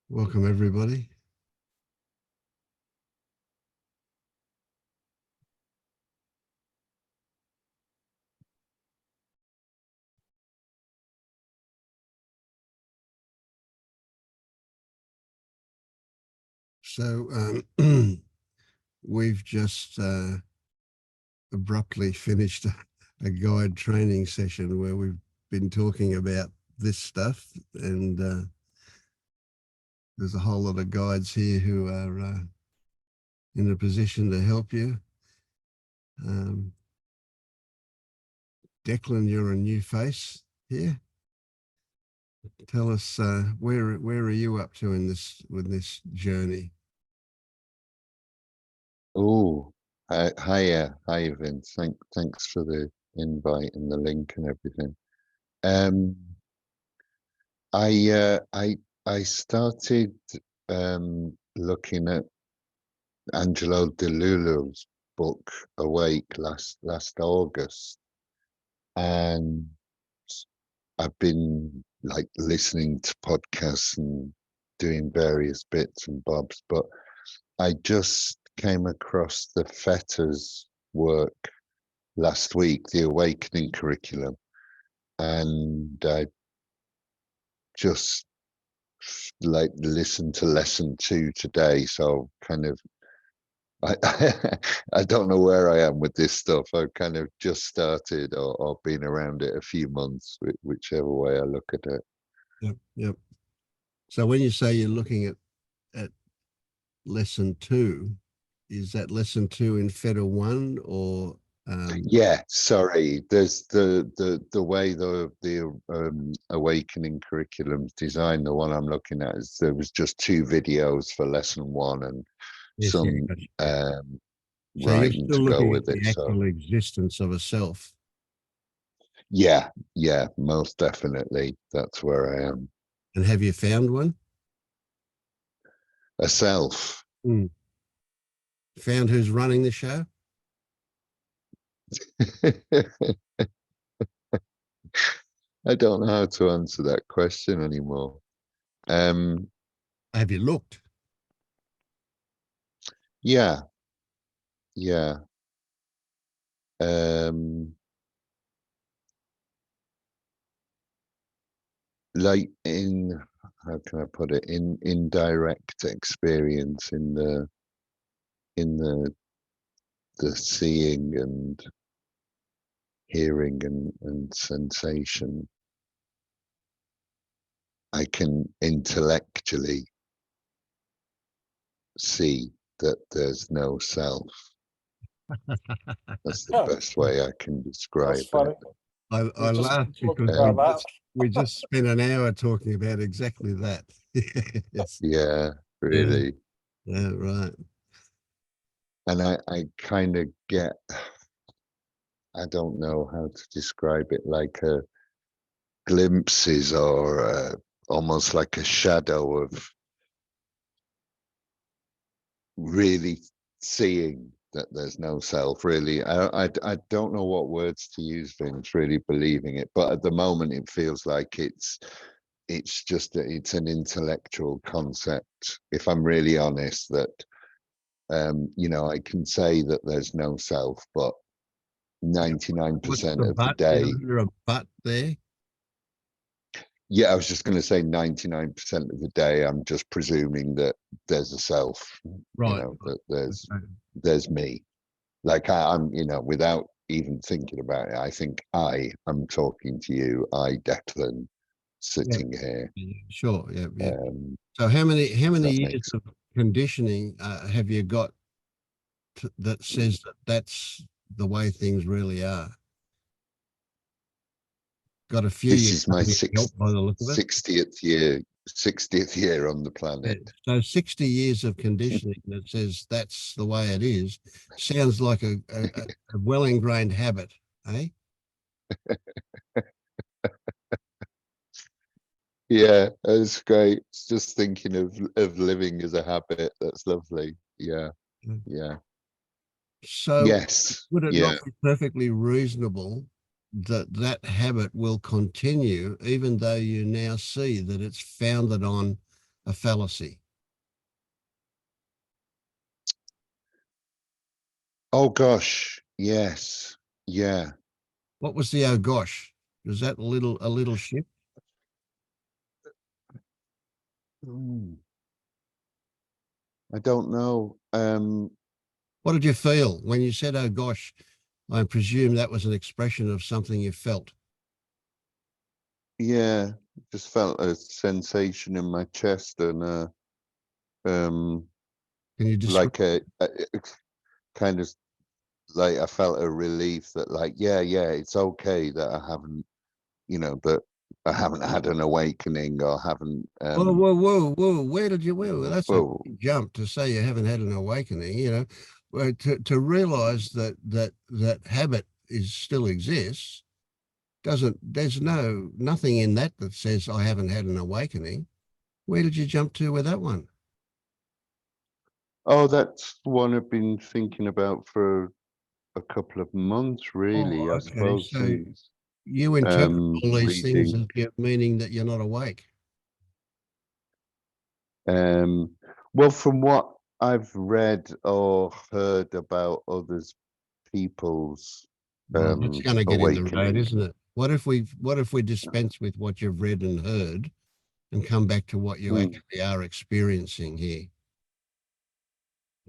Welcome, everybody. So we've just abruptly finished a guide training session where we've been talking about this stuff, and there's a whole lot of guides here who are in a position to help you. Declan, you're a new face here. Tell us where are you up to in this journey? Oh, hi, Vince. Thanks for the invite and the link and everything. I started looking at Angelo DeLullo's book Awake last August, and I've been like listening to podcasts and doing various bits and bobs, but I just came across the Fetters work last week, the Awakening curriculum, and I just like listened to lesson 2 today. So kind of, I don't know where I am with this stuff. I've kind of just started or been around it a few months, whichever way I look at it. Yep. So when you say you're looking at lesson 2, is that lesson 2 in Fetter 1 or? Yeah, sorry. There's the way the Awakening curriculum's designed. The one I'm looking at is there was just 2 videos for lesson 1 and Yes, some so writing to go with it. The actual existence of a self. Yeah, most definitely. That's where I am. And have you found one? A self. Found who's running the show? I don't know how to answer that question anymore. Have you looked? Yeah. Like in, how can I put it, in indirect experience in the seeing and hearing and sensation, I can intellectually see that there's no self. That's the best way I can describe it. I laughed because we just spent an hour talking about exactly that. Yes. Yeah, really. Yeah, right. And I kind of get, I don't know how to describe it, like a glimpses or almost like a shadow of really seeing that there's no self. Really, I don't know what words to use, Vince, really believing it, but at the moment it feels like it's just that it's an intellectual concept, if I'm really honest, that I can say that there's no self, but 99% of the day. Is there a but there? Yeah, I was just going to say 99% of the day, I'm just presuming that there's a self, right? That there's me. Like I'm, without even thinking about it, I think I'm talking to you, Declan, sitting here. Sure, yeah. So how many years of conditioning have you got that says that that's the way things really are? Got a few. This is my 60th year on the planet. So 60 years of conditioning that says that's the way it is sounds like a well-ingrained habit, eh? Yeah, that's great. It's just thinking of living as a habit. That's lovely. Yeah. So yes, would it not be perfectly reasonable that habit will continue, even though you now see that it's founded on a fallacy? Oh gosh, yes, yeah. What was the oh gosh? Was that a little shift? Mm, I don't know. What did you feel when you said oh gosh? I presume that was an expression of something you felt. Yeah, just felt a sensation in my chest and um Can you describe? like a kind of like I felt a relief that like yeah, it's okay that I haven't, that I haven't had an awakening or haven't Whoa, whoa, whoa, whoa! Where did you? Whoa, that's a well, big jump to say you haven't had an awakening. Well, to realise that habit is still exists doesn't. There's nothing in that that says I haven't had an awakening. Where did you jump to with that one? oh, that's one I've been thinking about for a couple of months, Oh, really, I okay. suppose, So since you interpret all these things reading. as meaning that you're not awake. Um, well, from what I've read or heard about others people's Well, that's going to get in the road, awakening. isn't it? What if we dispense with what you've read and heard and come back to what you Mm, actually are experiencing here?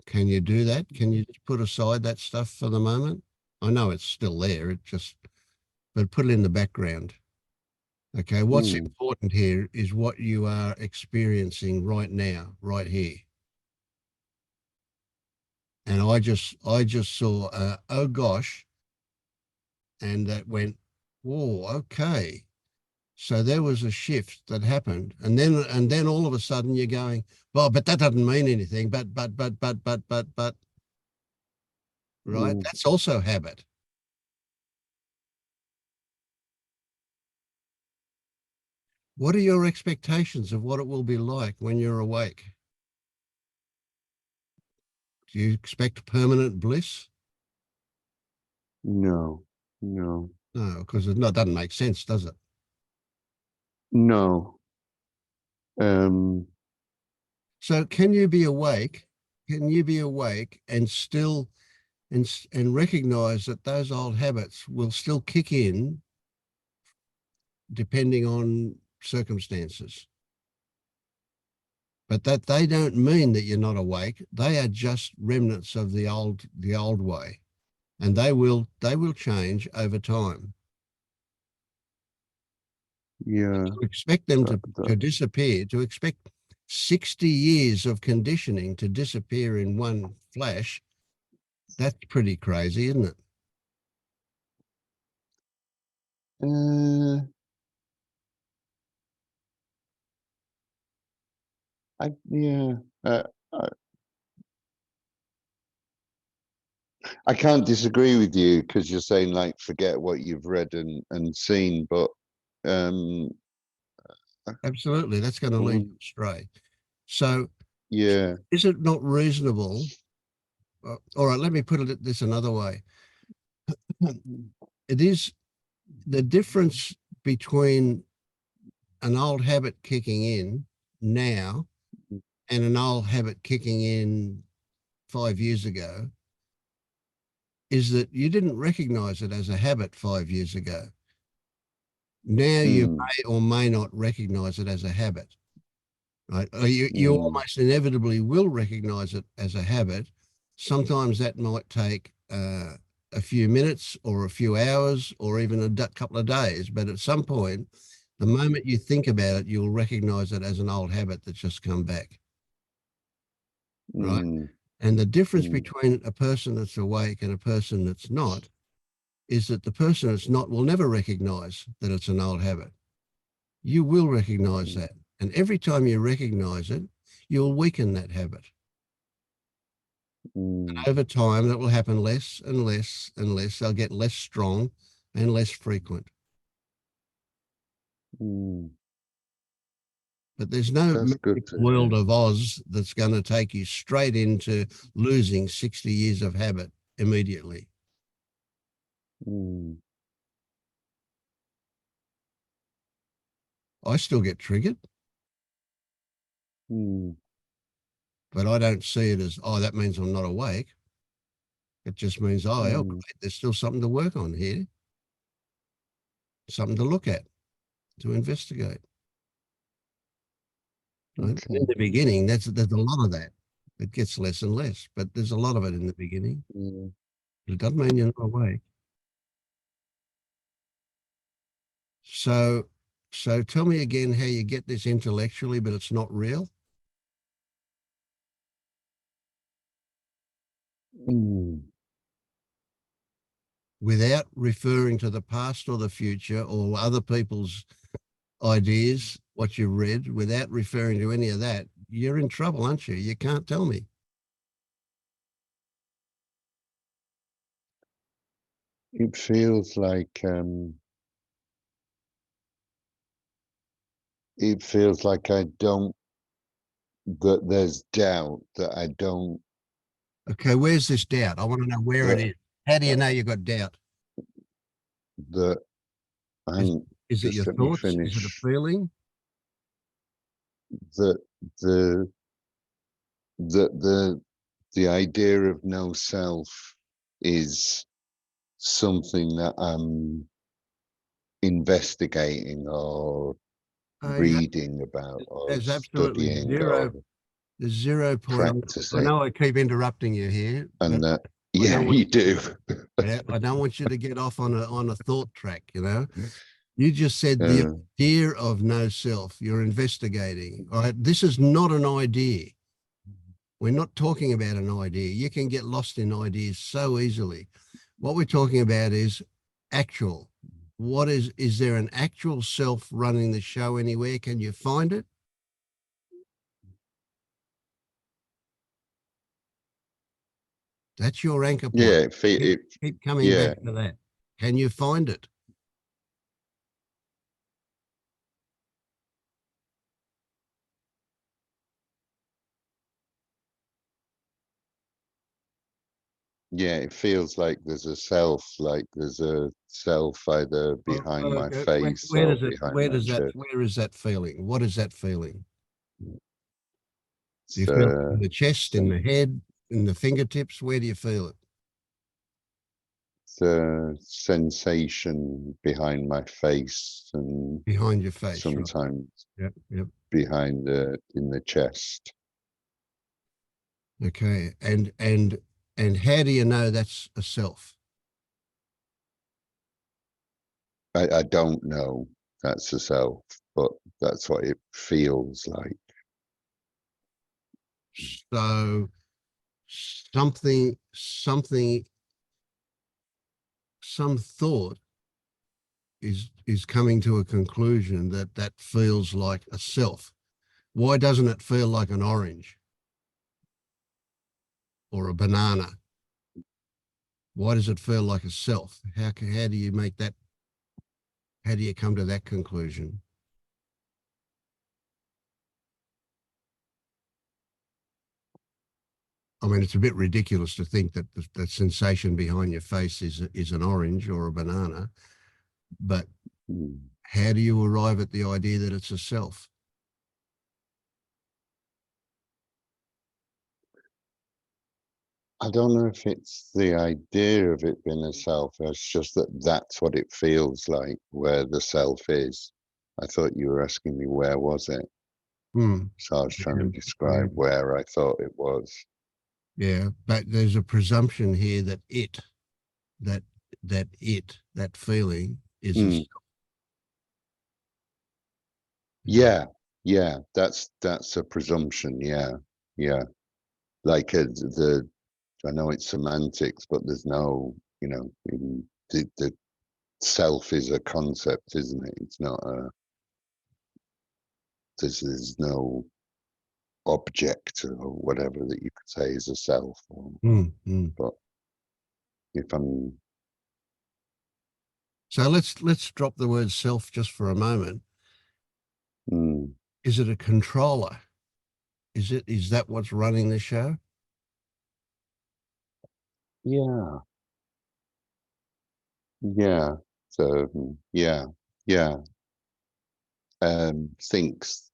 Can you do that? Can you just put aside that stuff for the moment? I know it's still there. But put it in the background. Okay. What's mm, important here is what you are experiencing right now, right here. And I just saw, oh gosh, and that went, whoa, okay. So there was a shift that happened, and then all of a sudden you're going, well, but that doesn't mean anything. But, right? mm. That's also habit. What are your expectations of what it will be like when you're awake? Do you expect permanent bliss? No, no, No, because it doesn't make sense, does it? no. Um, So can you be awake? Can you be awake and still and recognize that those old habits will still kick in depending on circumstances? But that they don't mean that you're not awake. They are just remnants of the old way. And they will change over time. yeah, To expect them to that, disappear, to expect 60 years of conditioning to disappear in one flash, that's pretty crazy, isn't it? uh, yeah, I, I can't disagree with you because you're saying like forget what you've read and seen, but um, Absolutely. That's going to lead you astray. So yeah, is it not reasonable? All right, let me put this another way. It is the difference between an old habit kicking in now and an old habit kicking in 5 years ago is that you didn't recognize it as a habit 5 years ago. Now you mm, may or may not recognize it as a habit, right? You mm, almost inevitably will recognize it as a habit. Sometimes that might take a few minutes or a few hours or even a couple of days. But at some point, the moment you think about it, you'll recognize it as an old habit that's just come back, right? mm, And the difference mm, between a person that's awake and a person that's not is that the person that's not will never recognize that it's an old habit. You will recognize mm, that. And every time you recognize it, you'll weaken that habit. mm, Over time, that will happen less and less and less. They'll get less strong and less frequent. mm. But there's no That's magic good to world hear. of Oz that's going to take you straight into losing 60 years of habit immediately. Mm. I still get triggered, Mm, but I don't see it as, oh, that means I'm not awake. It just means, oh, mm, great, there's still something to work on here, something to look at, to investigate. Right? In okay. the beginning, there's a lot of that. It gets less and less, but there's a lot of it in the beginning. Yeah. But it doesn't mean you're not awake. So, so tell me again how you get this intellectually, but it's not real. Mm, Without referring to the past or the future or other people's ideas, what you read, without referring to any of that, you're in trouble, aren't you? You can't tell me. it feels like I don't, that there's doubt that I don't, Okay, where's this doubt? I want to know where it that is. How do you know you got doubt? that Is and is it your just let me thoughts? Is it a finish. feeling? That the the idea of no self is something that I'm investigating or You know, reading about or there's absolutely studying zero. or There's 0 point. I practicing. know I keep interrupting you here, but And that, I yeah, don't want you do. I don't want you to get off on a thought track. You know, you just said the uh, idea of no self. You're investigating. All right, this is not an idea. We're not talking about an idea. You can get lost in ideas so easily. What we're talking about is actual. What is there an actual self running the show anywhere? Can you find it? That's your anchor point. yeah, Keep coming yeah, back to that. Can you find it? yeah, it feels like there's a self, like there's a self either behind my Okay. face or behind my chest. Where is that feeling? What is that feeling? Do you It's feel it in the chest, in sen- the head, in the fingertips? Where do you feel it? the sensation behind my face and Behind your face, right? sometimes Yep, yep. behind in the chest. Okay. And how do you know that's a self? I don't know that's a self, but that's what it feels like. So something, some thought is coming to a conclusion that that feels like a self. Why doesn't it feel like an orange or a banana? Why does it feel like a self? How do you make that? How do you come to that conclusion? I mean, it's a bit ridiculous to think that the sensation behind your face is an orange or a banana, but Mm. how do you arrive at the idea that it's a self? I don't know if it's the idea of it being a self. It's just that that's what it feels like, where the self is. I thought you were asking me where was it, Hmm. so I was trying to Yeah, yeah, describe where I thought it was. yeah. But there's a presumption here that that that feeling is a Mm. self. Yeah, yeah, that's a presumption. Yeah, yeah. Like the I know it's semantics, but there's no, the self is a concept, isn't it? It's not a, there's no object or whatever that you could say is a self. Mm, mm. But if I'm, So let's drop the word self just for a moment. mm, Is it a controller? Is that what's running the show? yeah, yeah, so yeah, yeah, thinks,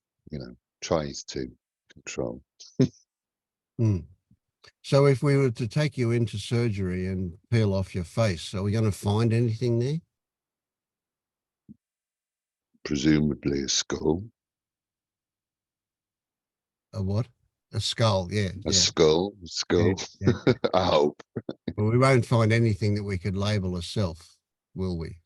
tries to control. Hmm. So if we were to take you into surgery and peel off your face, are we going to find anything there? Presumably a skull. A what? A skull, yeah. A Yeah. skull. Yeah, yeah. I hope. Well, we won't find anything that we could label as self, will we?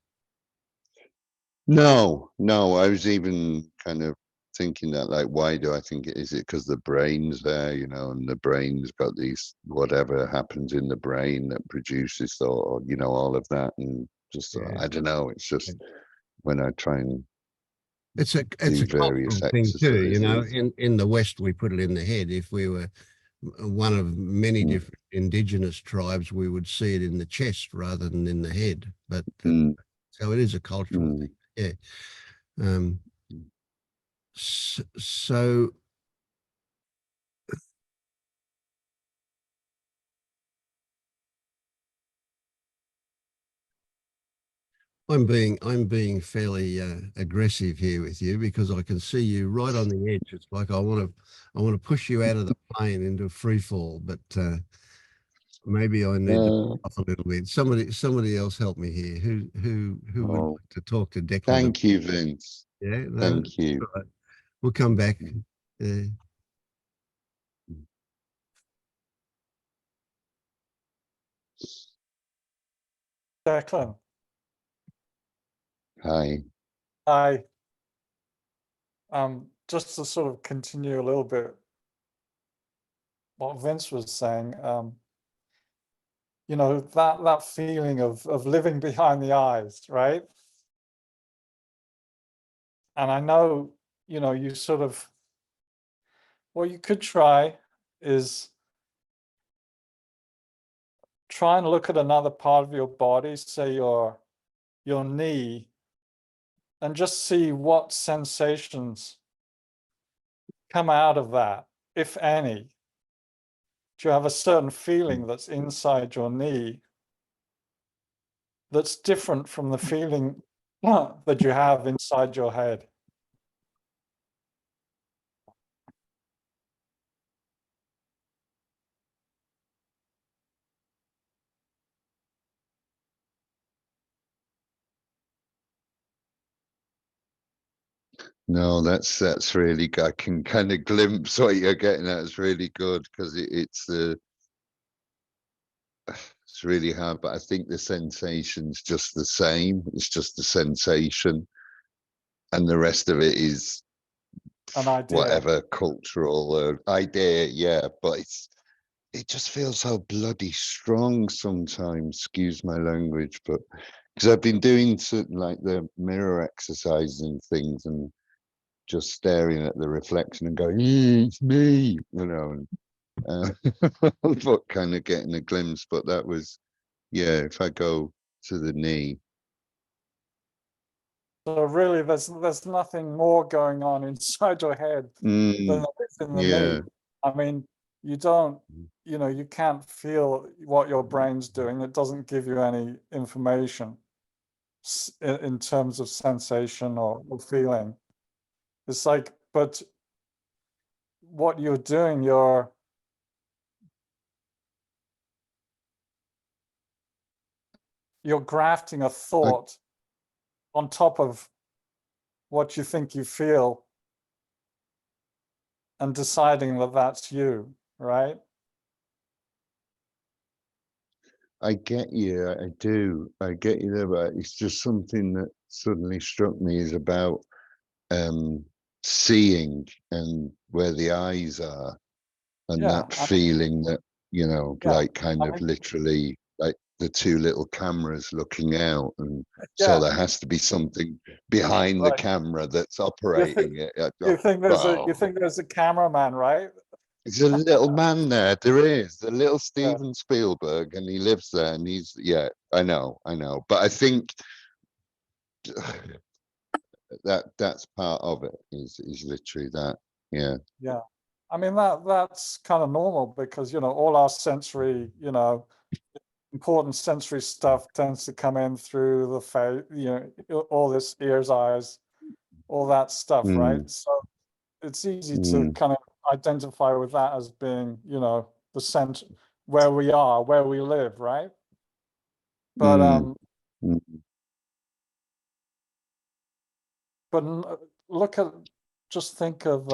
No, I was even kind of thinking that, like, why do I think it is? It because the brain's there, and the brain's got these, whatever happens in the brain that produces thought, or, all of that. And just, Yeah. I don't know, it's just when I try and It's a do cultural various thing too, exercises. in the West, we put it in the head. If we were one of many Mm, different indigenous tribes, we would see it in the chest rather than in the head. But mm, so it is a cultural mm. thing. Yeah. Um, so I'm being fairly aggressive here with you because I can see you right on the edge. It's like I want to push you out of the plane into free fall, but maybe I need to Uh, back off a little bit. Somebody else help me here. Who would oh, like to talk to Declan? thank you, Vince. Yeah, no, Thank you. all right. We'll come back. Uh, Declan, Hi. I just to sort of continue a little bit what Vince was saying, that feeling of living behind the eyes, right? And I know, you sort of, what you could try is try and look at another part of your body, say your knee, and just see what sensations come out of that, if any. Do you have a certain feeling that's inside your knee that's different from the feeling that you have inside your head? No, that's really good. I can kind of glimpse what you're getting at. It's really good because it's really hard, but I think the sensation's just the same. It's just the sensation, and the rest of it is An idea. whatever cultural idea. Yeah, but it just feels so bloody strong sometimes. Excuse my language, but because I've been doing certain, like, the mirror exercises and things, and just staring at the reflection and going, it's me, and but kind of getting a glimpse. But that was, yeah, if I go to the knee. So really, there's nothing more going on inside your head than Mm, there is in the knee. yeah. I mean, you don't, you can't feel what your brain's doing. It doesn't give you any information in terms of sensation or feeling. It's like, but what you're doing, you're grafting a I, thought on top of what you think you feel and deciding that that's you, right? I get you. I do. I get you there, but it's just something that suddenly struck me is about um seeing and where the eyes are, and Yeah, that feeling that, yeah. like, kind I of mean, literally like the two little cameras looking out, and so yeah, there has to be something behind the right. camera that's You think operating it. you think there's a cameraman, right? There's a little man there. There is the little Yeah. Steven Spielberg, and he lives there, and yeah, I know, but I think that's part of it, is literally that. Yeah. Yeah. I mean, that's kind of normal because, all our sensory, important sensory stuff tends to come in through the face, all this ears, eyes, all that stuff, Mm. right? So it's easy to Mm. kind of identify with that as being, you know, the center, where we are, where we live, right? But Mm. Mm. look at, just think of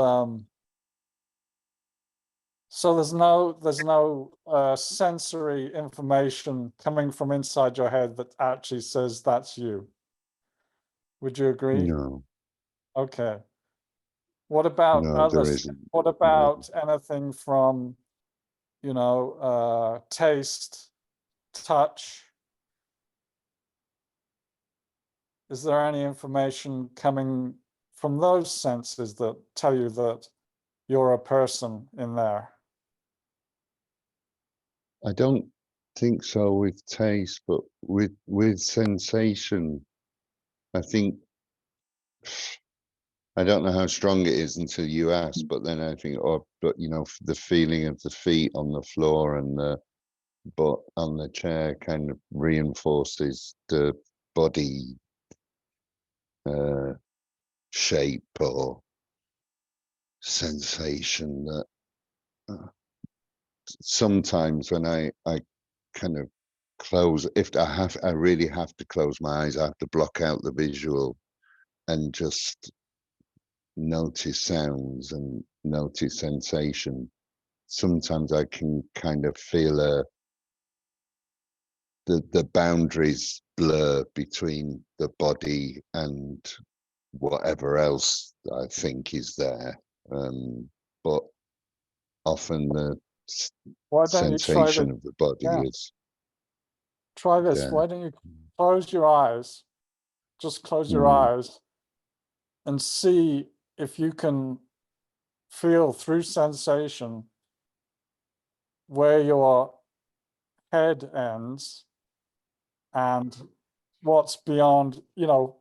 so there's no sensory information coming from inside your head that actually says that's you. Would you agree? No, Okay. What about no, other? there isn't. What about anything from, you know, taste, touch? Is there any information coming from those senses that tell you that you're a person in there? I don't think so with taste, but with sensation, I think I don't know how strong it is until you ask, but then I think, oh, but you know, the feeling of the feet on the floor and the butt on the chair kind of reinforces the body shape or sensation that sometimes when I kind of close, if I really have to close my eyes, I have to block out the visual and just notice sounds and notice sensation. Sometimes I can kind of feel the boundaries blur between the body and whatever else I think is there. But often the Why don't you try sensation this? of the body Yeah, is try this. there. Why don't you close your eyes? Just close your Mm. eyes and see if you can feel through sensation where your head ends and what's beyond, you know,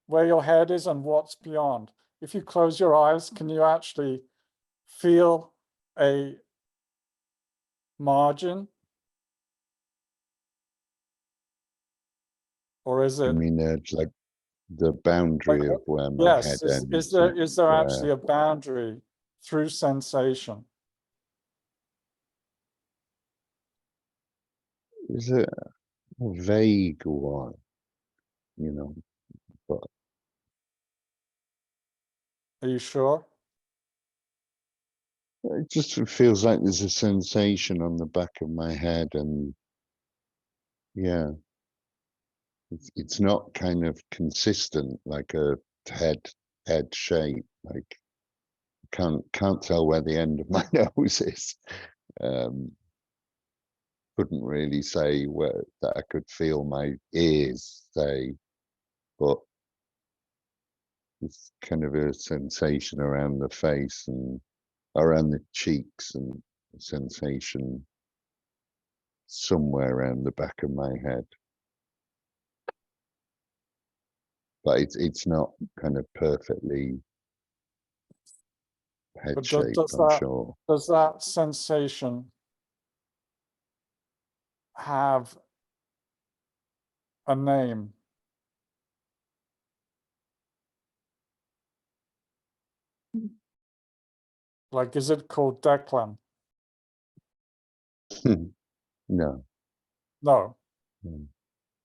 where your head is and what's beyond. If you close your eyes, can you actually feel a margin? Or is You it mean it's like the like, boundary of where my head yes, ends is there where actually a boundary through sensation? is it a vague one, you know, but Are you sure? it just feels like there's a sensation on the back of my head, and yeah, it's not kind of consistent like a head shape. Like can't tell where the end of my nose is. Um, couldn't really say where that I could feel my ears say, but it's kind of a sensation around the face and around the cheeks and a sensation somewhere around the back of my head. But it's not kind of perfectly head But shaped, I'm sure. does that sensation have a name? Like, is it called Declan? No, No.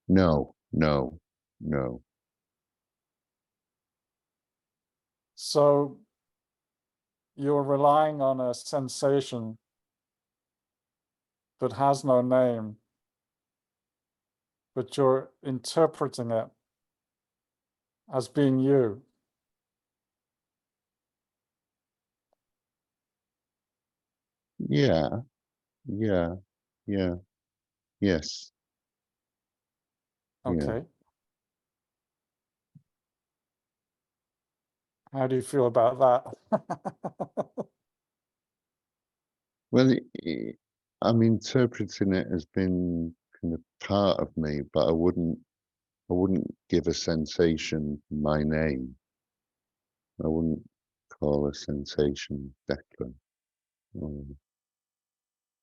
no, no, no. So you're relying on a sensation that has no name, but you're interpreting it as being you. Yeah, yeah, yeah, yes, yeah. Okay. How do you feel about that? Well, I'm interpreting it as being kind of part of me, but I wouldn't give a sensation my name. I wouldn't call a sensation Declan. Oh,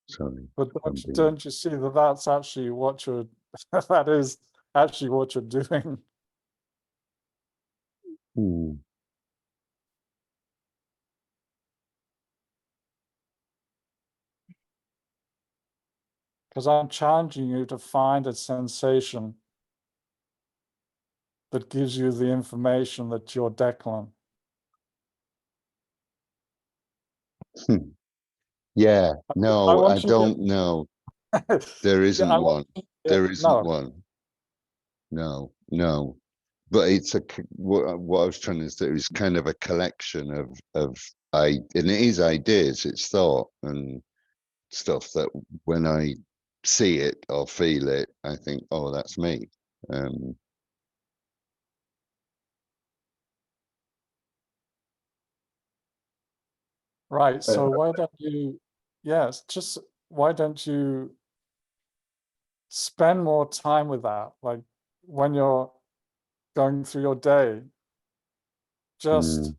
sorry, But I'm being. don't you see that that's actually what you're, that is actually what you're doing? Hmm. because I'm challenging you to find a sensation that gives you the information that you're Declan. Yeah, no, I want you to- don't know. There Yeah, isn't I one. want you to- There isn't no, one. No, no. But it's what I was trying to do is kind of a collection of and it is ideas, it's thought and stuff that when I see it or feel it, I think, oh, that's me. right. So why don't you, yes, just why don't you spend more time with that? Like when you're going through your day, just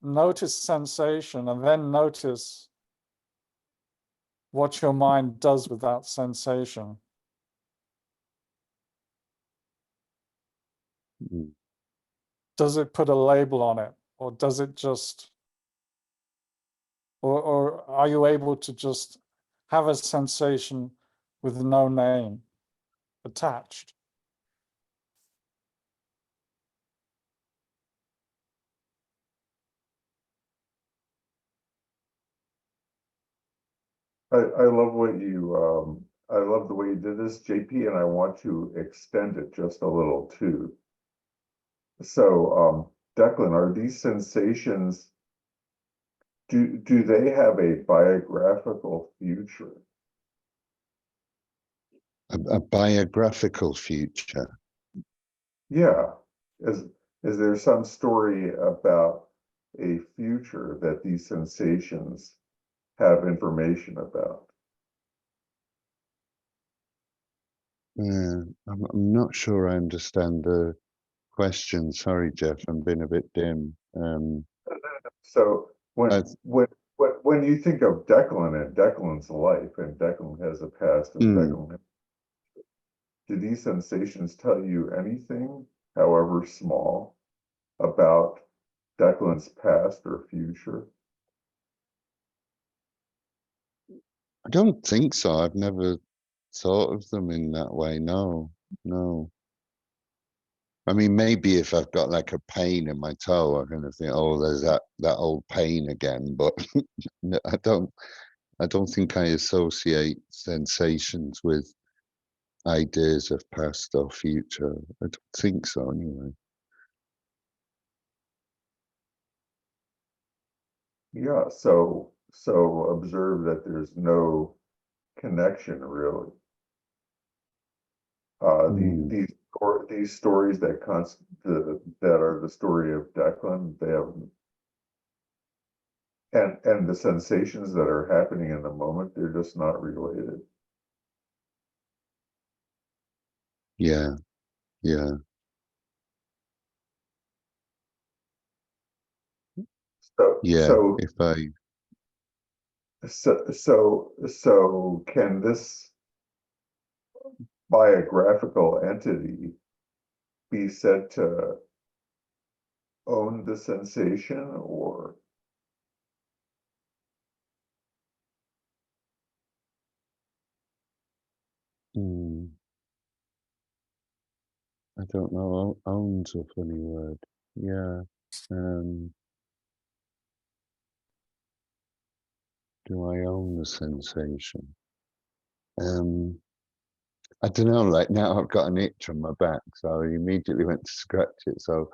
notice sensation and then notice what your mind does with that sensation. Does it put a label on it, or does it just, or are you able to just have a sensation with no name attached? I love what you, I love the way you did this, JP, and I want to extend it just a little too. So, Declan, are these sensations, do they have a biographical future? A biographical future. Yeah. Is there some story about a future that these sensations have information about? I'm not sure I understand the question. Sorry, Jeff, I'm being a bit dim. So I- when you think of Declan and Declan's life, and Declan has a past and Declan, do these sensations tell you anything, however small, about Declan's past or future? I don't think so. I've never thought of them in that way. No, no. I mean, maybe if I've got like a pain in my toe, I kind of think, oh, there's that old pain again. But no, I don't think I associate sensations with ideas of past or future. I don't think so, anyway. Yeah, so observe that there's no connection really. These stories that that are the story of Declan, they have, and the sensations that are happening in the moment, they're just not related. Yeah, yeah. So Yeah, if I so can this biographical entity be said to own the sensation, or I don't know, owns a funny word. Yeah. Do I own the sensation? I don't know, like now I've got an itch on my back, so I immediately went to scratch it. So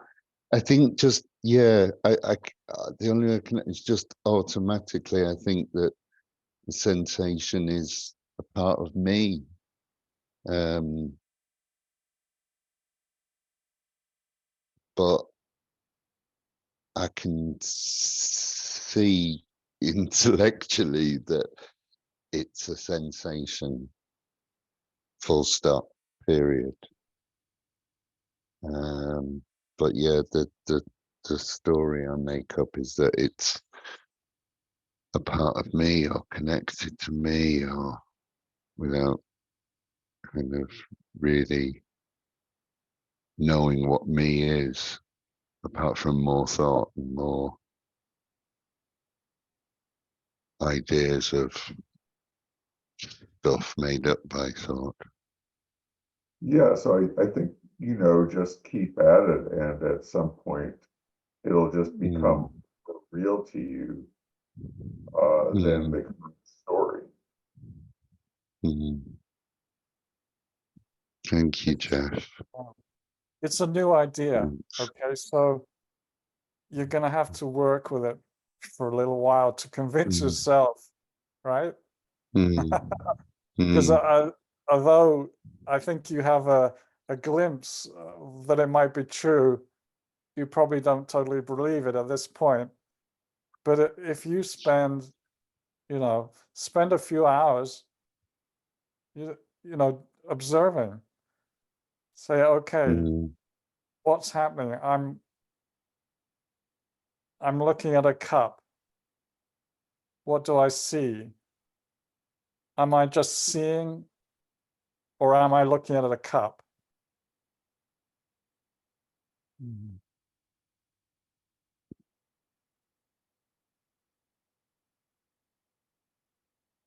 I think just, yeah, the only way I can is just automatically, I think that the sensation is a part of me. But I can see intellectually that it's a sensation, full stop, period. But yeah, the story I make up is that it's a part of me or connected to me, or without kind of really knowing what me is, apart from more thought and more ideas of stuff made up by thought. Yeah, so I think, just keep at it, and at some point, it'll just become real to you, than the story. Thank you, Jeff. It's a new idea. Thanks. Okay, so you're going to have to work with it for a little while to convince yourself, right? Because although I think you have a glimpse that it might be true, you probably don't totally believe it at this point. But if you spend a few hours, observing, say, okay, what's happening? I'm looking at a cup. What do I see? Am I just seeing, or am I looking at a cup?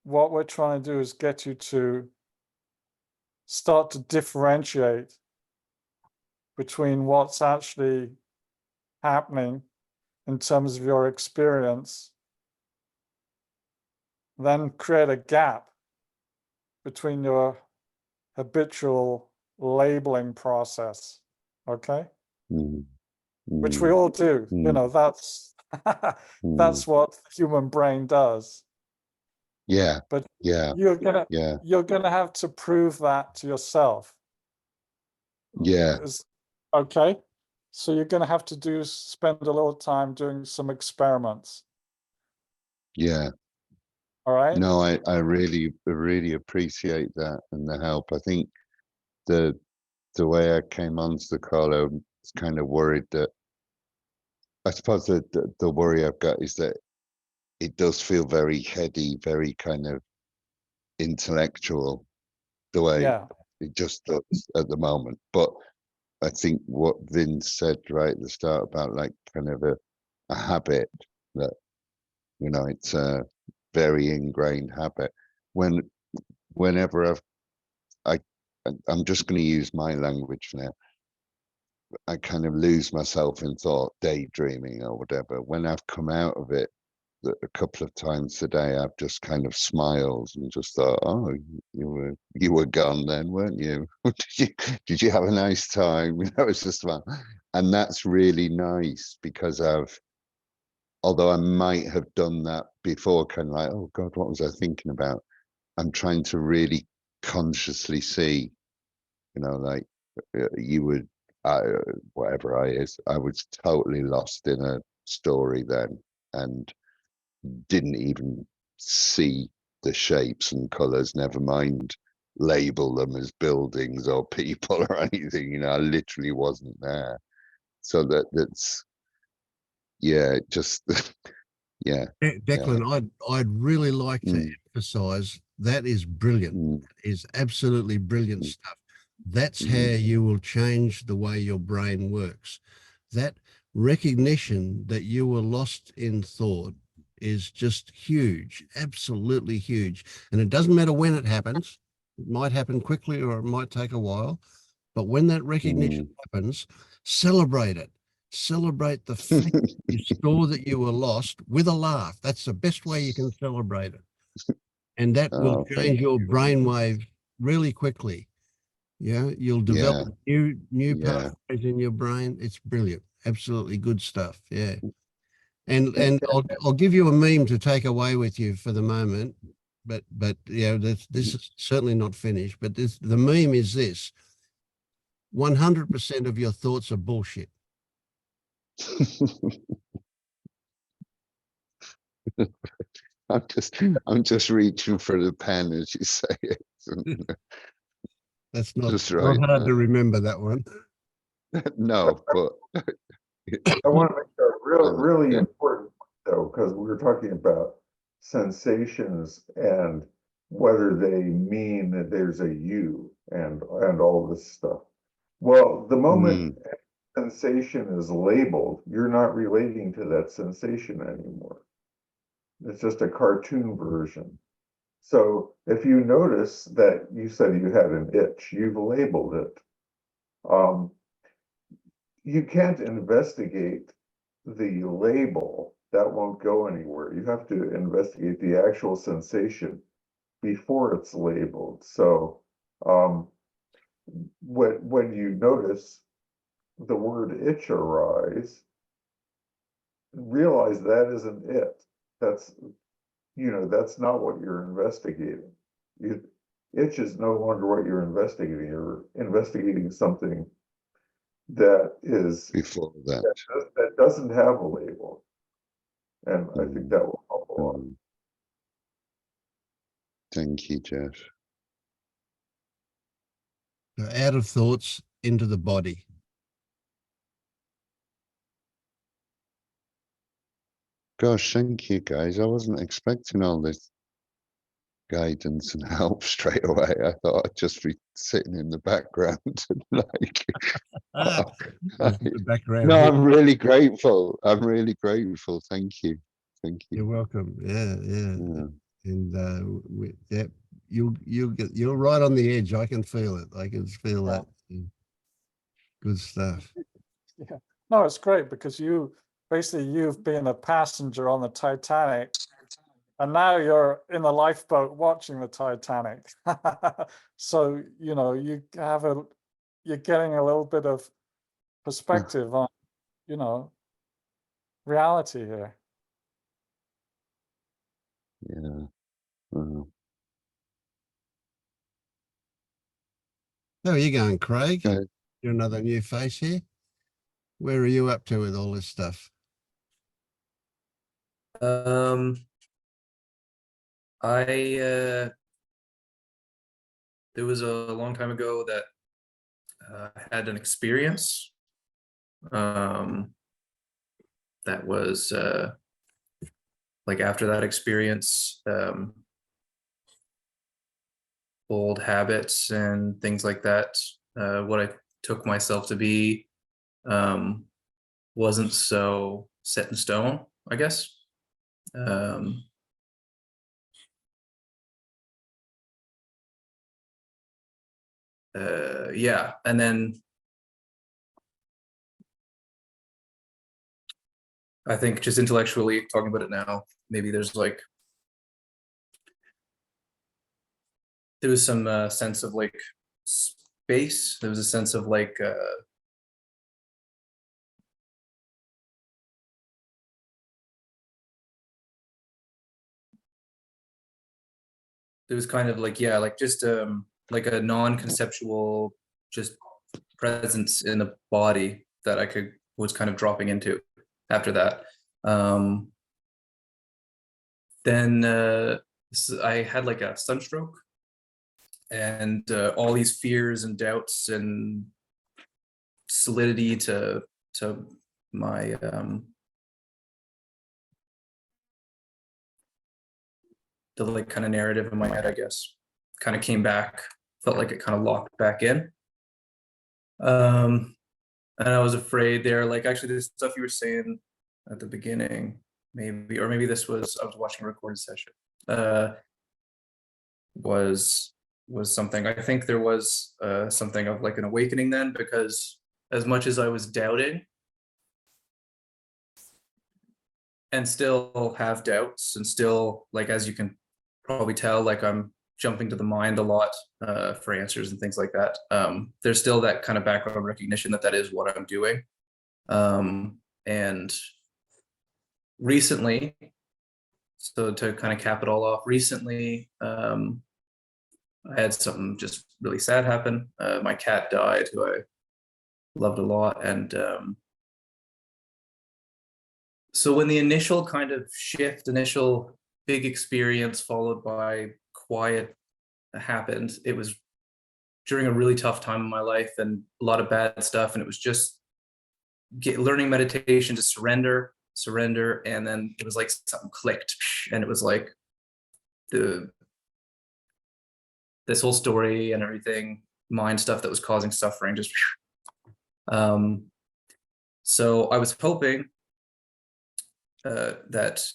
What we're trying to do is get you to start to differentiate between what's actually happening in terms of your experience, then create a gap between your habitual labeling process, okay? Which we all do, that's that's what the human brain does. Yeah. But Yeah. you're gonna have to prove that to yourself. Yeah. Okay, so you're gonna have to spend a little time doing some experiments. Yeah. All right. No, I really appreciate that and the help. I think the way I came onto the call, I was kind of worried that, I suppose the worry I've got is that it does feel very heady, very kind of intellectual, the way it just does at the moment. But I think what Vince said right at the start about like kind of a habit that, it's a very ingrained habit. Whenever I'm just going to use my language now. I kind of lose myself in thought, daydreaming or whatever. When I've come out of it a couple of times today, I've just kind of smiled and just thought, "Oh, you were gone then, weren't you? did you have a nice time?" It's just fun, and that's really nice because although I might have done that before, kind of like, "Oh God, what was I thinking about?" I'm trying to really consciously see, like you would, whatever I was totally lost in a story then, and didn't even see the shapes and colors, never mind label them as buildings or people or anything. I literally wasn't there. So that's just Declan, I'd really like to emphasize that is brilliant. Is absolutely brilliant stuff. That's how you will change the way your brain works. That recognition that you were lost in thought is just huge, absolutely huge. And it doesn't matter when it happens. It might happen quickly or it might take a while. But when that recognition happens, celebrate it. Celebrate the fact you saw that you were lost with a laugh. That's the best way you can celebrate it. And that will change your brainwave really quickly. Yeah, you'll develop new pathways in your brain. It's brilliant. Absolutely good stuff. Yeah. And I'll give you a meme to take away with you for the moment. But this is certainly not finished. But the meme is this: 100% of your thoughts are bullshit. I'm just reaching for the pen as you say it. That's not right, hard to remember, that one. No, but I want to make a really important point, though, because we were talking about sensations and whether they mean that there's a you and all this stuff. Well, the moment sensation is labeled, you're not relating to that sensation anymore. It's just a cartoon version. So if you notice that you said you had an itch, you've labeled it. You can't investigate the label. That won't go anywhere. You have to investigate the actual sensation before it's labeled. So when you notice the word itch arise, realize that isn't it. That's, that's not what you're investigating. Itch is no longer what you're investigating. You're investigating something that is Before that. that doesn't have a label. And I think that will help a lot. Thank you, Jeff. So out of thoughts into the body. Gosh, thank you, guys. I wasn't expecting all this guidance and help straight away. I thought I'd just be sitting in the background and like. The background. No, I'm really grateful. I'm really grateful. Thank you. Thank you. You're welcome. Yeah. And you're right on the edge. I can feel it. I can feel that. Good stuff. Yeah. No, it's great because you've been a passenger on the Titanic, and now you're in the lifeboat watching the Titanic. So, you're getting a little bit of perspective on, reality here. Yeah. Wow. How are you going, Craig? Good. You're another new face here. Where are you up to with all this stuff? There was a long time ago that I had an experience that was like after that experience, old habits and things like that, what I took myself to be wasn't so set in stone, I guess. Yeah, and then I think just intellectually talking about it now, maybe there was some sense of like space. There was a sense of like there was kind of like, yeah, like just like a non-conceptual just presence in the body that I was kind of dropping into after that. Then I had like a sunstroke, and all these fears and doubts and solidity to my the like kind of narrative in my head, I guess, kind of came back, felt like it kind of locked back in. And I was afraid there, like actually this stuff you were saying at the beginning, maybe, or maybe I was watching a recorded session, was something, I think there was something of like an awakening then, because as much as I was doubting and still have doubts and still, like, as you can probably tell, like I'm jumping to the mind a lot for answers and things like that. There's still that kind of background recognition that is what I'm doing. And recently, so to kind of cap it all off, recently, I had something just really sad happen. My cat died, who I loved a lot. And so when the initial kind of shift, initial big experience followed by quiet happened, it was during a really tough time in my life and a lot of bad stuff. And it was just learning meditation to surrender. And then it was like something clicked, and it was like this whole story and everything, mind stuff that was causing suffering, just so I was hoping that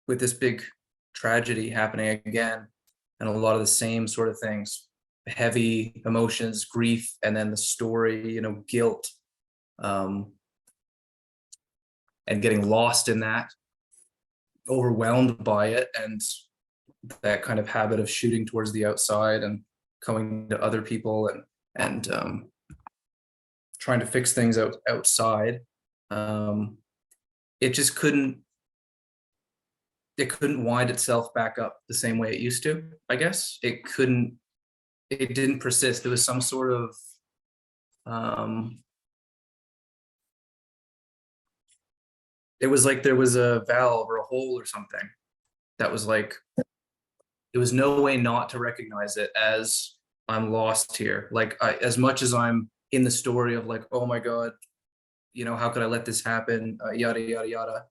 with this big tragedy happening again, and a lot of the same sort of things, heavy emotions, grief, and then the story, you know, guilt, and getting lost in that, overwhelmed by it, and that kind of habit of shooting towards the outside and coming to other people and trying to fix things outside. It just couldn't wind itself back up the same way it used to, I guess. It didn't persist. There was some sort of it was like there was a valve or a hole or something that was like, there was no way not to recognize it as I'm lost here. Like as much as I'm in the story of like, oh my God, you know, how could I let this happen? Yada, yada, yada.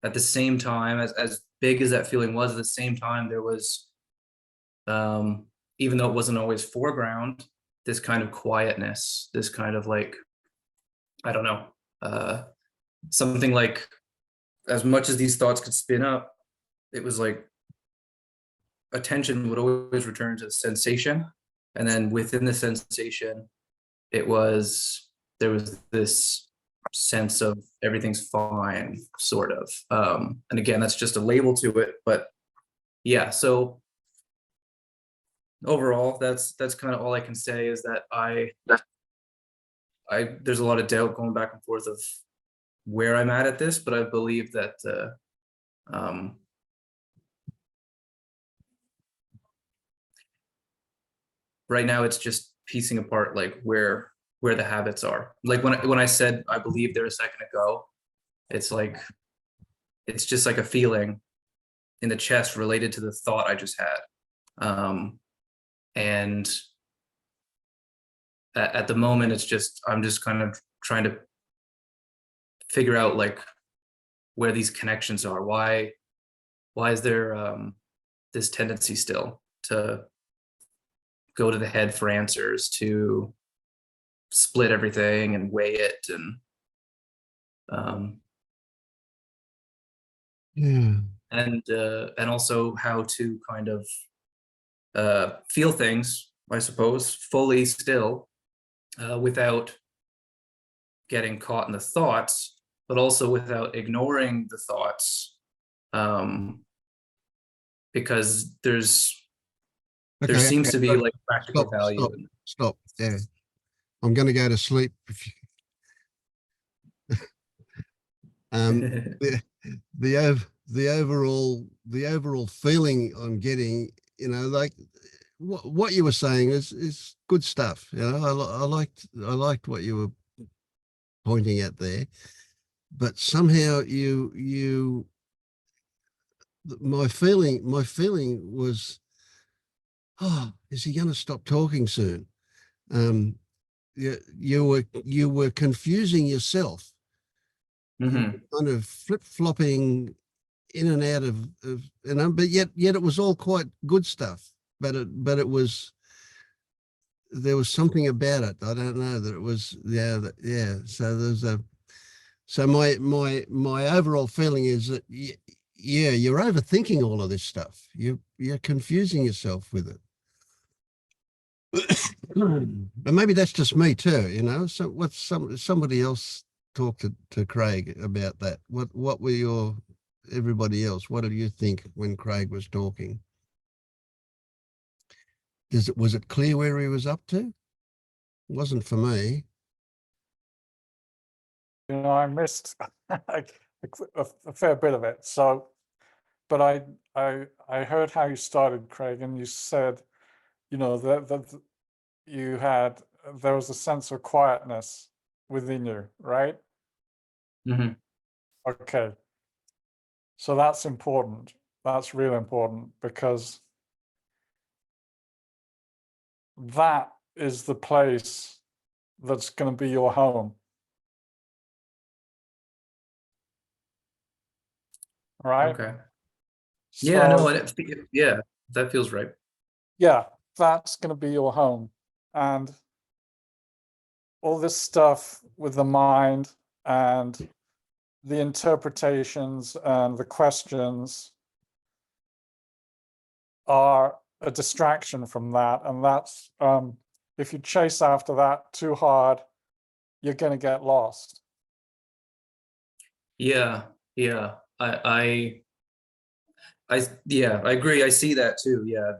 At the same time, as big as that feeling was, at the same time, there was, even though it wasn't always foreground, this kind of quietness, this kind of like, I don't know, something like, as much as these thoughts could spin up, it was like attention would always return to the sensation. And then within the sensation, there was this sense of everything's fine, sort of. And again, that's just a label to it, but yeah, so overall, that's kind of all I can say, is that there's a lot of doubt going back and forth of where I'm at this, but I believe that right now it's just piecing apart like where the habits are. Like when I said I believe there a second ago, it's like, it's just like a feeling in the chest related to the thought I just had. And at the moment, it's just, I'm just kind of trying to figure out like where these connections are. Why is there this tendency still to go to the head for answers, to split everything and weigh it, and and also how to kind of feel things, I suppose, fully still, without getting caught in the thoughts, but also without ignoring the thoughts, because there seems to be like practical value. Stop. Yeah, I'm going to go to sleep. The overall feeling I'm getting, you know, like what you were saying is good stuff. You know, I liked what you were pointing at there, but somehow my feeling was, oh, is he going to stop talking soon? You were confusing yourself. Mhm. Kind of flip-flopping in and out of you know, but yet it was all quite good stuff, but it was, there was something about it, I don't know, that it was, so my overall feeling is that you're overthinking all of this stuff. You're confusing yourself with it. But maybe that's just me too, you know. So what's somebody else talk to Craig about that? What were everybody else, what did you think when Craig was talking? Was it clear where he was up to? It wasn't for me. You know, I missed a fair bit of it. So, but I heard how you started, Craig, and you said, you know, that there was a sense of quietness within you, right? Mhm. Okay. So that's important. That's really important, because that is the place that's going to be your home. Right? Okay. Yeah, So, no, yeah, that feels right. yeah, that's going to be your home. And all this stuff with the mind and the interpretations and the questions are a distraction from that, and that's if you chase after that too hard, you're going to get lost. Yeah, yeah. Yeah, I agree. I see that too. Yeah,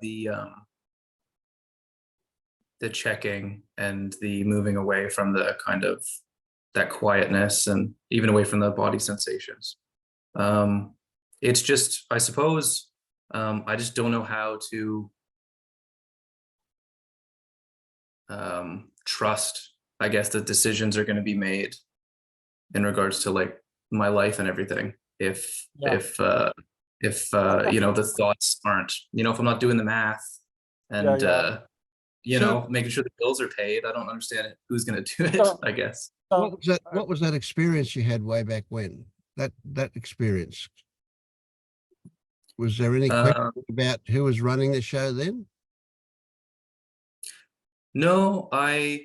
the checking and the moving away from the kind of that quietness and even away from the body sensations. It's just, I suppose, I just don't know how to trust, I guess, that decisions are going to be made in regards to like my life and everything. If you know, the thoughts aren't, you know, if I'm not doing the math and you know, making sure the bills are paid, I don't understand it. Who's going to do it? I guess. What was that experience you had way back when? That experience. Was there any question about who was running the show then? No, And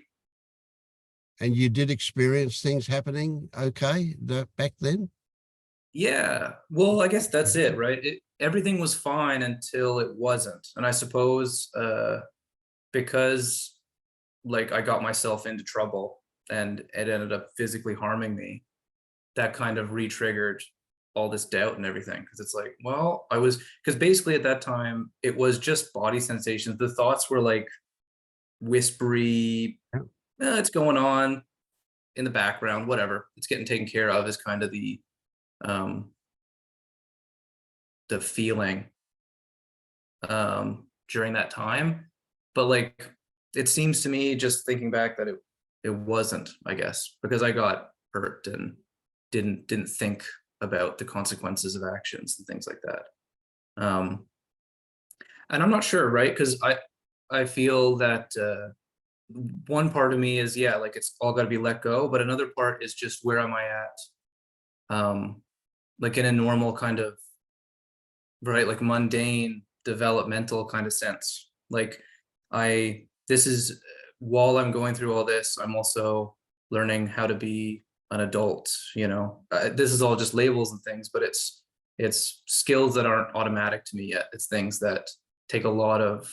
you did experience things happening okay back then? yeah, well, I guess that's it, right? Everything was fine until it wasn't. And I suppose because like I got myself into trouble and it ended up physically harming me, that kind of re-triggered all this doubt and everything. Because it's like, well, because basically at that time, it was just body sensations. The thoughts were like whispery, it's going on in the background, whatever. It's getting taken care of is kind of the feeling during that time. But like, it seems to me, just thinking back, that it wasn't, I guess, because I got hurt and didn't think about the consequences of actions and things like that. And I'm not sure, right? Because I feel that one part of me is, yeah, like it's all got to be let go, but another part is just, where am I at? Like in a normal kind of, right, like mundane developmental kind of sense. Like this is, while I'm going through all this, I'm also learning how to be an adult, you know. This is all just labels and things, but it's skills that aren't automatic to me yet. It's things that take a lot of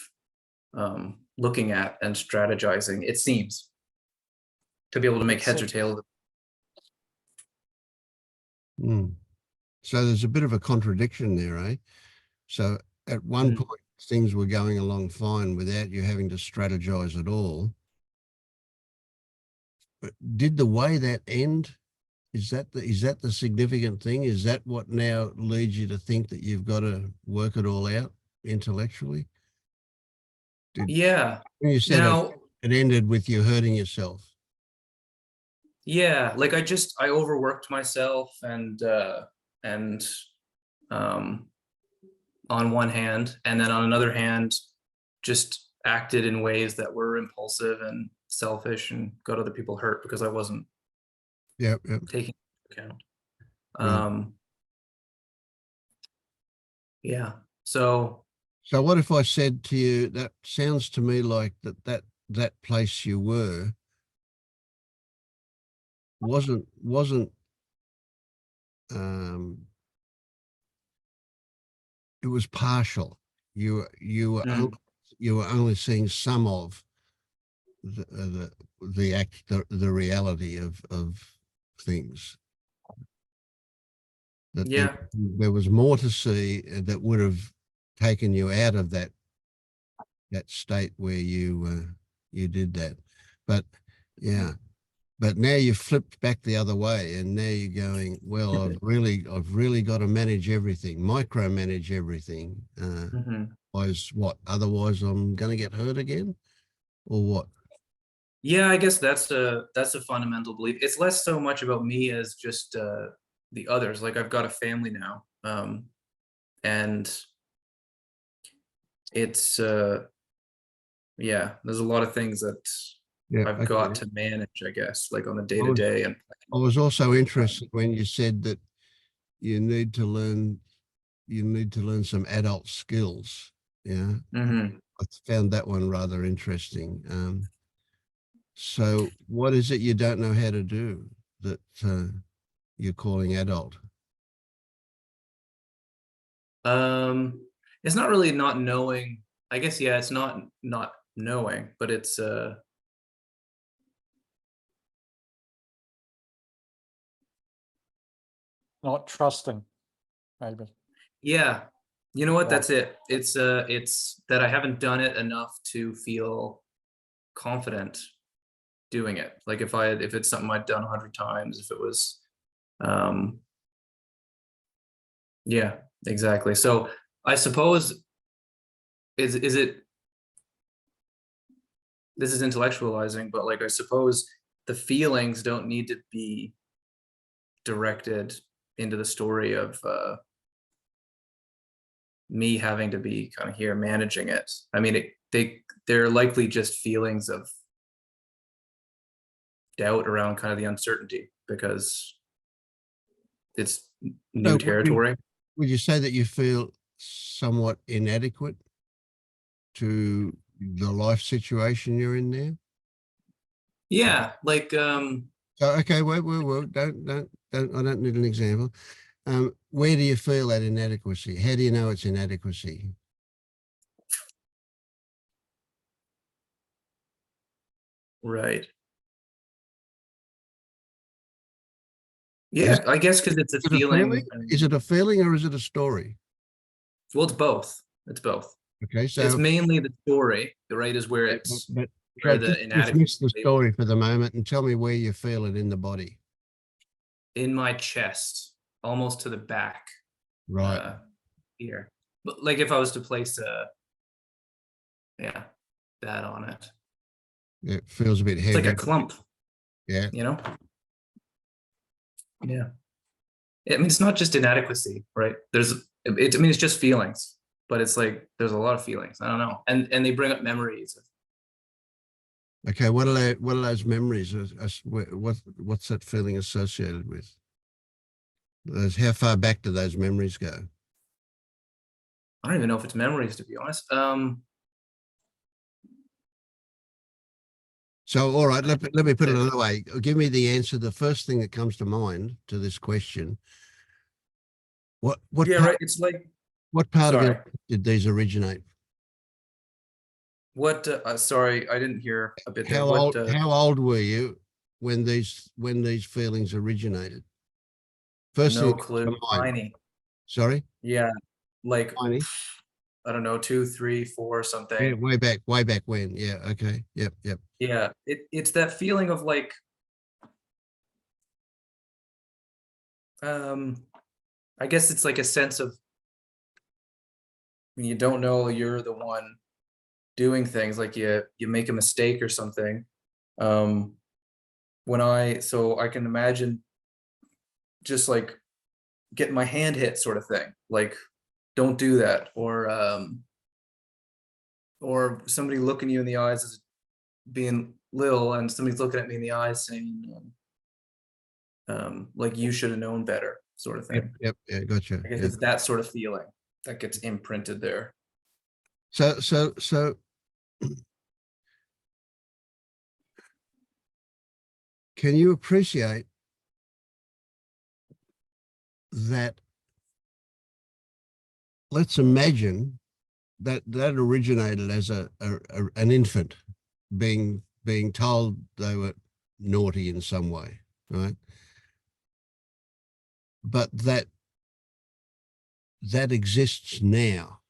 looking at and strategizing, it seems, to be able to make heads or tails. So there's a bit of a contradiction there, eh? So at one point, things were going along fine without you having to strategize at all. But did the way that end? Is that the significant thing? Is that what now leads you to think that you've got to work it all out intellectually? Yeah. When you said it ended with you hurting yourself. Yeah, like I overworked myself and on one hand, and then on another hand, just acted in ways that were impulsive and selfish and got other people hurt because I wasn't taking into account. Yeah. So what if I said to you, that sounds to me like that place you were wasn't it was partial. You were only seeing some of the reality of things. That there was more to see that would have taken you out of that state where you did that. But yeah, but now you've flipped back the other way, and now you're going, well, I've really got to manage everything, micromanage everything. Otherwise I'm going to get hurt again, or what? Yeah, I guess that's a fundamental belief. It's less so much about me as just the others. Like, I've got a family now, and it's yeah, there's a lot of things that I've got to manage, I guess, like on a day-to-day. And I was also interested when you said that you need to learn some adult skills. Yeah. I found that one rather interesting. So what is it you don't know how to do that you're calling adult? It's not really not knowing I guess, yeah, it's not knowing, but it's not trusting, maybe. yeah. You know what? Yeah. That's it. It's that I haven't done it enough to feel confident doing it. Like if it's something I'd done 100 times, if it was, yeah, exactly. So I suppose, is it, this is intellectualizing, but like, I suppose the feelings don't need to be directed into the story of me having to be kind of here managing it. I mean, they're likely just feelings of doubt around kind of the uncertainty, because it's new territory. Would you say that you feel somewhat inadequate to the life situation you're in now? Yeah, like So, okay, wait, don't, I don't need an example. Where do you feel that inadequacy? How do you know it's inadequacy? right. Yeah, I guess because it's a Is it a feeling. Is it a feeling or is it a story? Well, it's both. It's both. Okay, It's so mainly the story, right? Is where it's but where just the dismiss the inadequacy story for the moment and tell me where you feel it in the body. in my chest, almost to the back. Right. Here. But like if I was to place yeah, that on it. It feels a bit It's heavy. like a clump, Yeah. you know? Yeah. I mean, it's not just inadequacy, right? I mean, it's just feelings, but it's like, there's a lot of feelings. I don't know. And they bring up memories. Okay, what are those memories? What's that feeling associated with? How far back do those memories go? I don't even know if it's memories, to be honest. So, all right, let me put it another way. Give me the answer. The first thing that comes to mind to this question. What yeah, part, right. It's like, what part of sorry. your life did these originate? What? Sorry, I didn't hear a bit there. How What? how old were you when these feelings originated? First thing No that comes clue. to mind. Tiny. Sorry? Yeah, like Tiny? I don't know, 2, 3, 4, something. Yeah, way back when. Yeah, okay. Yep. Yeah, it's that feeling of like, I guess it's like a sense of when you don't know you're the one doing things, like you make a mistake or something. So I can imagine just like getting my hand hit sort of thing, like don't do that, or somebody looking you in the eyes as being little, and somebody's looking at me in the eyes saying, like you should have known better, sort of thing. Yep. Yeah, gotcha. I guess Yeah. it's that sort of feeling that gets imprinted there. So can you appreciate that? Let's imagine that originated as an infant being told they were naughty in some way, right? But that exists now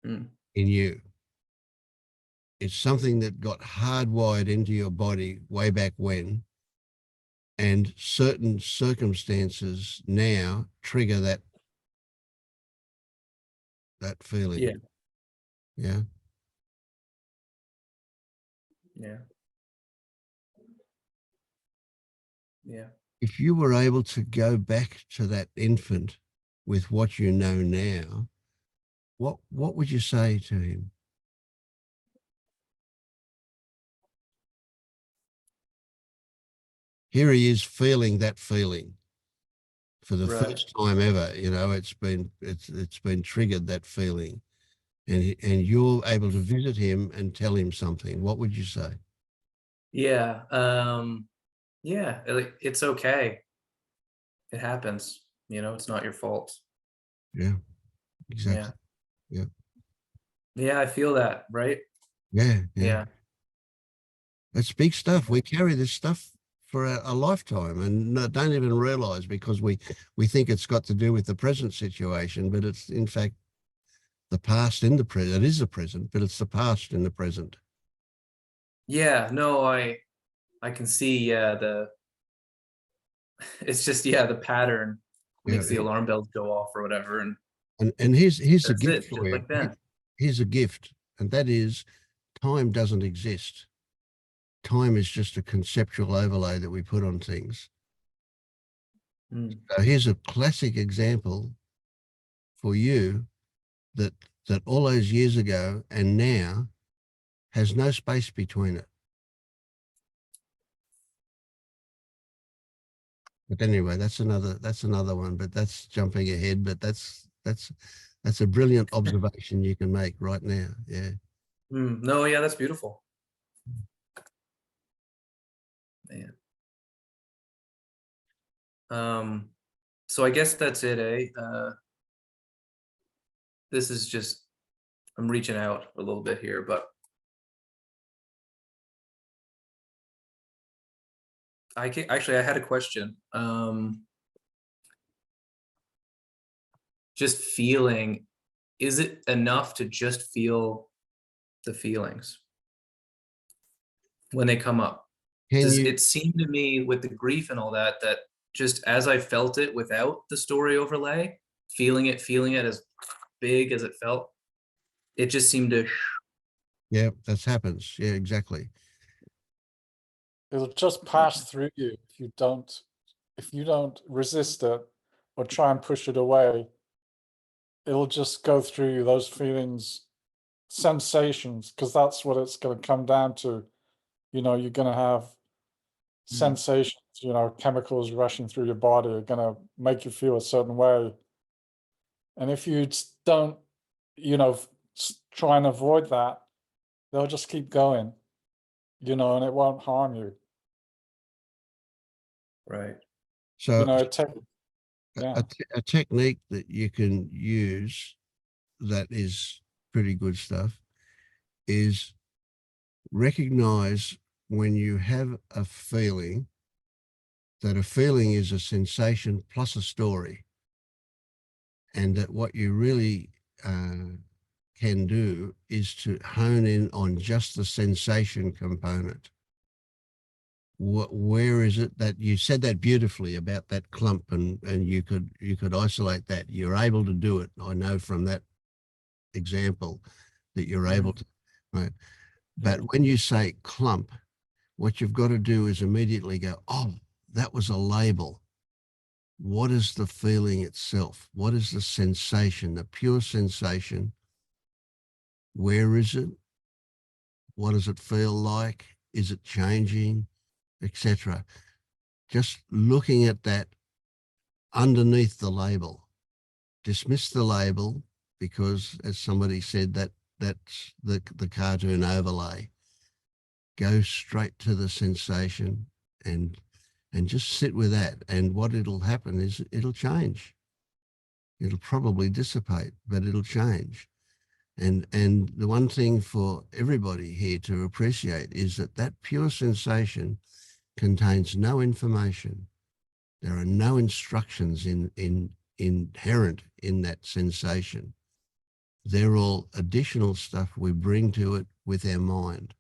Mm. in you. It's something that got hardwired into your body way back when, and certain circumstances now trigger that feeling. Yeah. Yeah. Yeah. Yeah. If you were able to go back to that infant with what you know now, what would you say to him? Here he is feeling that feeling for the Right. first time ever. You know, it's been triggered, that feeling, and you're able to visit him and tell him something. What would you say? Yeah. Yeah. It's okay. It happens. You know, it's not your fault. Yeah, exactly. Yeah. Yeah. Yeah, I feel that, right? Yeah, Yeah. It's big stuff. We carry this stuff for a lifetime and don't even realize, because we think it's got to do with the present situation, but it's in fact the past in the present. It is the present, but it's the past in the present. Yeah, no, I can see, yeah, it's just, yeah, the pattern makes the alarm bells go off or whatever. And here's a That's gift it, for just you. like that. Here's a gift, and that is time doesn't exist. Time is just a conceptual overlay that we put on things. Mm. So here's a classic example for you that all those years ago and now has no space between it. But anyway, that's another one, but that's jumping ahead, but that's a brilliant observation you can make right now. Yeah. No, yeah, that's beautiful. Man. So I guess that's it, eh? This is just, I'm reaching out a little bit here, but actually I had a question. Just feeling, is it enough to just feel the feelings when they come up? Does it seem to me with the grief and all that, that just as I felt it without the story overlay, feeling it as big as it felt, it just seemed to. Yeah, that happens. Yeah, exactly. It'll just pass through you if you don't resist it or try and push it away. It'll just go through you, those feelings, sensations, because that's what it's going to come down to. You're going to have sensations, chemicals rushing through your body are going to make you feel a certain way. And if you don't, try and avoid that, they'll just keep going, and it won't harm you. Right. So Yeah. a technique that you can use that is pretty good stuff is recognize when you have a feeling, that a feeling is a sensation plus a story, and that what you really can do is to hone in on just the sensation component. Where is it that you said that beautifully about that clump, and you could isolate that. You're able to do it. I know from that example that you're able to, right? But when you say clump, what you've got to do is immediately go, oh, that was a label. What is the feeling itself? What is the sensation, the pure sensation? Where is it? What does it feel like? Is it changing, etc.? Just looking at that underneath the label. Dismiss the label because, as somebody said, that's the cartoon overlay. Go straight to the sensation and just sit with that. And what it'll happen is it'll change. It'll probably dissipate, but it'll change. And the one thing for everybody here to appreciate is that pure sensation contains no information. There are no instructions inherent in that sensation. They're all additional stuff we bring to it with our mind.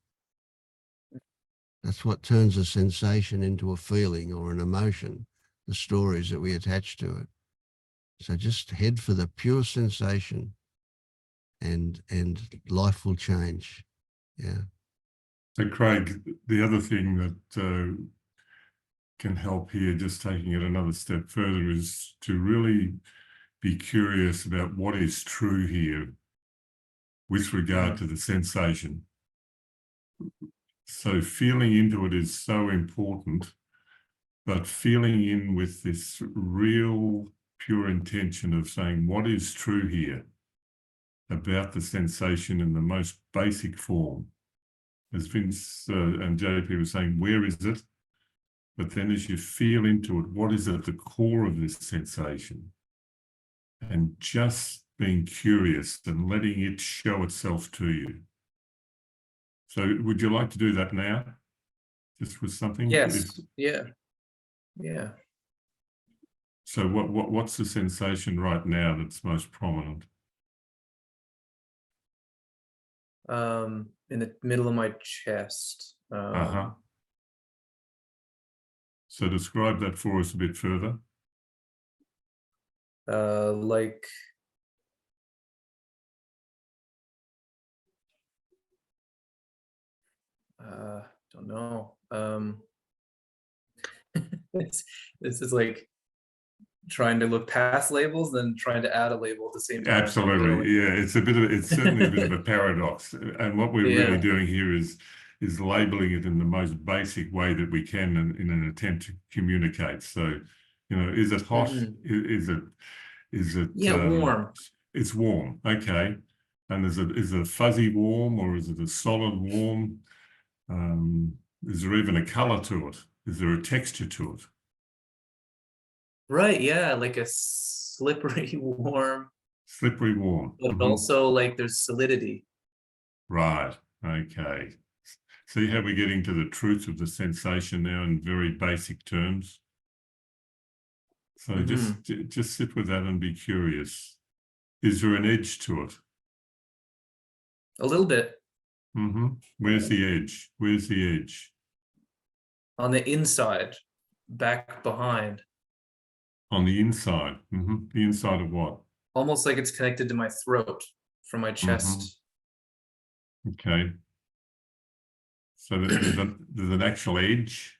That's what turns a sensation into a feeling or an emotion, the stories that we attach to it. So just head for the pure sensation and life will change. Yeah. So Craig, the other thing that can help here, just taking it another step further, is to really be curious about what is true here with regard to the sensation. So feeling into it is so important, but feeling in with this real pure intention of saying what is true here about the sensation in the most basic form. As Vince and JP were saying, where is it? But then as you feel into it, what is at the core of this sensation? And just being curious and letting it show itself to you. So would you like to do that now? Just with something? Yes. Yeah. Yeah. So what's the sensation right now that's most prominent? In the middle of my chest. So describe that for us a bit further. Like don't know. This is like trying to look past labels, then trying to add a label at the same time. Absolutely, yeah. It's certainly a bit of a paradox, and what we're really doing here is labeling it in the most basic way that we can in an attempt to communicate. So, you know, is it hot? Is it warm? It's warm, okay. And is it a fuzzy warm, or is it a solid warm? Is there even a color to it? Is there a texture to it? Right, yeah, like a slippery warm. Slippery warm. But also like there's solidity. Right, okay. See how we're getting to the truth of the sensation now in very basic terms? So just sit with that and be curious. Is there an edge to it? A little bit. Where's the edge? Where's the edge? On the inside, back behind. On the inside. The inside of what? Almost like it's connected to my throat from my chest. Okay. So there's an actual edge?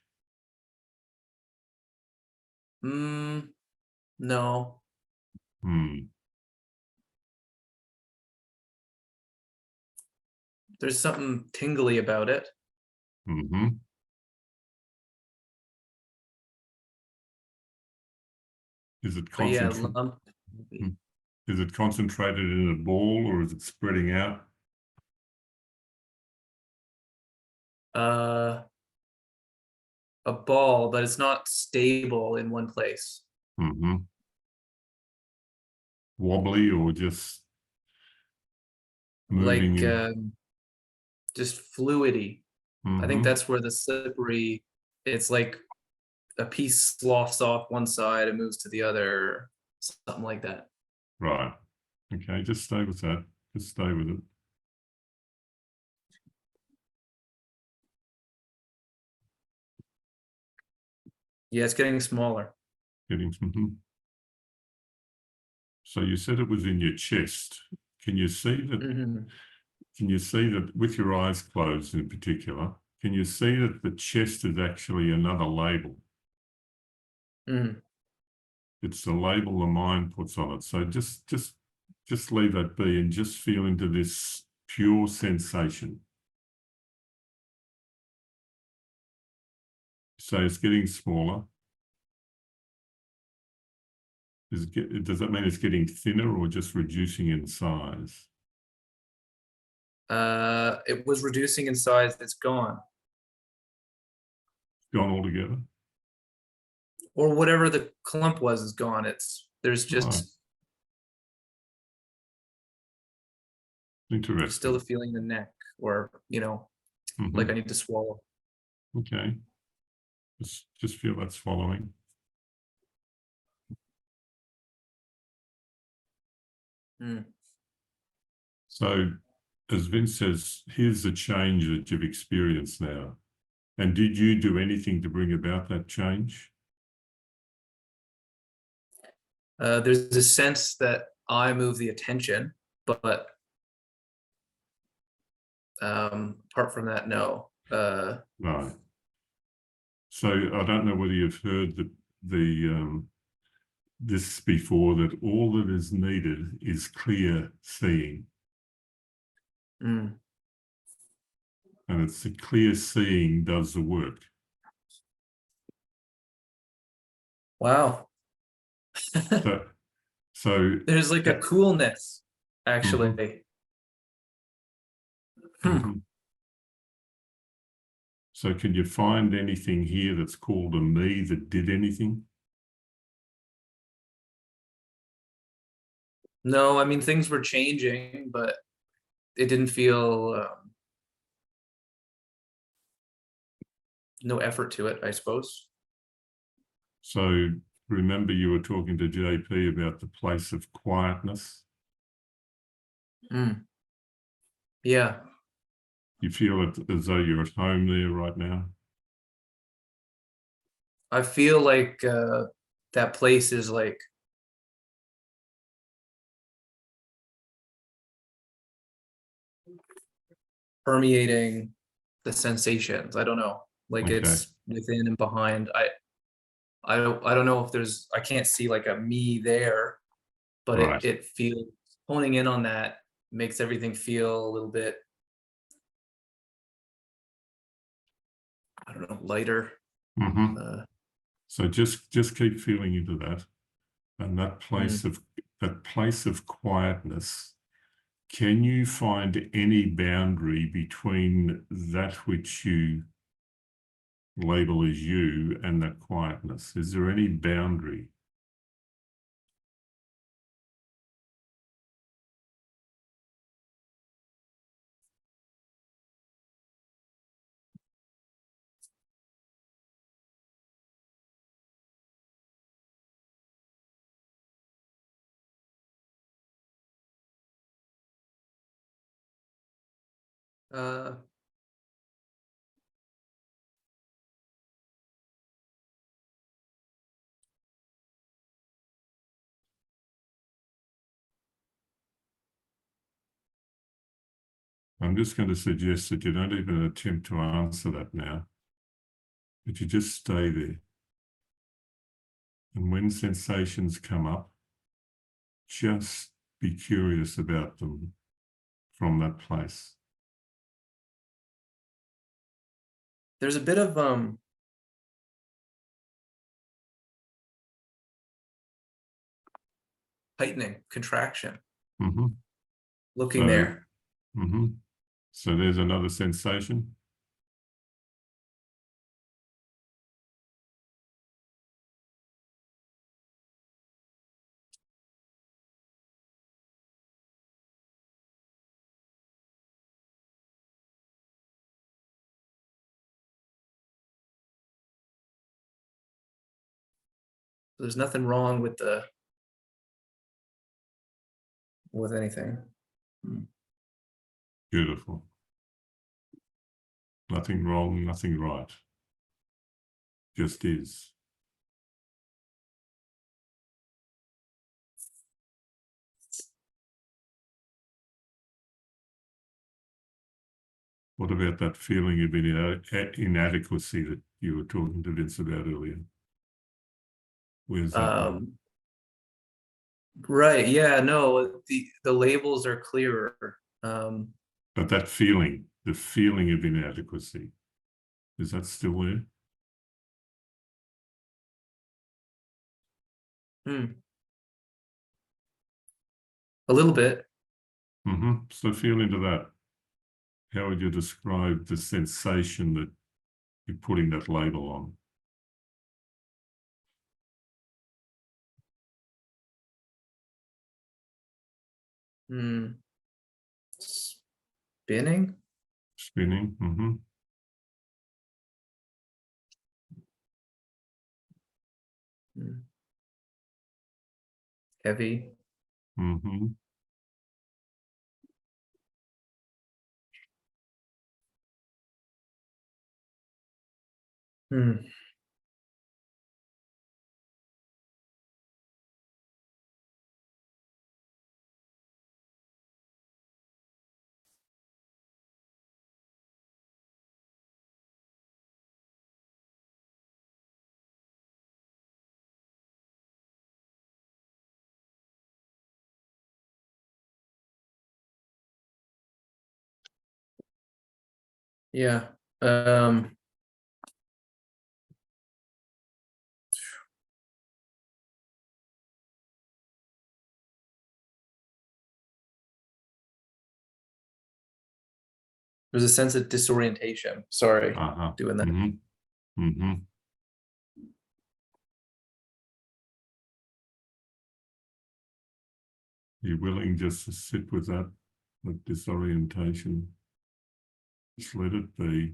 No. There's something tingly about it. Is it concentrated? Is it concentrated in a ball, or is it spreading out? A ball, but it's not stable in one place. Wobbly, or just moving? Like just fluidy. I think that's where the slippery, it's like a piece sloughs off one side and moves to the other, something like that. Right. Okay, just stay with that. Just stay with it. Yeah, it's getting smaller. So you said it was in your chest. Can you see that? Can you see that with your eyes closed in particular? Can you see that the chest is actually another label? It's the label the mind puts on it. So just leave that be and just feel into this pure sensation. So it's getting smaller. Does that mean it's getting thinner or just reducing in size? It was reducing in size. It's gone. Gone altogether? Or whatever the clump was is gone. There's just interesting. Still a feeling in the neck, or like I need to swallow. Okay. Just feel that swallowing. So, as Vince says, here's the change that you've experienced now. And did you do anything to bring about that change? There's a sense that I move the attention, but apart from that, no. Right. So I don't know whether you've heard this before, that all that is needed is clear seeing. And it's the clear seeing does the work. Wow. So there's like a coolness, actually. So can you find anything here that's called a me that did anything? No, I mean, things were changing, but it didn't feel no effort to it, I suppose. So remember you were talking to JP about the place of quietness. Yeah. You feel it as though you're at home there right now? I feel like that place is like permeating the sensations. I don't know. Like Okay. it's within and behind. I don't know if there's, I can't see like a me there, but Right. it feels, honing in on that makes everything feel a little bit, I don't know, lighter. So just keep feeling into that, and that place of quietness. Can you find any boundary between that which you label as you and that quietness? Is there any boundary? I'm just going to suggest that you don't even attempt to answer that now, but you just stay there. And when sensations come up, just be curious about them from that place. There's a bit of tightening, contraction, looking there. So there's another sensation. There's nothing wrong with anything. Beautiful. Nothing wrong, nothing right. Just is. What about that feeling of inadequacy that you were talking to Vince about earlier? Where's that? Right, yeah, no, the labels are clearer. But that feeling, the feeling of inadequacy, is that still there? A little bit. So feel into that. How would you describe the sensation that you're putting that label on? Spinning? Spinning. Heavy. Yeah. There's a sense of disorientation. Sorry, doing that. You're willing just to sit with that, with disorientation. Just let it be.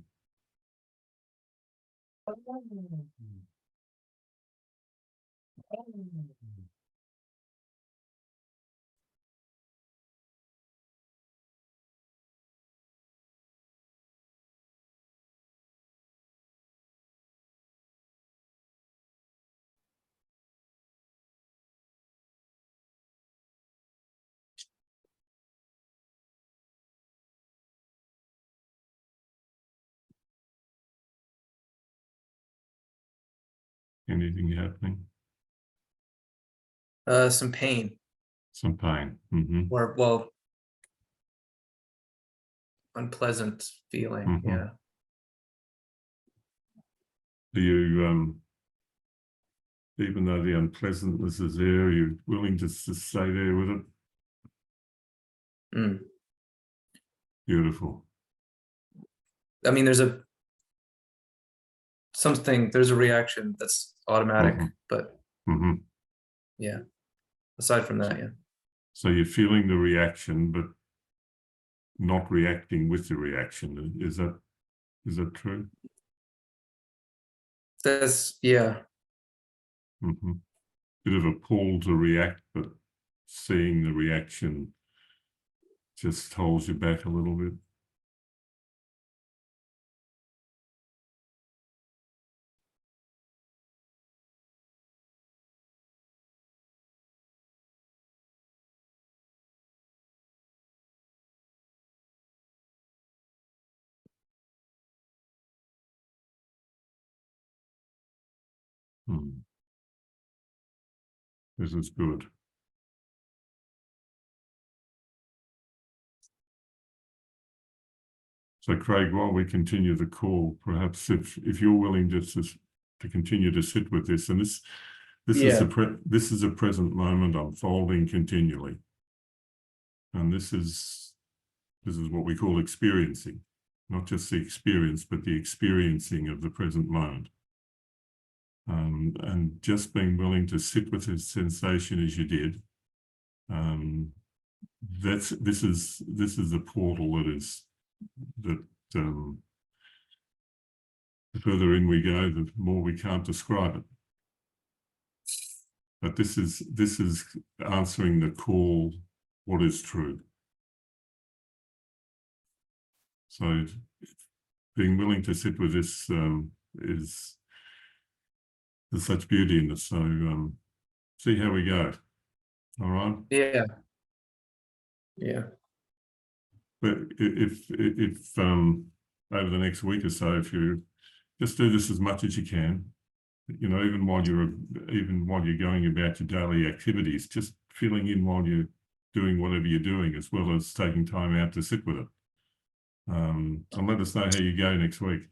Anything happening? Some pain, Some pain. Mm-hmm. or well, unpleasant feeling. Mhm. Yeah. Are you, even though the unpleasantness is there, are you willing just to stay there with it? Mm. Beautiful. I mean, there's a reaction that's automatic, Mhm. but Mm-hmm. yeah, aside from that, yeah. So you're feeling the reaction, but not reacting with the reaction. Is that true? Yeah. Mm-hmm. Bit of a pull to react, but seeing the reaction just holds you back a little bit. Hmm. This is good. So Craig, while we continue the call, perhaps if you're willing just to continue to sit with this, and this is this is a present moment unfolding continually, and this is what we call experiencing, not just the experience, but the experiencing of the present moment. And just being willing to sit with this sensation as you did, this is the portal that the further in we go, the more we can't describe it. But this is answering the call, what is true. So being willing to sit with this is there's such beauty in this. So see how we go. All right. Yeah. Yeah. But if over the next week or so, if you just do this as much as you can, you know, even while you're going about your daily activities, just feeling in while you're doing whatever you're doing, as well as taking time out to sit with it. And let us know how you go next week.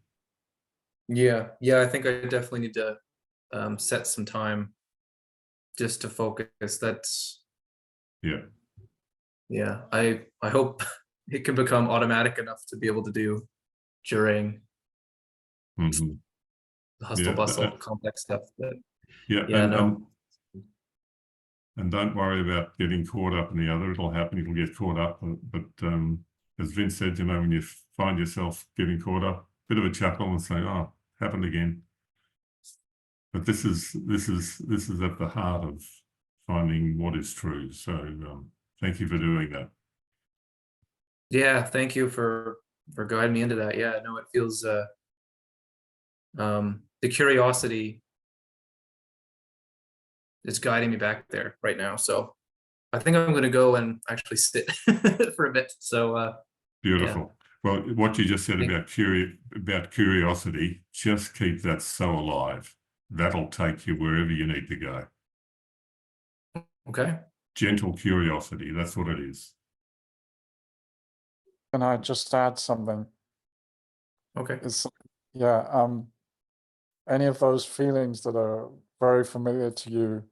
Yeah. Yeah. I think I definitely need to set some time just to focus. That's yeah. I hope it can become automatic enough to be able to do during Mm-hmm. the hustle bustle complex stuff. But and don't worry about getting caught up in the other. It'll happen. It'll get caught up. But as Vince said, you know, when you find yourself getting caught up, bit of a chuckle and say, "Oh, happened again." But this is at the heart of finding what is true. So thank you for doing that. Yeah, thank you for guiding me into that. Yeah, no, it feels the curiosity is guiding me back there right now. So I think I'm going to go and actually sit for a bit. So beautiful. Yeah. Well, what you just said about curiosity, just keep that so alive. That'll take you wherever you need to go. Okay. Gentle curiosity, that's what it is. Can I just add something? Okay. Any of those feelings that are very familiar to you,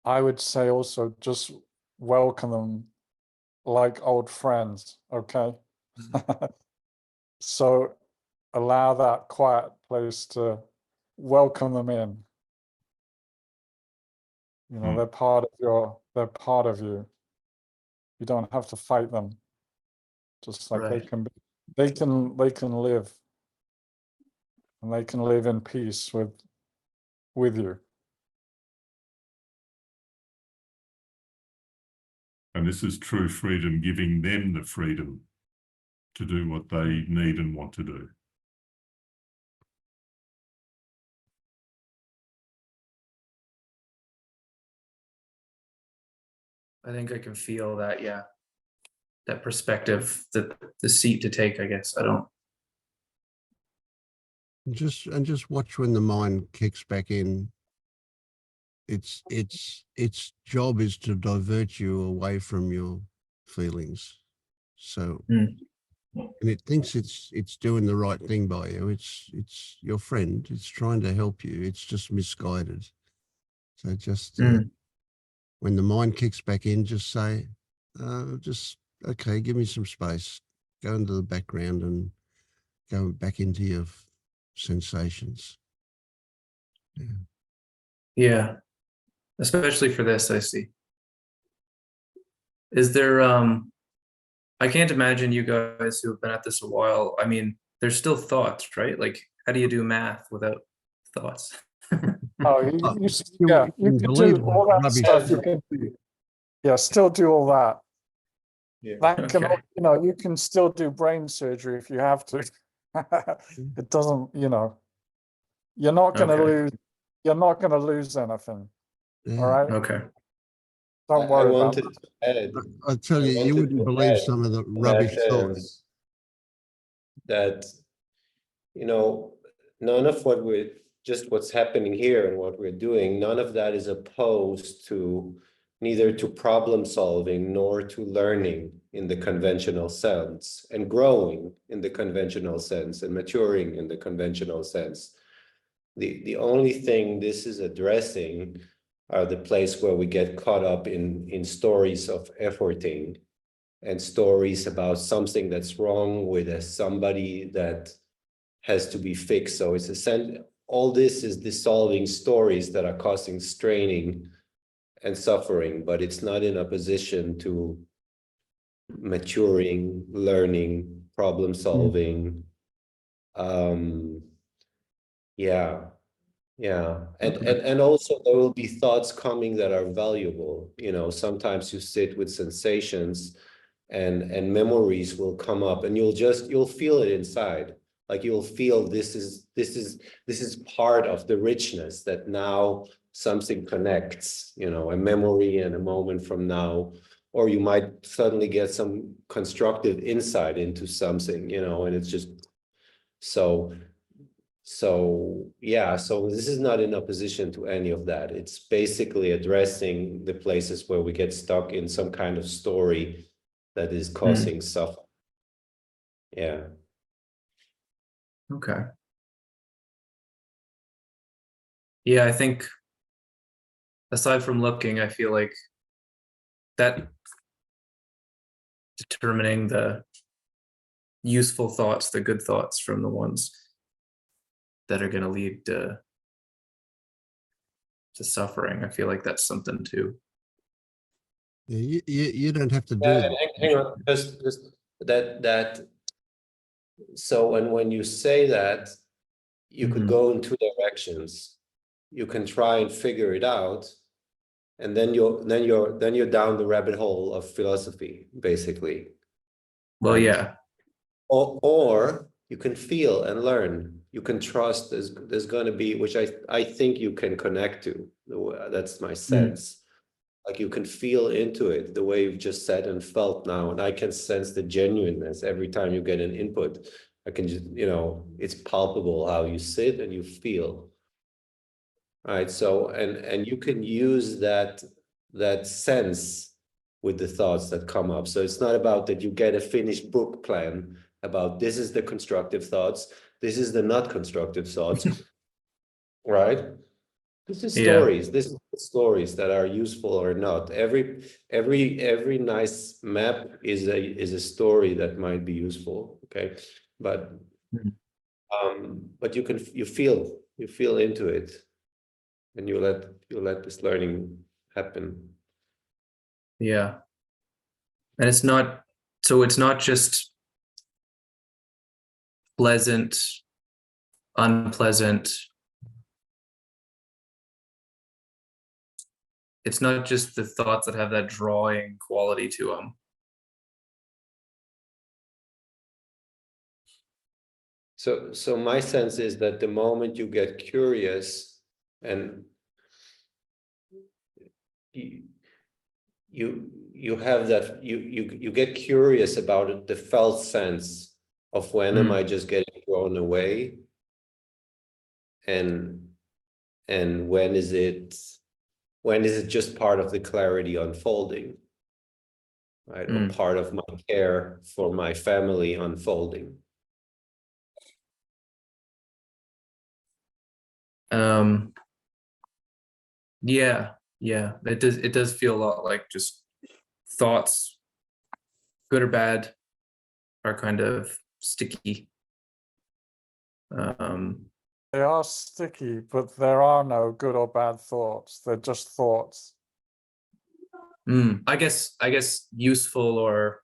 I would say also just welcome them like old friends, okay? So allow that quiet place to welcome them in. You know, Mm. they're part of you. You don't have to fight them. Just like Right. they can live, and they can live in peace with you. And this is true freedom, giving them the freedom to do what they need and want to do. I think I can feel that, yeah. That perspective, the seat to take, I guess. I don't. Just watch when the mind kicks back in. Its job is to divert you away from your feelings. So, Mm. and it thinks it's doing the right thing by you. It's your friend. It's trying to help you. It's just misguided. So just when the mind kicks back in, just say, okay, give me some space. Go into the background and go back into your sensations. Yeah. Yeah. Especially for this, I see. Is there I can't imagine you guys who have been at this a while. I mean, there's still thoughts, right? Like, how do you do math without thoughts? Oh, yeah, you can believe do all that rubbish. stuff. You can, yeah, still do all that. Yeah. That can, Okay. you know, you can still do brain surgery if you have to. It doesn't, you know, you're not going to Okay. lose anything. Yeah. All right. Okay. Don't I worry about wanted it. to add, I tell I you, you wanted wouldn't to believe add some of the in rubbish that thoughts. sense that, you know, none of what we're just what's happening here and what we're doing, none of that is opposed to neither to problem solving nor to learning in the conventional sense and growing in the conventional sense and maturing in the conventional sense. The only thing this is addressing are the place where we get caught up in stories of efforting and stories about something that's wrong with somebody that has to be fixed. So it's essentially, all this is dissolving stories that are causing straining and suffering, but it's not in opposition to maturing, learning, problem solving. Yeah. And also there will be thoughts coming that are valuable. You know, sometimes you sit with sensations and memories will come up and you'll feel it inside. Like you'll feel this is part of the richness that now something connects, you know, a memory and a moment from now, or you might suddenly get some constructive insight into something, you know, and it's just so yeah, so this is not in opposition to any of that. It's basically addressing the places where we get stuck in some kind of story that is causing suffering. Yeah. Okay. Yeah, I think aside from looking, I feel like that determining the useful thoughts, the good thoughts from the ones that are going to lead to suffering. I feel like that's something too. Yeah, you don't have to do Yeah, that. hang on, just that. So when you say that, you could go in two directions. You can try and figure it out, and then you're down the rabbit hole of philosophy, basically. Well, Right. yeah. Or you can feel and learn. You can trust there's going to be, which I think you can connect to. That's my sense. Like you can feel into it the way you've just said and felt now. And I can sense the genuineness every time you get an input. I can just, you know, it's palpable how you sit and you feel. Right. So, and you can use that sense with the thoughts that come up. So it's not about that you get a finished book plan about this is the constructive thoughts, this is the not constructive thoughts, right? This is stories. This is stories that are useful or not. Every nice map is a story that might be useful. Okay, but you feel into it, and you let this learning happen. Yeah. And it's not, so it's not just pleasant, unpleasant. It's not just the thoughts that have that drawing quality to them. So my sense is that the moment you get curious and you have that, you get curious about it, the felt sense of when am I just getting thrown away, and when is it just part of the clarity unfolding, right? Or part of my care for my family unfolding. Yeah, it does feel a lot like just thoughts, good or bad, are kind of sticky. They are sticky, but there are no good or bad thoughts. They're just thoughts. I guess useful or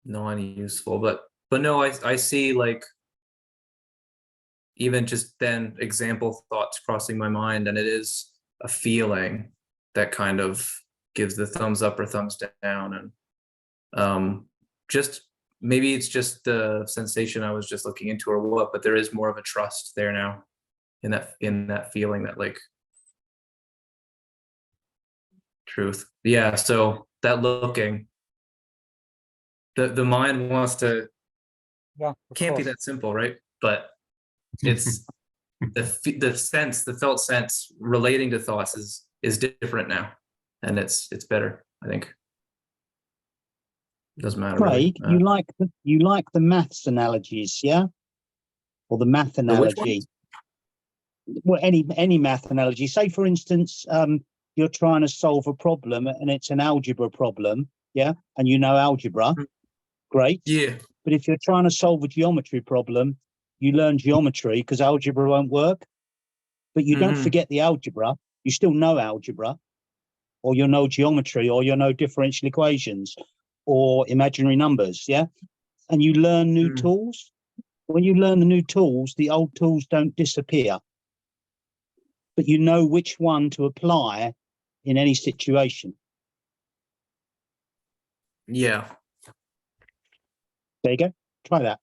non-useful, but no, I see, like, even just then example thoughts crossing my mind, and it is a feeling that kind of gives the thumbs up or thumbs down. And just maybe it's just the sensation I was just looking into or what, but there is more of a trust there now in that feeling, that, like, truth. Yeah, so that looking, the mind wants to, Yeah, can't be that simple, right? But it's the felt sense relating to thoughts is different now, and it's better, I think. It doesn't matter. Craig, Really. you like the maths analogies, yeah? Or the math analogy? Well, any math analogy. Say, for instance, you're trying to solve a problem and it's an algebra problem, yeah? And you know algebra, great. Yeah. But if you're trying to solve a geometry problem, you learn geometry because algebra won't work. But you don't forget the algebra. You still know algebra, or you know geometry, or you know differential equations, or imaginary numbers, yeah? And you learn new tools. When you learn the new tools, the old tools don't disappear. But you know which one to apply in any situation. Yeah. There you go. Try that.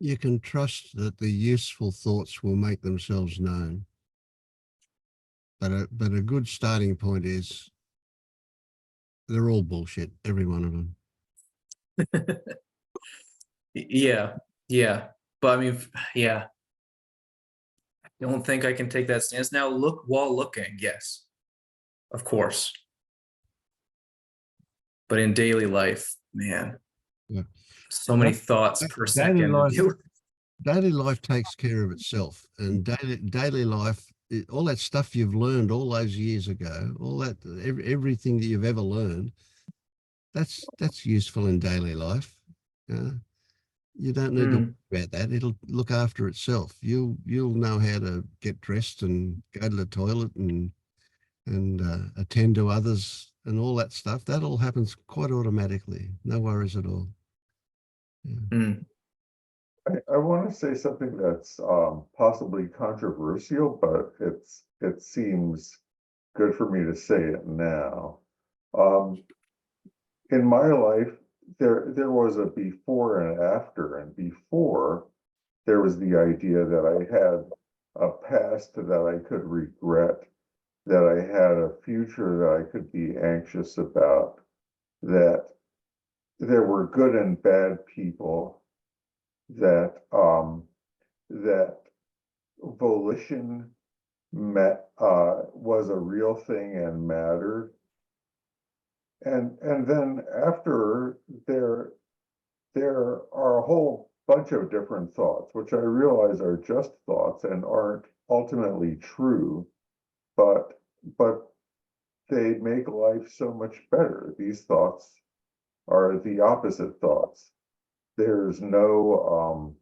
You can trust that the useful thoughts will make themselves known. But a good starting point is they're all bullshit, every one of them. Yeah. But I mean, yeah. I don't think I can take that stance now. Look while looking, yes, of course. But in daily life, man, so many thoughts per second. Daily life takes care of itself, and daily life, all that stuff you've learned all those years ago, all that, everything that you've ever learned, that's useful in daily life. You don't need to worry about that. It'll look after itself. You'll know how to get dressed and go to the toilet and attend to others and all that stuff. That all happens quite automatically. No worries at all. Yeah. I want to say something that's possibly controversial, but it seems good for me to say it now. In my life, there was a before and after, and before there was the idea that I had a past that I could regret, that I had a future that I could be anxious about, that there were good and bad people, that that volition was a real thing and mattered. And then after there are a whole bunch of different thoughts, which I realize are just thoughts and aren't ultimately true, but they make life so much better. These thoughts are the opposite thoughts. There's no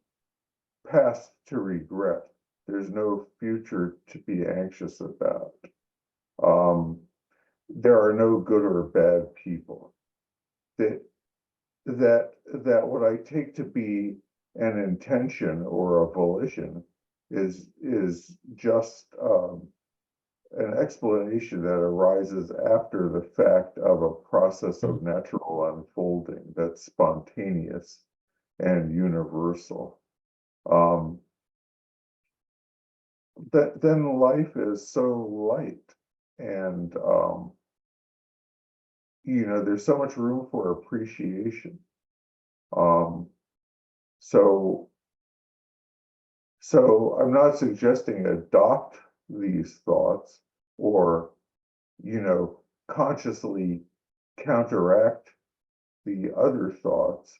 past to regret. There's no future to be anxious about. There are no good or bad people. That what I take to be an intention or a volition is just an explanation that arises after the fact of a process of natural unfolding that's spontaneous and universal. Then life is so light, and there's so much room for appreciation. So I'm not suggesting adopt these thoughts or, consciously counteract the other thoughts.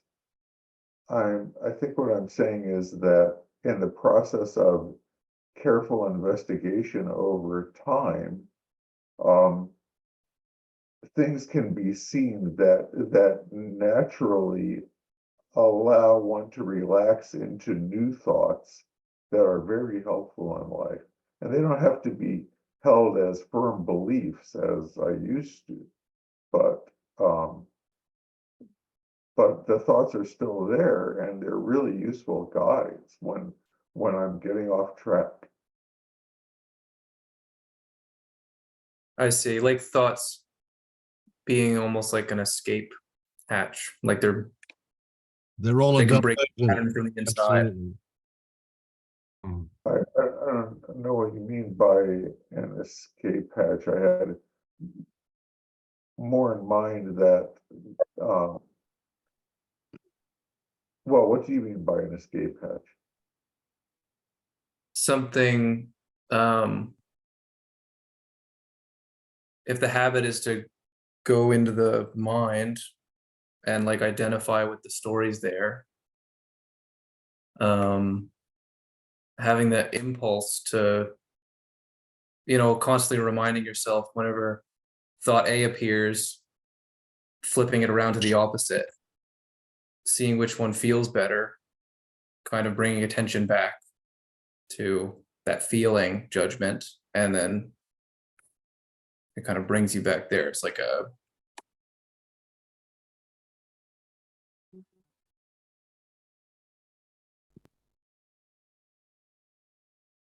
I think what I'm saying is that in the process of careful investigation over time, things can be seen that naturally allow one to relax into new thoughts that are very helpful in life. And they don't have to be held as firm beliefs as I used to, but the thoughts are still there, and they're really useful guides when I'm getting off track. I see, like thoughts being almost like an escape hatch, like They're all they can a break the diversion. pattern from the inside. Absolutely. I don't know what you mean by an escape hatch. I had more in mind that, well, what do you mean by an escape hatch? Something, if the habit is to go into the mind and like identify with the stories there, having that impulse to, constantly reminding yourself whenever thought A appears, flipping it around to the opposite, seeing which one feels better, kind of bringing attention back to that feeling judgment, and then it kind of brings you back there. It's like a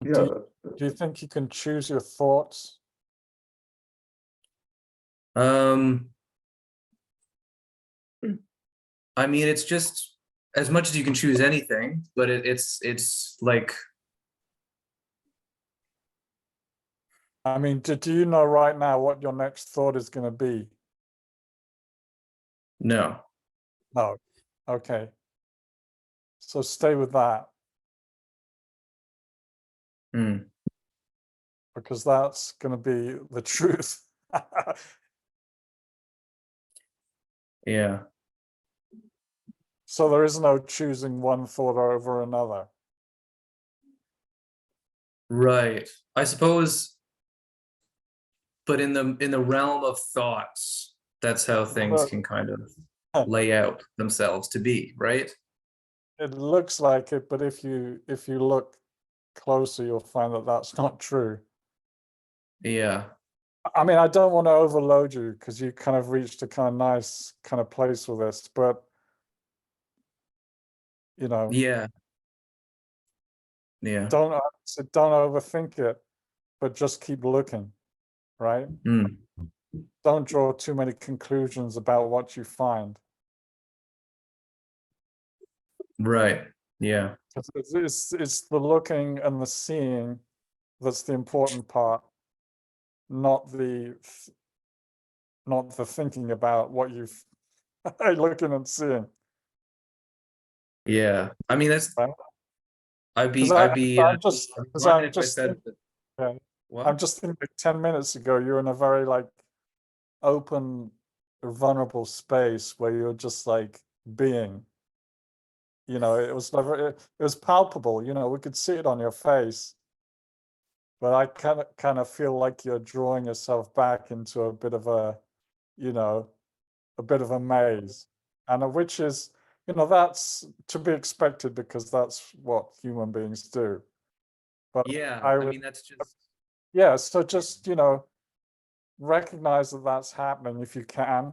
Yeah, Do you think you can choose your thoughts? I mean, it's just as much as you can choose anything, but it's like, I mean, do you know right now what your next thought is going to be? no. No. Okay. So stay with that, because that's going to be the truth. Yeah. So there is no choosing one thought over another. Right. I suppose, but in the realm of thoughts, that's how things can kind of lay out themselves to be, right? It looks like it, but if you look closer, you'll find that that's not true. Yeah. I mean, I don't want to overload you because you kind of reached a kind of nice kind of place with this, but Yeah. Yeah. don't overthink it, but just keep looking, right? Don't draw too many conclusions about what you find. Right. Yeah. It's the looking and the seeing that's the important part, not the thinking about what you've looking and seeing. Yeah. I mean, that's, Right? I'm just lying if I said that. Yeah. What? I'm just thinking 10 minutes ago, you're in a very like open, vulnerable space where you're just like being, it was never, it was palpable, we could see it on your face. but I kind of feel like you're drawing yourself back into a bit of a, you know, a bit of a maze, and which is, you know, that's to be expected because that's what human beings do. But Yeah, I I would, mean, that's just, yeah, so just, you know, recognize that that's happening if you can,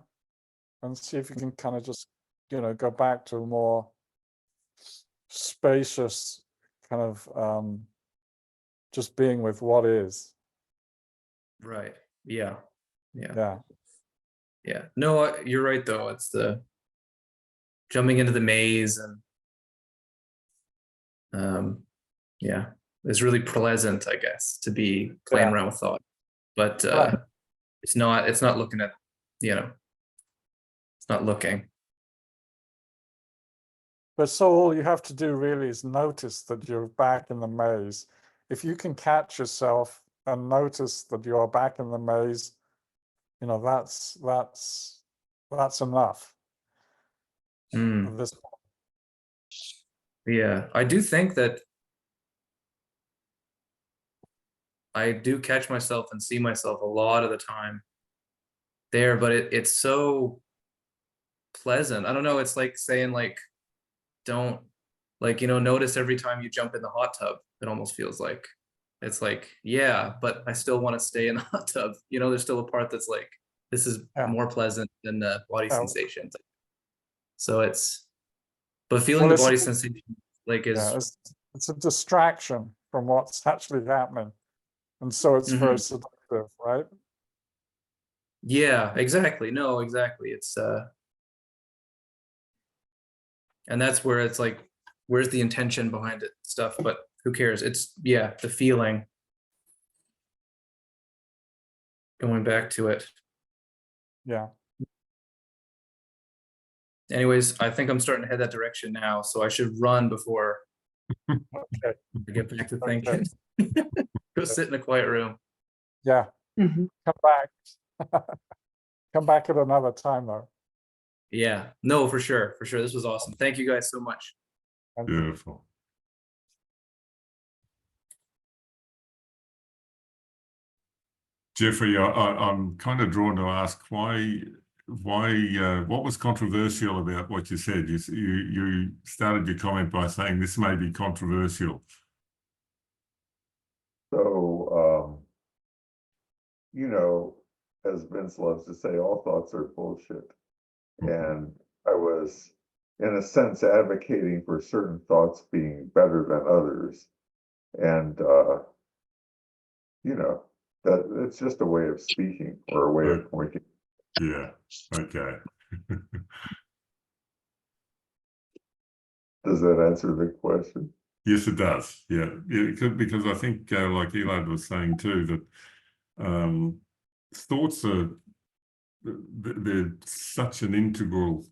and see if you can kind of just, you know, go back to a more spacious kind of just being with what is. right. Yeah. Yeah. Yeah. No, you're right though. It's the jumping into the maze and yeah, it's really pleasant, I guess, to be playing Yeah. around with thought. But Right. it's not looking at, you know, it's not looking. But so all you have to do really is notice that you're back in the maze. If you can catch yourself and notice that you're back in the maze, you know, that's enough Mm, at this point. yeah. I do think that I do catch myself and see myself a lot of the time there, but it's so pleasant. I don't know, it's like saying like, don't, like, you know, notice every time you jump in the hot tub. It almost feels like it's like, yeah, but I still want to stay in the hot tub. You know, there's still a part that's like, this is Yeah. more pleasant than the body Yeah. sensations. So it's, but feeling Well, the body sensation like is, yeah, it's a distraction from what's actually happening, and so it's very Mhm. seductive, right? Yeah, exactly. No, exactly. It's and that's where it's like, where's the intention behind it stuff, but who cares? It's, yeah, the feeling. Going back to it. Yeah. Anyways, I think I'm starting to head that direction now, so I should run before Okay. I get back to Okay. thinking. Go sit in a quiet room. Yeah. Mhm. Come back. Come back at another time, though. Yeah, no, for sure, for sure. This was awesome. Thank you guys so much. Beautiful. Jeffrey, I'm kind of drawn to ask why, what was controversial about what you said? You started your comment by saying this may be controversial. So, you know, as Vince loves to say, all thoughts are bullshit. And I was, in a sense, advocating for certain thoughts being better than others. And, you know, that it's just a way of speaking or a way of pointing. Yeah, okay. Does that answer the question? Yes, it does. Yeah, because I think, like Elad was saying too, that thoughts are, they're such an integral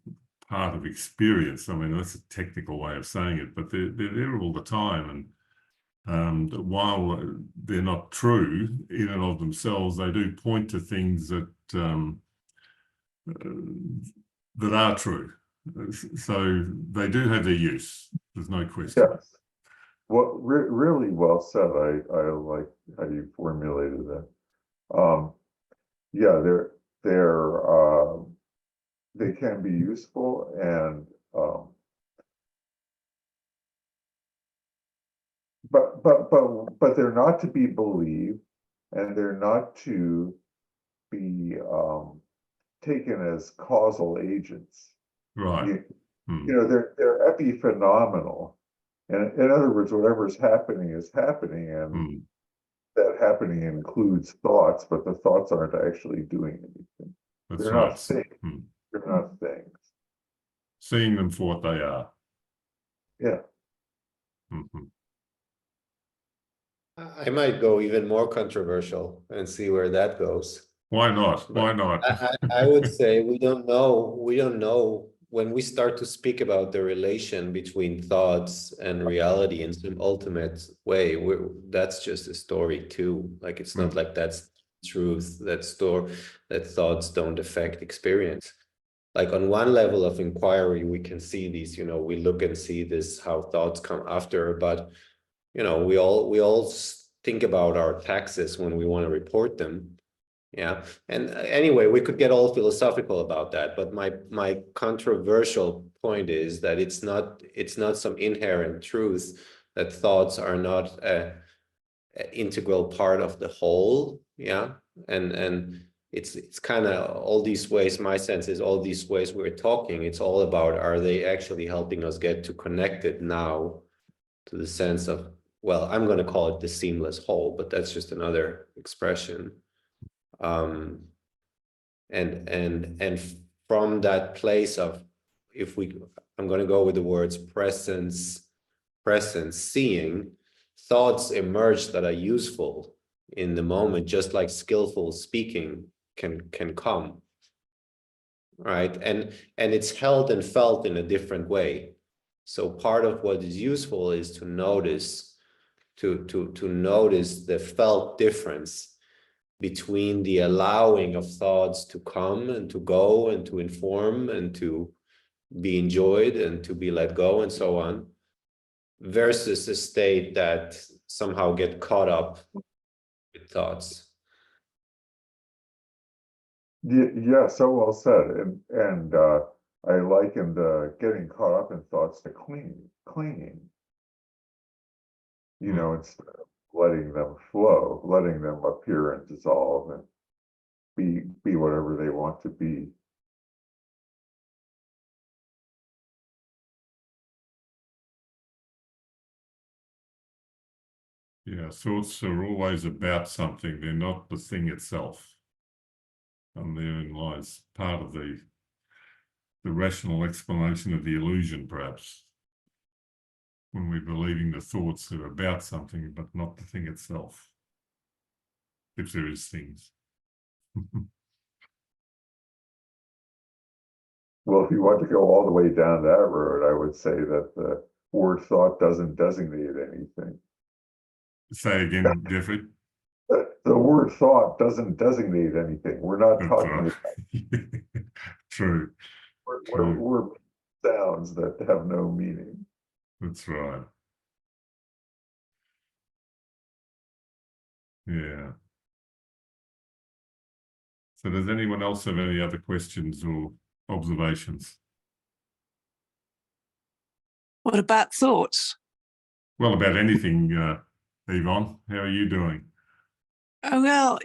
part of experience. I mean, that's a technical way of saying it, but they're there all the time. And while they're not true in and of themselves, they do point to things that that are true. So they do have their use. There's no question. Yes. Well, really well said. I like how you formulated that. Yeah, they can be useful, and but they're not to be believed, and they're not to be taken as causal agents. Right. You know, they're epiphenomenal. And in other words, whatever's happening is happening, and that happening includes thoughts, but the thoughts aren't actually doing anything. That's They're right. not things. They're not things. Seeing them for what they are. Yeah. I might go even more controversial and see where that goes. Why not? Why not? I would say we don't know when we start to speak about the relation between thoughts and reality in some ultimate way. That's just a story too. Like it's not like that's truth, that thoughts don't affect experience. Like on one level of inquiry, we can see these, you know, we look and see this, how thoughts come after, but you know, we all think about our taxes when we want to report them. Yeah. And anyway, we could get all philosophical about that, but my controversial point is that it's not some inherent truth that thoughts are not a integral part of the whole. Yeah. And it's kind of all these ways, my sense is all these ways we're talking, it's all about, are they actually helping us get to connected now to the sense of, well, I'm going to call it the seamless whole, but that's just another expression. And from that place of, I'm going to go with the words presence, seeing, thoughts emerge that are useful in the moment, just like skillful speaking can come, right? And it's held and felt in a different way. So part of what is useful is to notice, to notice the felt difference between the allowing of thoughts to come and to go and to inform and to be enjoyed and to be let go and so on, versus a state that somehow get caught up with thoughts. Yeah, so well said. And I liken the getting caught up in thoughts to clinging. You know, instead of letting them flow, letting them appear and dissolve and be whatever they want to be. Yeah, thoughts are always about something. They're not the thing itself. And therein lies part of the rational explanation of the illusion, perhaps. When we're believing the thoughts are about something, but not the thing itself. If there is things. Well, if you want to go all the way down that road, I would say that the word thought doesn't designate anything. Say again, Jeffrey. The word thought doesn't designate anything. We're not That's talking right. about True. we're sounds that have no meaning. That's right. Yeah. So does anyone else have any other questions or observations? What about thoughts? Well, about anything, Yvonne, how are you doing? Oh, well,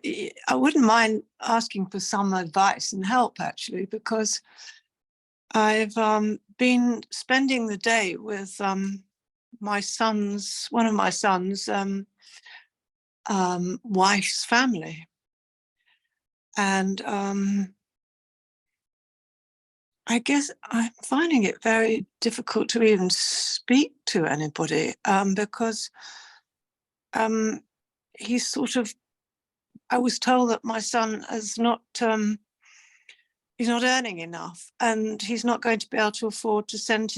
I wouldn't mind asking for some advice and help, actually, because I've been spending the day with one of my son's wife's family. And I guess I'm finding it very difficult to even speak to anybody because he's sort of, I was told that my son is not, he's not earning enough and he's not going to be able to afford to send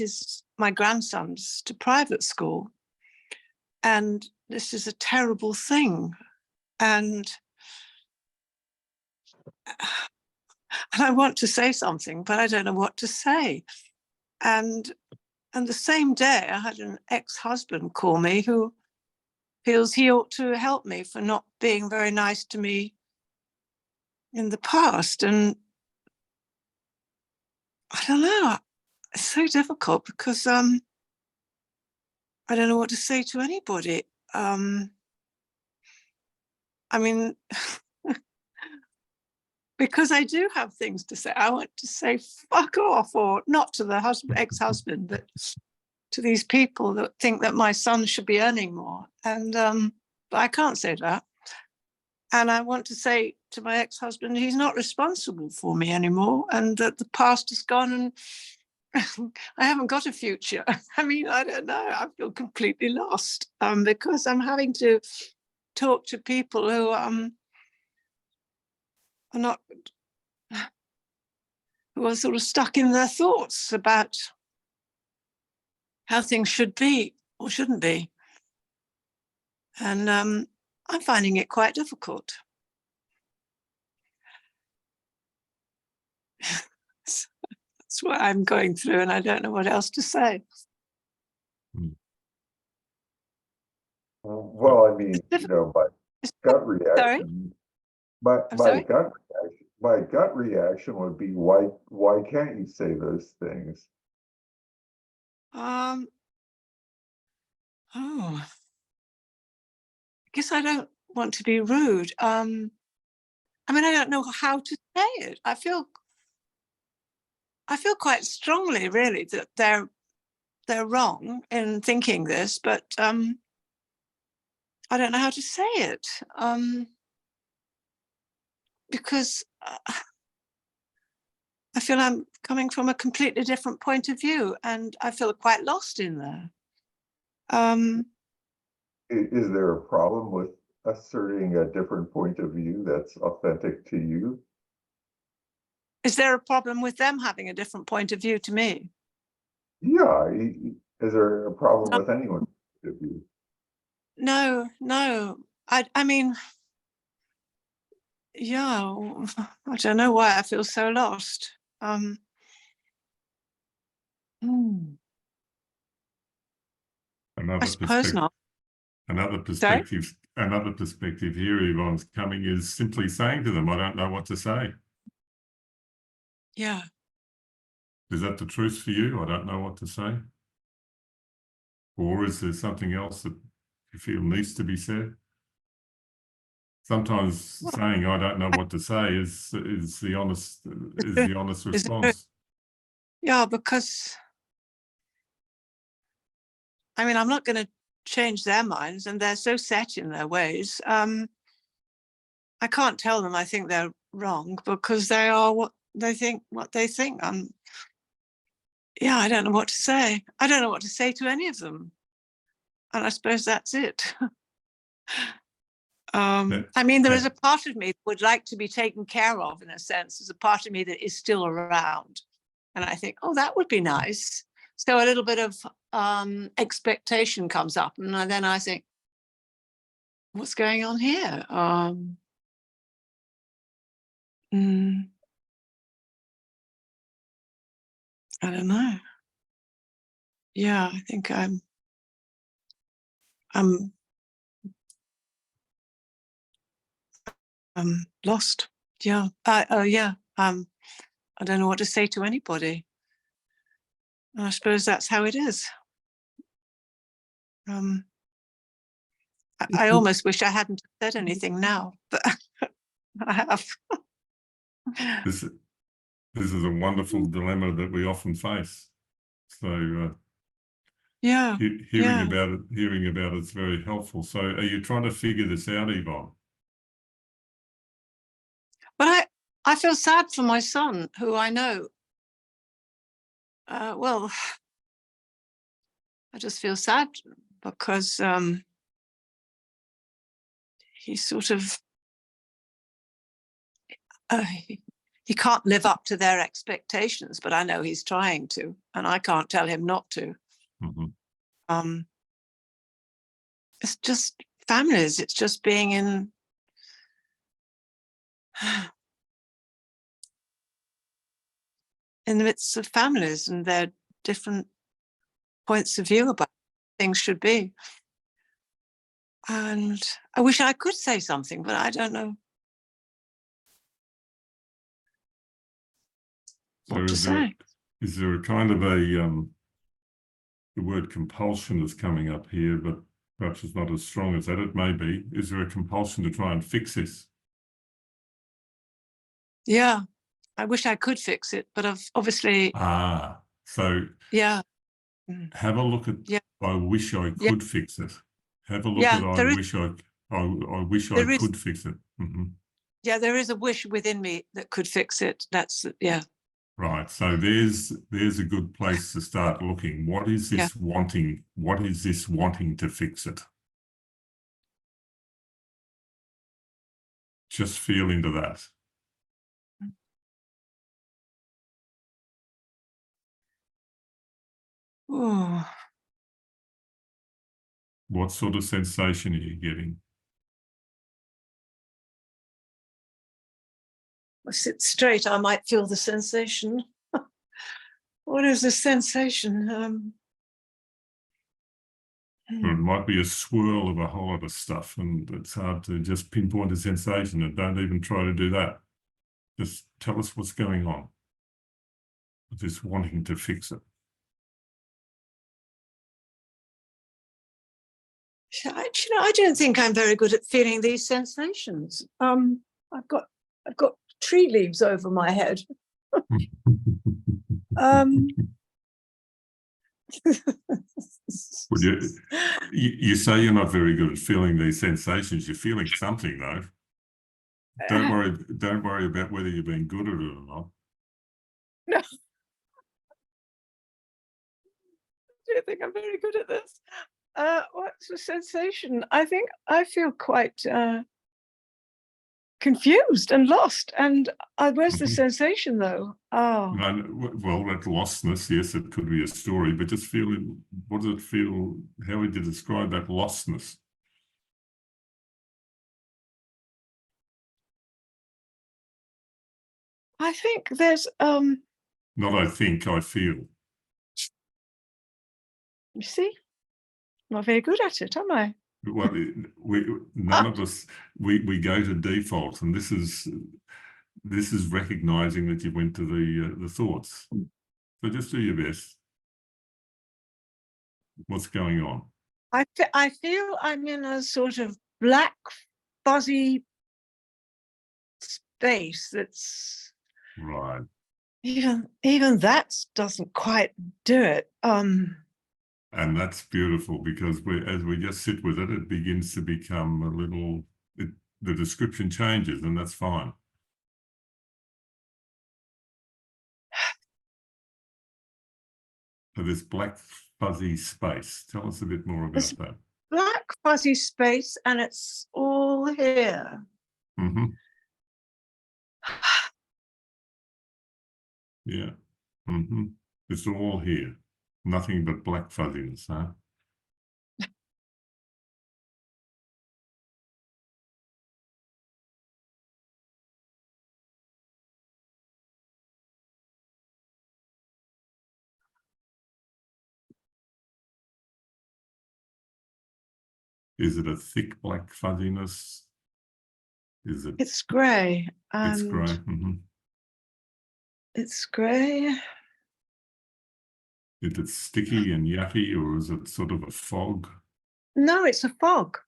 my grandsons to private school. And this is a terrible thing. And I want to say something, but I don't know what to say. And the same day, I had an ex-husband call me who feels he ought to help me for not being very nice to me in the past. And I don't know, it's so difficult because I don't know what to say to anybody. I mean, because I do have things to say. I want to say fuck off, or not to the ex-husband, but to these people that think that my son should be earning more. And but I can't say that. And I want to say to my ex-husband, he's not responsible for me anymore, and that the past is gone and I haven't got a future. I mean, I don't know. I feel completely lost because I'm having to talk to people who are not, who are sort of stuck in their thoughts about how things should be or shouldn't be. And I'm finding it quite difficult. That's what I'm going through, and I don't know what else to say. Well, I mean, you know, my It's gut sorry, reaction, my I'm my sorry. gut reaction would be why can't you say those things? Oh, I guess I don't want to be rude. I mean, I don't know how to say it. I feel quite strongly, really, that they're wrong in thinking this, but I don't know how to say it because I feel I'm coming from a completely different point of view, and I feel quite lost in there. Is there a problem with asserting a different point of view that's authentic to you? Is there a problem with them having a different point of view to me? Yeah, is there a problem No, with anyone's point of view? no, no. I mean, yeah, I don't know why I feel so lost. I Another suppose perspective, not. Sorry? another perspective here, Yvonne's coming, is simply saying to them, I don't know what to say. Yeah. Is that the truth for you? I don't know what to say. Or is there something else that you feel needs to be said? Sometimes Well, saying I don't know what to say is the honest is it response. yeah, because I mean, I'm not going to change their minds, and they're so set in their ways. I can't tell them I think they're wrong because they are what they think. Yeah, I don't know what to say. I don't know what to say to any of them, and I suppose that's it. I mean, there is a part of me that would like to be taken care of, in a sense. There's a part of me that is still around, and I think, oh, that would be nice. So a little bit of expectation comes up, and then I think, what's going on here? I don't know. Yeah, I think I'm lost. Yeah. Yeah. I don't know what to say to anybody. I suppose that's how it is. I almost wish I hadn't said anything now, but I have. This is a wonderful dilemma that we often face. So Yeah. hearing about it's very helpful. So are you trying to figure this out, Yvonne? But I feel sad for my son, who I know. Well, I just feel sad because he's sort of he can't live up to their expectations, but I know he's trying to, and I can't tell him not to. Mm-hmm. It's just families. It's just being in the midst of families and their different points of view about how things should be. And I wish I could say something, but I don't know what to say. Is there a kind of the word compulsion is coming up here, but perhaps it's not as strong as that. It may be. Is there a compulsion to try and fix this? Yeah, I wish I could fix it, but obviously. So yeah. Have a look at. Yeah. I wish I could fix it. Have a look at. I wish I could fix it. Mm-hmm. Yeah, there is a wish within me that could fix it. That's yeah. Right. So there's a good place to start looking. What is this wanting? What is this wanting to fix it? Just feel into that. Oh. What sort of sensation are you getting? I sit straight, I might feel the sensation. What is the sensation? Or it might be a swirl of a whole lot of stuff, and it's hard to just pinpoint a sensation, and don't even try to do that. Just tell us what's going on. Just wanting to fix it. I don't think I'm very good at feeling these sensations. I've got tree leaves over my head. Would you say you're not very good at feeling these sensations. You're feeling something though. Don't worry about whether you're being good at it or not. No, I don't think I'm very good at this. What's the sensation? I think I feel quite confused and lost. And where's the sensation though? Oh, Well, that lostness, yes, it could be a story, but just feeling, what does it feel? How would you describe that lostness? I think there's Not I think, I feel. you see, I'm not very good at it, am I? Well, none of us, we go to default, and this is recognizing that you went to the thoughts. So just do your best. What's going on? I feel I'm in a sort of black fuzzy space that's Right. even that doesn't quite do it. And that's beautiful, because as we just sit with it, it begins to become a little, the description changes, and that's fine. So this black fuzzy space, tell us a bit more about This that. black fuzzy space, and it's all here. Mm-hmm. Yeah. Mm-hmm. It's all here. Nothing but black fuzziness, huh? Is it a thick black fuzziness? Is it? It's grey. It's grey. Mm-hmm. It's grey. Is it sticky and yucky, or is it sort of a fog? No, it's a fog.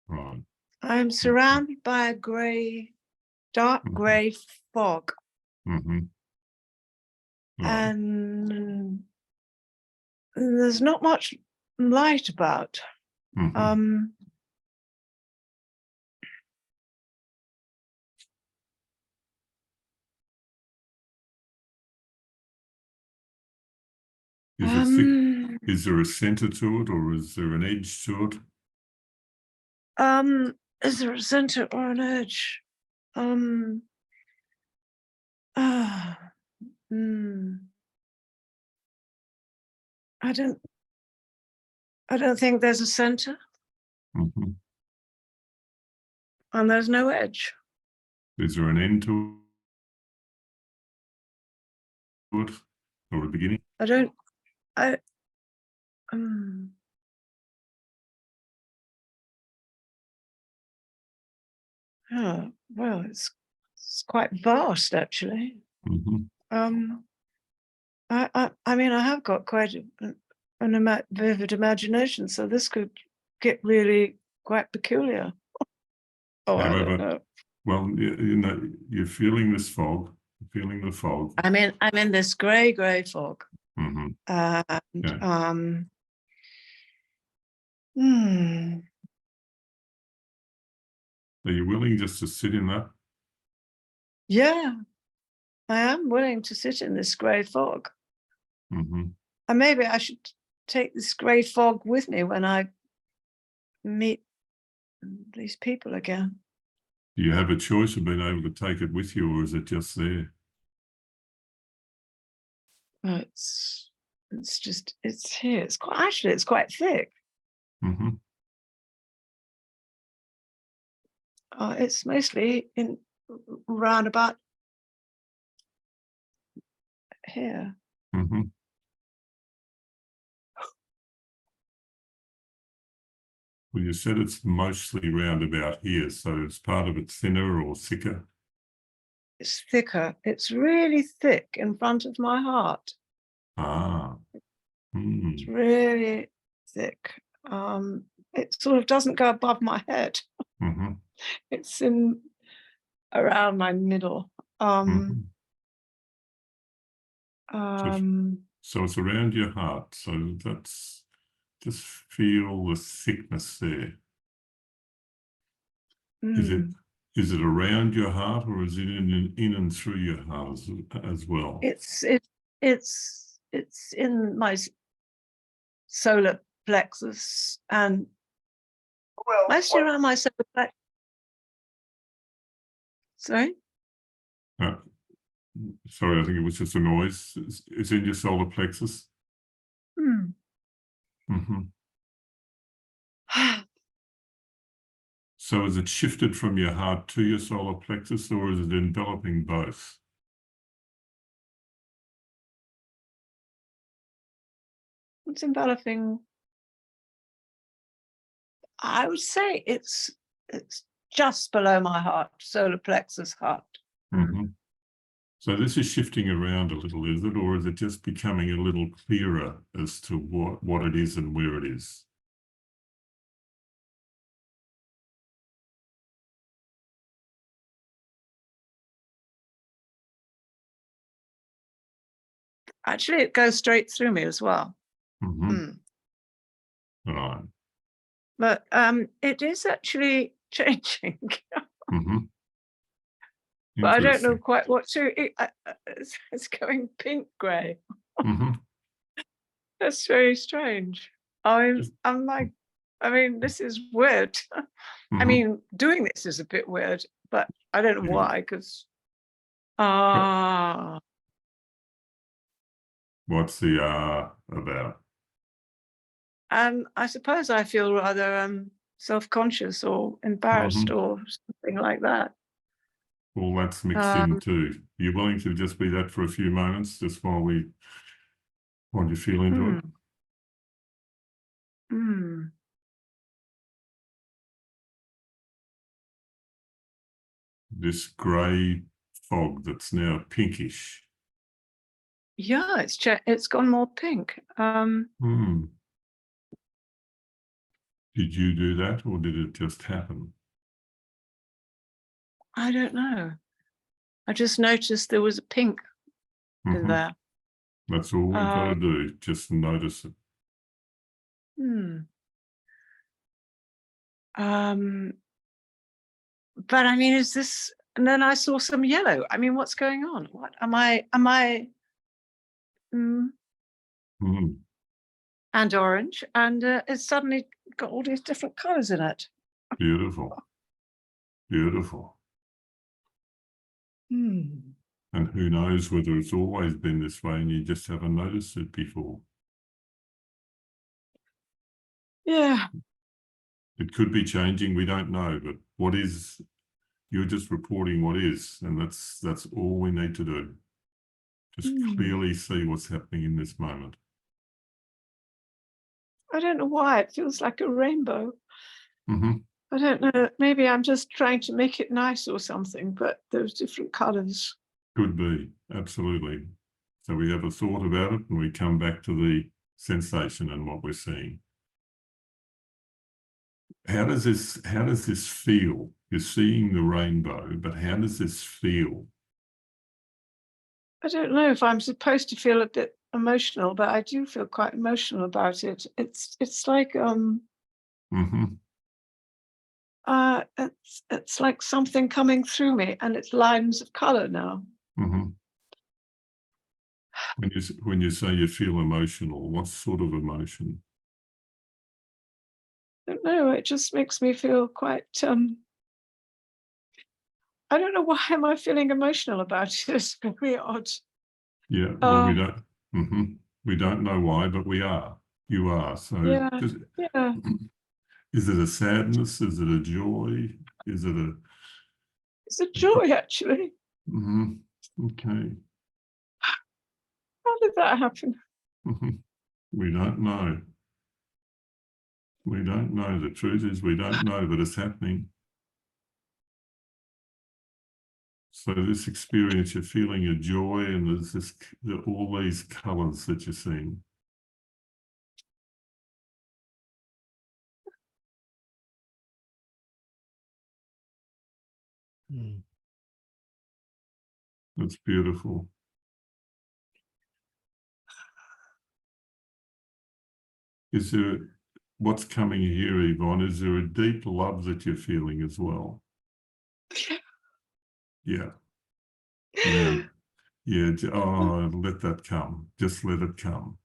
Right. I'm surrounded by a grey, dark grey fog. Mm-hmm. Right. And there's not much light about. Mm-hmm. Is there a center to it, or is there an edge to it? Is there a center or an edge? I don't think there's a center. Mm-hmm. And there's no edge. Is there an end to it, or a beginning? Oh, well, it's quite vast, actually. Mm-hmm. I mean, I have got quite an vivid imagination, so this could get really quite peculiar. Oh, I don't know. Well, you know, you're feeling this fog, feeling the fog. I'm in this grey fog. Mm-hmm. And yeah. Are you willing just to sit in that? Yeah, I am willing to sit in this grey fog. Mm-hmm. And maybe I should take this grey fog with me when I meet these people again. Do you have a choice of being able to take it with you, or is it just there? Well, it's here. It's quite thick. Mm-hmm. It's mostly in round about here. Mm-hmm. Well, you said it's mostly round about here, so is part of it thinner or thicker? It's thicker. It's really thick in front of my heart. Ah. Hmm. It's really thick. It sort of doesn't go above my head. Mm-hmm. It's in around my middle. Mm-hmm. So it's around your heart. So that's just feel the thickness there. Is it around your heart, or is it in and through your heart as well? It's in my solar plexus and mostly around my solar plexus. Sorry? Sorry, I think it was just a noise. It's in your solar plexus. Mm-hmm. So is it shifted from your heart to your solar plexus, or is it enveloping both? It's enveloping. I would say it's just below my heart, solar plexus heart. Mm-hmm. So this is shifting around a little, is it, or is it just becoming a little clearer as to what it is and where it is? Actually, it goes straight through me as well. Mm-hmm. Right. But it is actually changing. Mm-hmm. But I don't know quite what to. It's going pink grey. Mm-hmm. That's very strange. I'm like, I mean, this is weird. Mm-hmm. I mean, doing this is a bit weird, but I don't know why, because What's the about? I suppose I feel rather self-conscious or embarrassed or something like that. Well, that's mixed in too. You're willing to just be that for a few moments, just while you feel into it? This grey fog that's now pinkish. Yeah, it's gone more pink. Did you do that, or did it just happen? I don't know. I just noticed there was a pink in there. That's all we've got to do, just notice it. But I mean, is this? And then I saw some yellow. I mean, what's going on? What am I? And orange, and it's suddenly got all these different colors in it. Beautiful. Beautiful. And who knows whether it's always been this way and you just haven't noticed it before. Yeah. It could be changing, we don't know, but what is, you're just reporting what is, and that's all we need to do. Just clearly see what's happening in this moment. I don't know why it feels like a rainbow. I don't know, maybe I'm just trying to make it nice or something, but there's different colors. Could be, absolutely. So we have a thought about it and we come back to the sensation and what we're seeing. How does this feel? You're seeing the rainbow, but how does this feel? I don't know if I'm supposed to feel a bit emotional, but I do feel quite emotional about it. It's like it's like something coming through me, and it's lines of color now. When you say you feel emotional, what sort of emotion? I don't know, it just makes me feel quite I don't know, why am I feeling emotional about it? It's very odd. Yeah, well, we don't know why, but we are. You are. So yeah. Is it a sadness? Is it a joy? Is it a? It's a joy, actually. Okay. How did that happen? We don't know. We don't know. The truth is we don't know, but it's happening. So this experience, you're feeling a joy, and there's this, all these colours that you're seeing. Mm. That's beautiful. Is there, what's coming here, Yvonne? Is there a deep love that you're feeling as well? Yeah. Yeah. Yeah. Oh, let that come. Just let it come.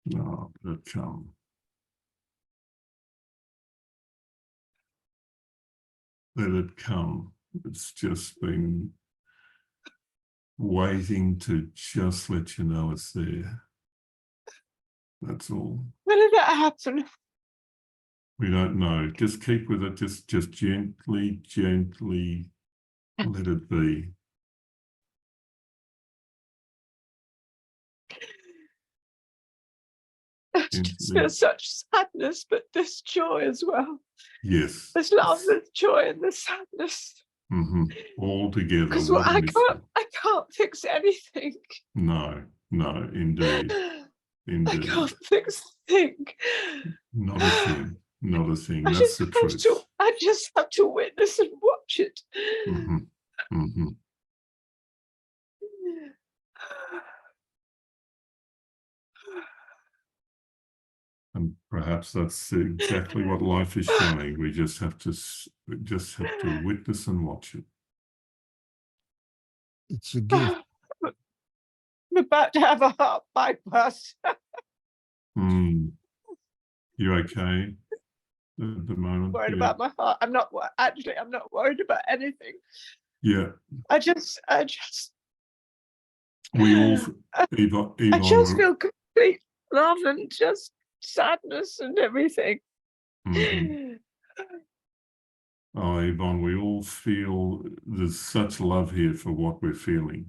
No, let it come. Let it come. It's just been waiting to just let you know it's there. That's all. When did that happen? We don't know. Just keep with it. Just gently, gently let it be. I just feel such sadness, but this joy as well. Yes. There's love, there's joy, and there's sadness. Mm-hmm. All together. Because what a I mystery. can't fix anything. No, no, indeed. I Indeed. can't fix a thing. Not a thing. Not a thing. I That's just the have truth. to. I just have to witness and watch it. Mm-hmm. Mm-hmm. And perhaps that's exactly what life is showing. We just have to witness and watch it. It's a gift. I'm about to have a heart bypass. You okay at the moment? Worried Yeah. about my heart. I'm not worried about anything. Yeah. I just We all, Yvonne, I just feel complete love and just sadness and everything. mm-hmm. Oh, Yvonne, we all feel there's such love here for what we're feeling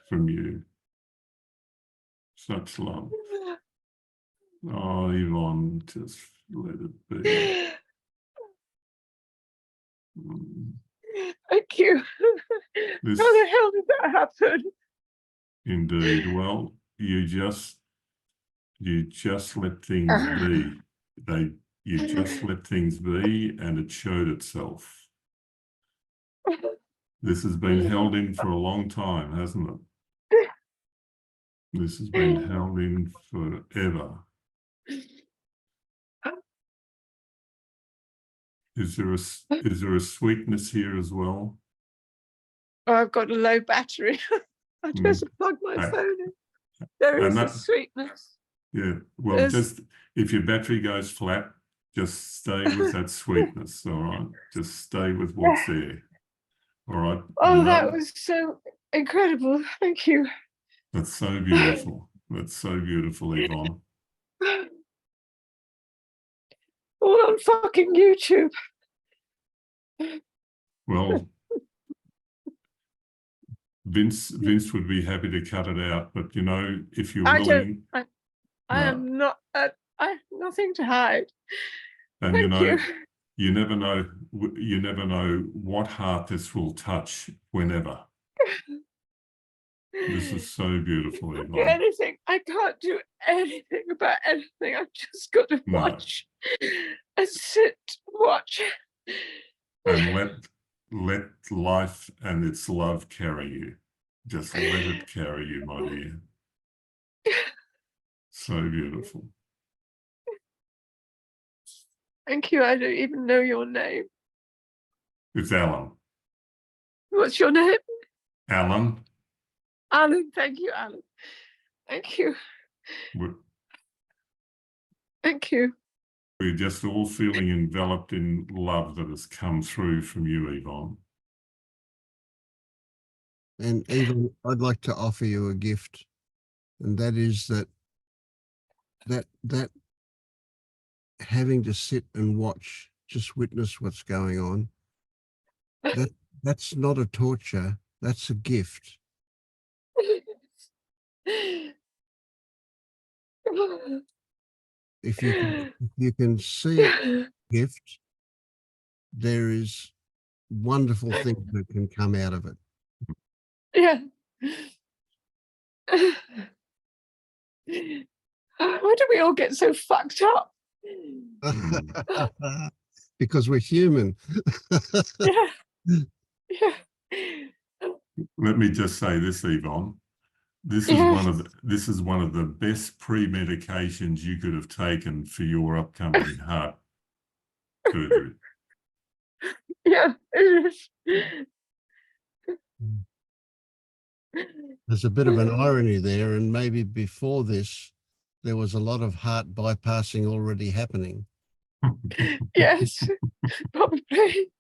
from you. Such love. Oh, Yvonne, just let it be. Thank you. This, How the hell did that happen? indeed. Well, you just let things be. You just let things be, and it showed itself. This has been held in for a long time, hasn't it? This has been held in forever. Is there a sweetness here as well? Oh, I've got a low battery. I just plugged my phone in. There is a sweetness. Yeah, well, just if your battery goes flat, just stay with that sweetness, all right? Just stay with what's there, all right? Oh, that was so incredible. Thank you. That's so beautiful. That's so beautiful, Yvonne. All on fucking YouTube. Well, Vince would be happy to cut it out, but you know, if you're willing, I am not. I have nothing to hide. and Thank you. you never know. You never know what heart this will touch whenever. This is so beautiful, Yvonne. Anything. I can't do anything about anything. I've just got to watch and sit, watch. And let life and its love carry you. Just let it carry you, my dear. So beautiful. Thank you. I don't even know your name. It's Alan. What's your name? Alan. Alan. Thank you, Alan. Thank you. Thank you. We're just all feeling enveloped in love that has come through from you, Yvonne. And even I'd like to offer you a gift, and that is that having to sit and watch, just witness what's going on. That's not a torture. That's a gift. if you can see gift, there is wonderful things that can come out of it. Yeah. Why do we all get so fucked up? Because we're human. Yeah. Yeah. Let me just say this, Yvonne. This is Yeah. this is one of the best pre-medications you could have taken for your upcoming heart surgery. Yeah. It is. There's a bit of an irony there, and maybe before this, there was a lot of heart bypassing already happening. Yes, probably.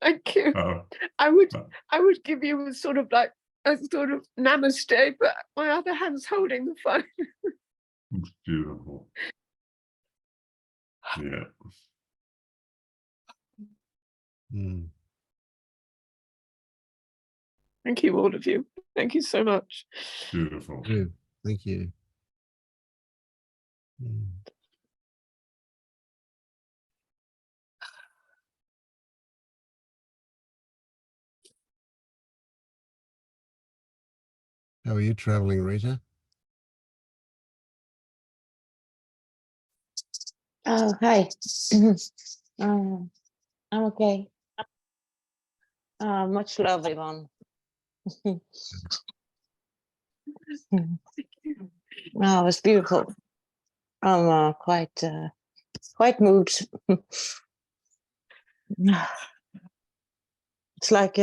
Thank you. Oh, I would give you a sort of namaste, but my other hand's holding the phone. it's beautiful. Yeah. Mm. Thank you, all of you. Thank you so much. Beautiful. Yeah, thank you. Mm. How are you traveling, Rita? Oh, hi. I'm okay. Much love, Yvonne. No, it was beautiful. I'm quite moved. It's like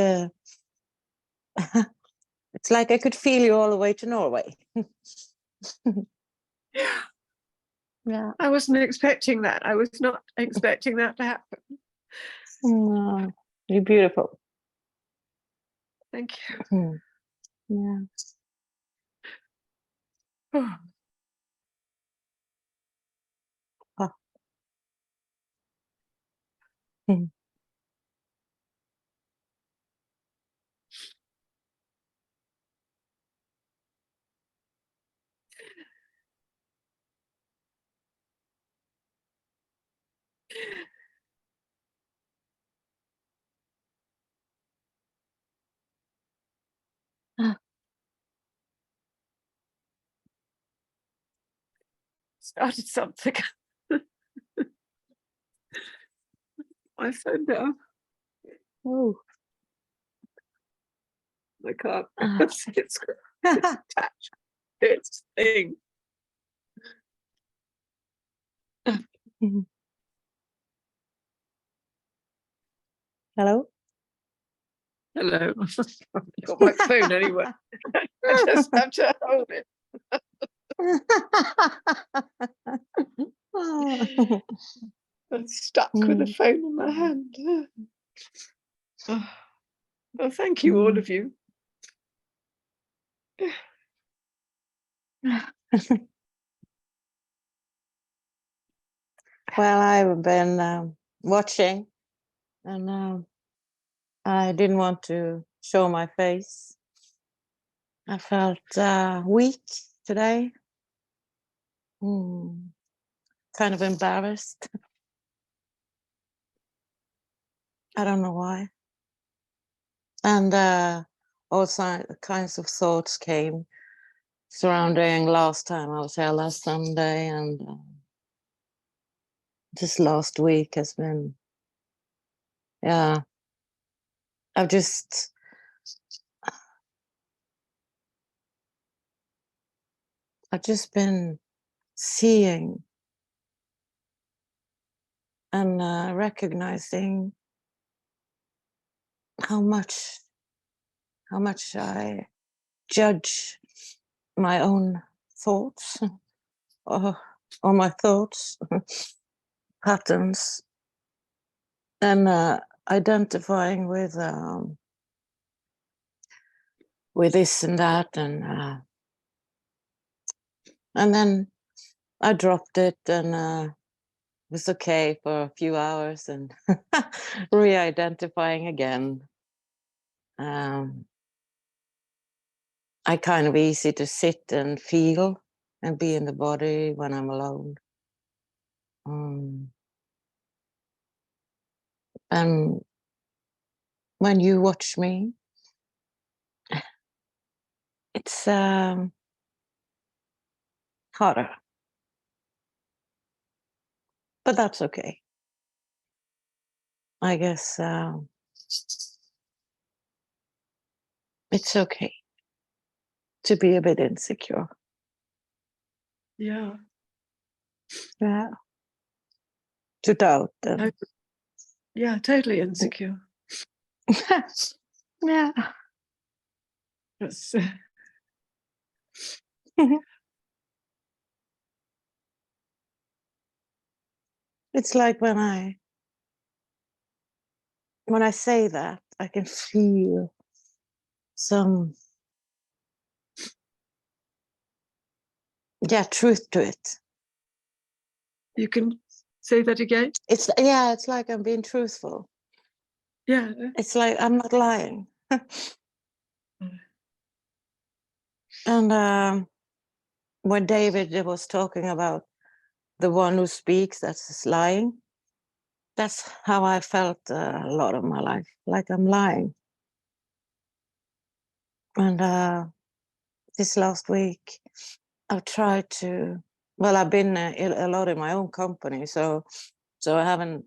it's like I could feel you all the way to Norway. Yeah. I wasn't expecting that. I was not expecting that to happen. You're beautiful. Thank you. Yeah. Oh. Oh. Started something. My phone down. Oh. I can't. It's attached. It's thing. Hello? Hello. I've got my phone anyway. I just have to hold it. I'm stuck with the phone in my hand. Oh, well, thank you, all of you. Well, I've been watching, and I didn't want to show my face. I felt weak today. Kind of embarrassed. I don't know why. And all kinds of thoughts came surrounding last time I was here last Sunday, and this last week has been, yeah, I've just been seeing and recognizing how much I judge my own thoughts or my thoughts patterns, and identifying with this and that, and then I dropped it, and it was okay for a few hours, and re-identifying again. I kind of easy to sit and feel and be in the body when I'm alone. And when you watch me, it's harder. But that's okay. I guess it's okay to be a bit insecure. Yeah. Yeah. To doubt them. Yeah, totally insecure. Yeah. It's, It's like when I say that, I can feel some truth to it. you can say that again? It's like I'm being truthful. Yeah. It's like I'm not lying. And when David was talking about the one who speaks that's lying, that's how I felt a lot of my life, like I'm lying. And this last week, I've tried to, well, I've been a lot in my own company, so I haven't,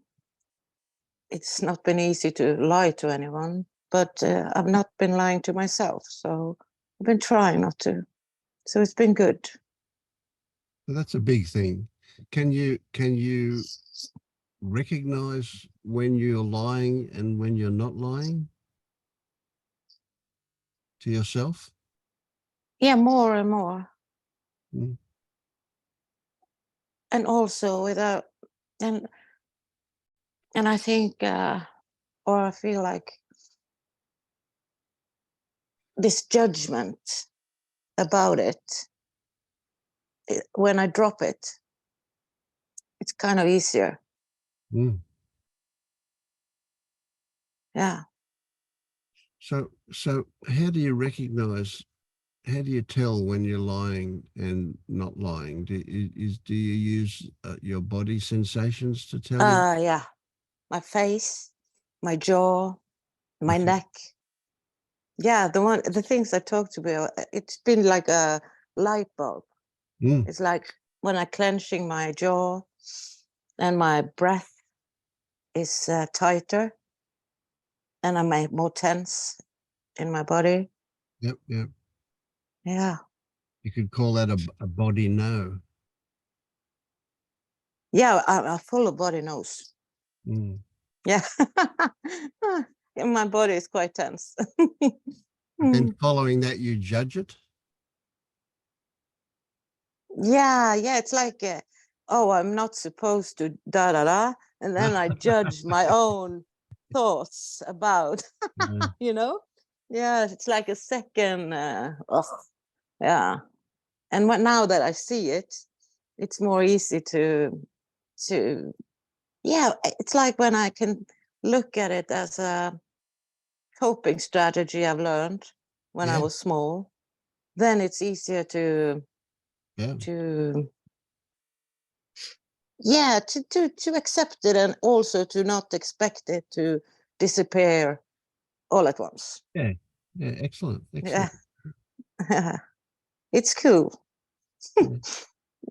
it's not been easy to lie to anyone, but I've not been lying to myself, so I've been trying not to. So it's been good. Well, that's a big thing. Can you recognize when you're lying and when you're not lying to yourself? Yeah, more and more. Mm. And also without, and I think, or I feel like this judgment about it, when I drop it, it's kind of easier. Mm. Yeah. So how do you recognize, how do you tell when you're lying and not lying? Do you use your body sensations to tell you? Yeah. My face, my jaw, my Okay. neck. Yeah, the things I talked about, it's been like a light bulb. Mm. It's like when I'm clenching my jaw and my breath is tighter and I'm more tense in my body. Yep. Yeah. You could call that a body no. Yeah, I'm full of body knows. Mm. Yeah. And my body is quite tense. But then following that, you judge it. Yeah, it's like, oh, I'm not supposed to da da da, and then I judge my own thoughts about, Yeah. you know. Yeah, it's like a second. Yeah, and now that I see it, it's more easy to. Yeah, it's like when I can look at it as a coping strategy I've learned when I Yeah. was small, then it's easier to Yeah. to accept it, and also to not expect it to disappear all at once. Yeah. Excellent. Yeah. It's cool. Yeah.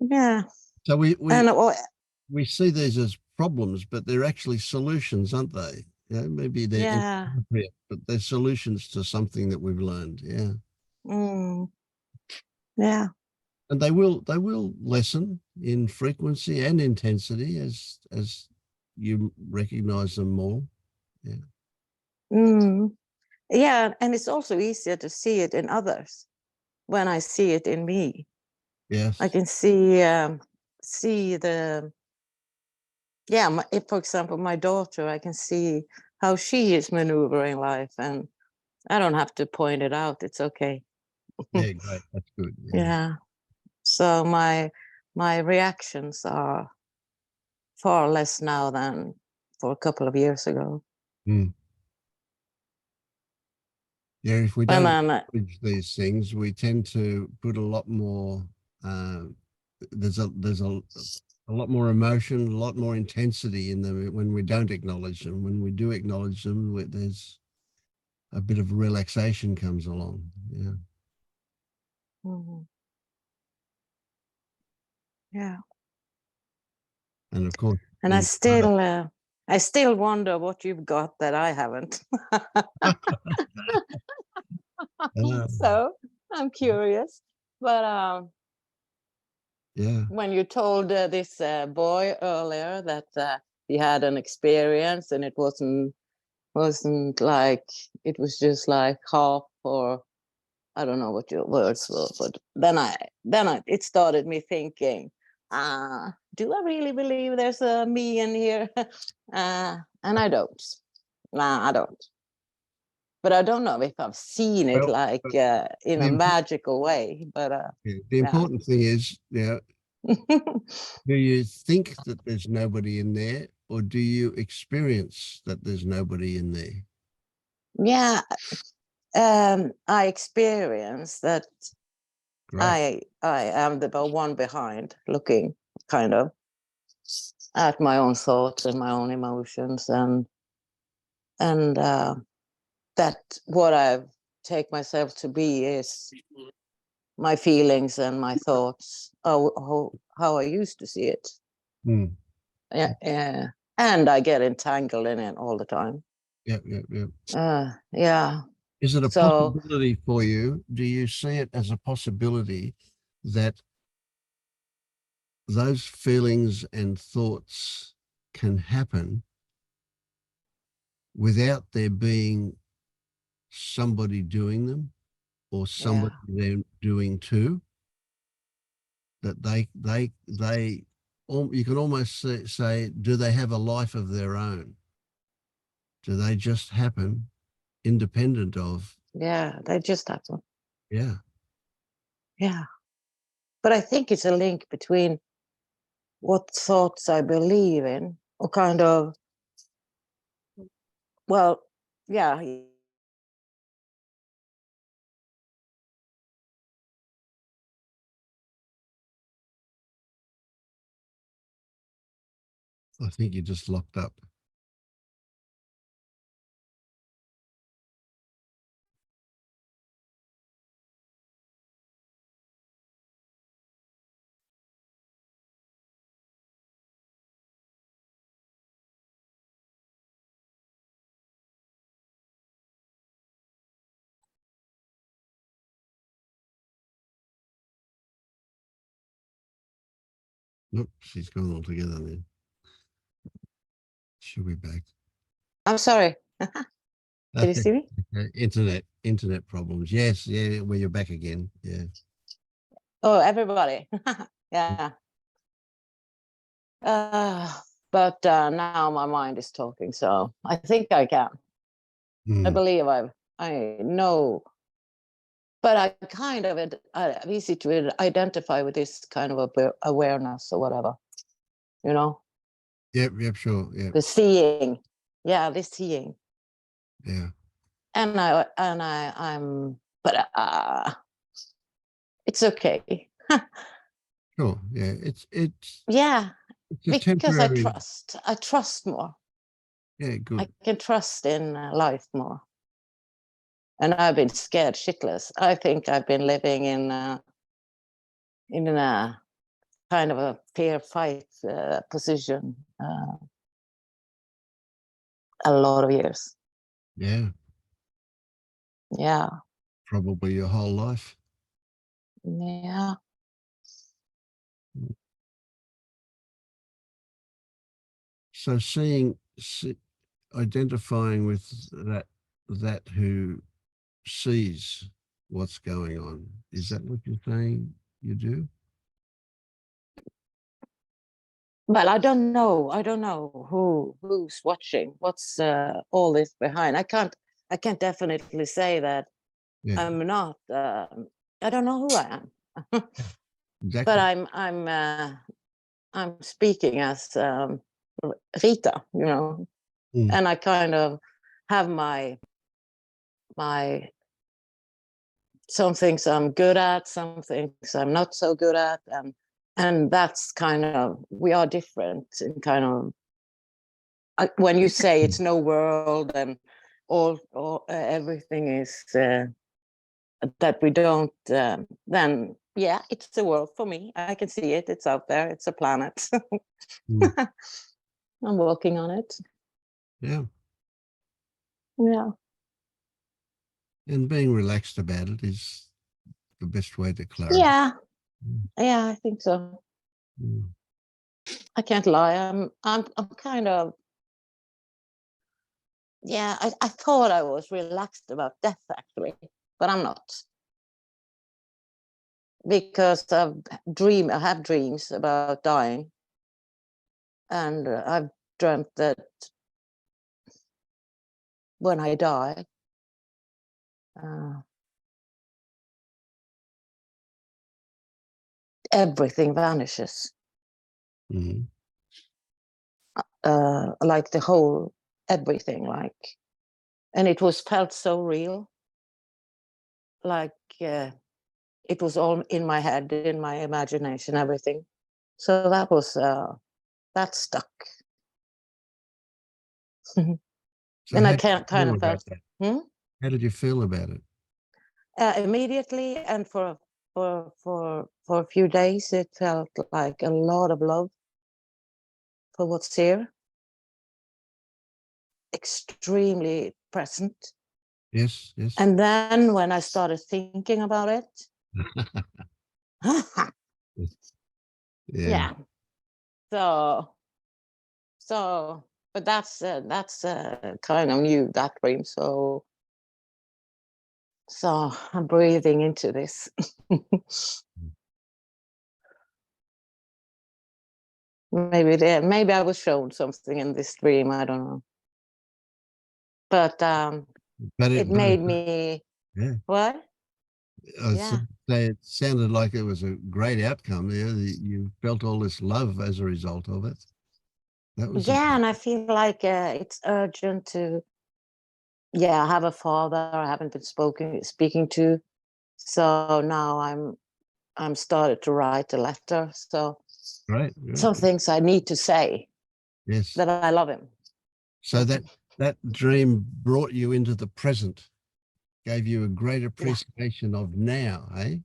Yeah. So And we see these as problems, but they're actually solutions, aren't they? Yeah, maybe they're yeah. inappropriate, but they're solutions to something that we've learned. Yeah. Yeah. And they will lessen in frequency and intensity as you recognize them more. Yeah. Yeah, and it's also easier to see it in others when I see it in me. Yes. I can see the if, for example, my daughter, I can see how she is maneuvering life, and I don't have to point it out. It's okay. Yeah, great. That's good. Yeah. So my reactions are far less now than for a couple of years ago. Mm. Yeah, if we And don't then acknowledge these things, we tend to put a lot more there's a lot more emotion, a lot more intensity in them when we don't acknowledge them. When we do acknowledge them, there's a bit of relaxation comes along. Yeah. Mhm. Yeah. And of course, And I still wonder what you've got that I haven't. So I'm curious. But yeah, when you told this boy earlier that he had an experience and it wasn't like, it was just like half, or I don't know what your words were, but then it started me thinking, do I really believe there's a me in here? And I don't. Nah, I don't. But I don't know if I've seen it Well, like in a magical way. But the important thing is, do you think that there's nobody in there, or do you experience that there's nobody in there? yeah, I experience that. Great. I am the one behind, looking kind of at my own thoughts and my own emotions, and that what I take myself to be is my feelings and my thoughts, how I used to see it. Mm. Yeah, and I get entangled in it all the time. Yeah. Yeah. Is it a So possibility for you? Do you see it as a possibility that those feelings and thoughts can happen without there being somebody doing them, or somebody they're doing to? That you can almost say, do they have a life of their own? Do they just happen independent of? yeah, they just happen. Yeah. Yeah. But I think it's a link between what thoughts I believe in, or kind of, well, yeah. I think you just locked up. Nope, she's gone altogether then. She'll be back. I'm sorry. Can you see me? Internet problems. Yes, yeah, well, you're back again. Yeah. Oh, everybody. Yeah. But now my mind is talking, so I think I can. I believe I know, but I kind of easy to identify with this kind of awareness or whatever, you know. Yep, sure. Yeah. The seeing, the seeing. Yeah. And I'm, but it's okay. Sure. Yeah. It's Yeah, a because I temporary. trust more. Yeah, good. I can trust in life more. And I've been scared shitless. I think I've been living in a kind of a fair fight position a lot of years. Yeah. Yeah. Probably your whole life. Yeah. So identifying with that who sees what's going on, is that what you're saying you do? Well, I don't know who's watching, what's all this behind. I can't definitely say that. Yeah. I'm not I don't know who I am. Exactly. But I'm speaking as Rita, you know. And I kind of have my some things I'm good at, some things I'm not so good at, and that's kind of, we are different in kind of, when you say it's no world and all everything is that we don't, then yeah, it's a world for me. I can see it. It's out there. It's a planet. Mm. I'm working on it. Yeah. Yeah. And being relaxed about it is the best way to clarify. Yeah. Mm. Yeah, I think so. Mm. I can't lie. I'm kind of, yeah, I thought I was relaxed about death actually, but I'm not. Because I have dreams about dying. And I've dreamt that when I die, everything vanishes. Mm. Like the whole, everything, like, and it was felt so real. Like it was all in my head, in my imagination, everything. So that was, that stuck. So And how I did you can't kind feel of about felt, that? How did you feel about it? immediately, and for a few days, it felt like a lot of love for what's here. Extremely present. Yes, yes. And then when I started thinking about it, Yeah. yeah. So, but that's kind of new, that dream. So I'm breathing into this. Maybe I was shown something in this dream. I don't know. But it made me, yeah. what? Yeah. It sounded like it was a great outcome there. You felt all this love as a result of it. That was and I feel like it's urgent to, have a father I haven't been speaking to. So now I'm started to write a letter. So right. some things I need to say. Yes. That I love him. So that dream brought you into the present, gave you a great appreciation of now, eh?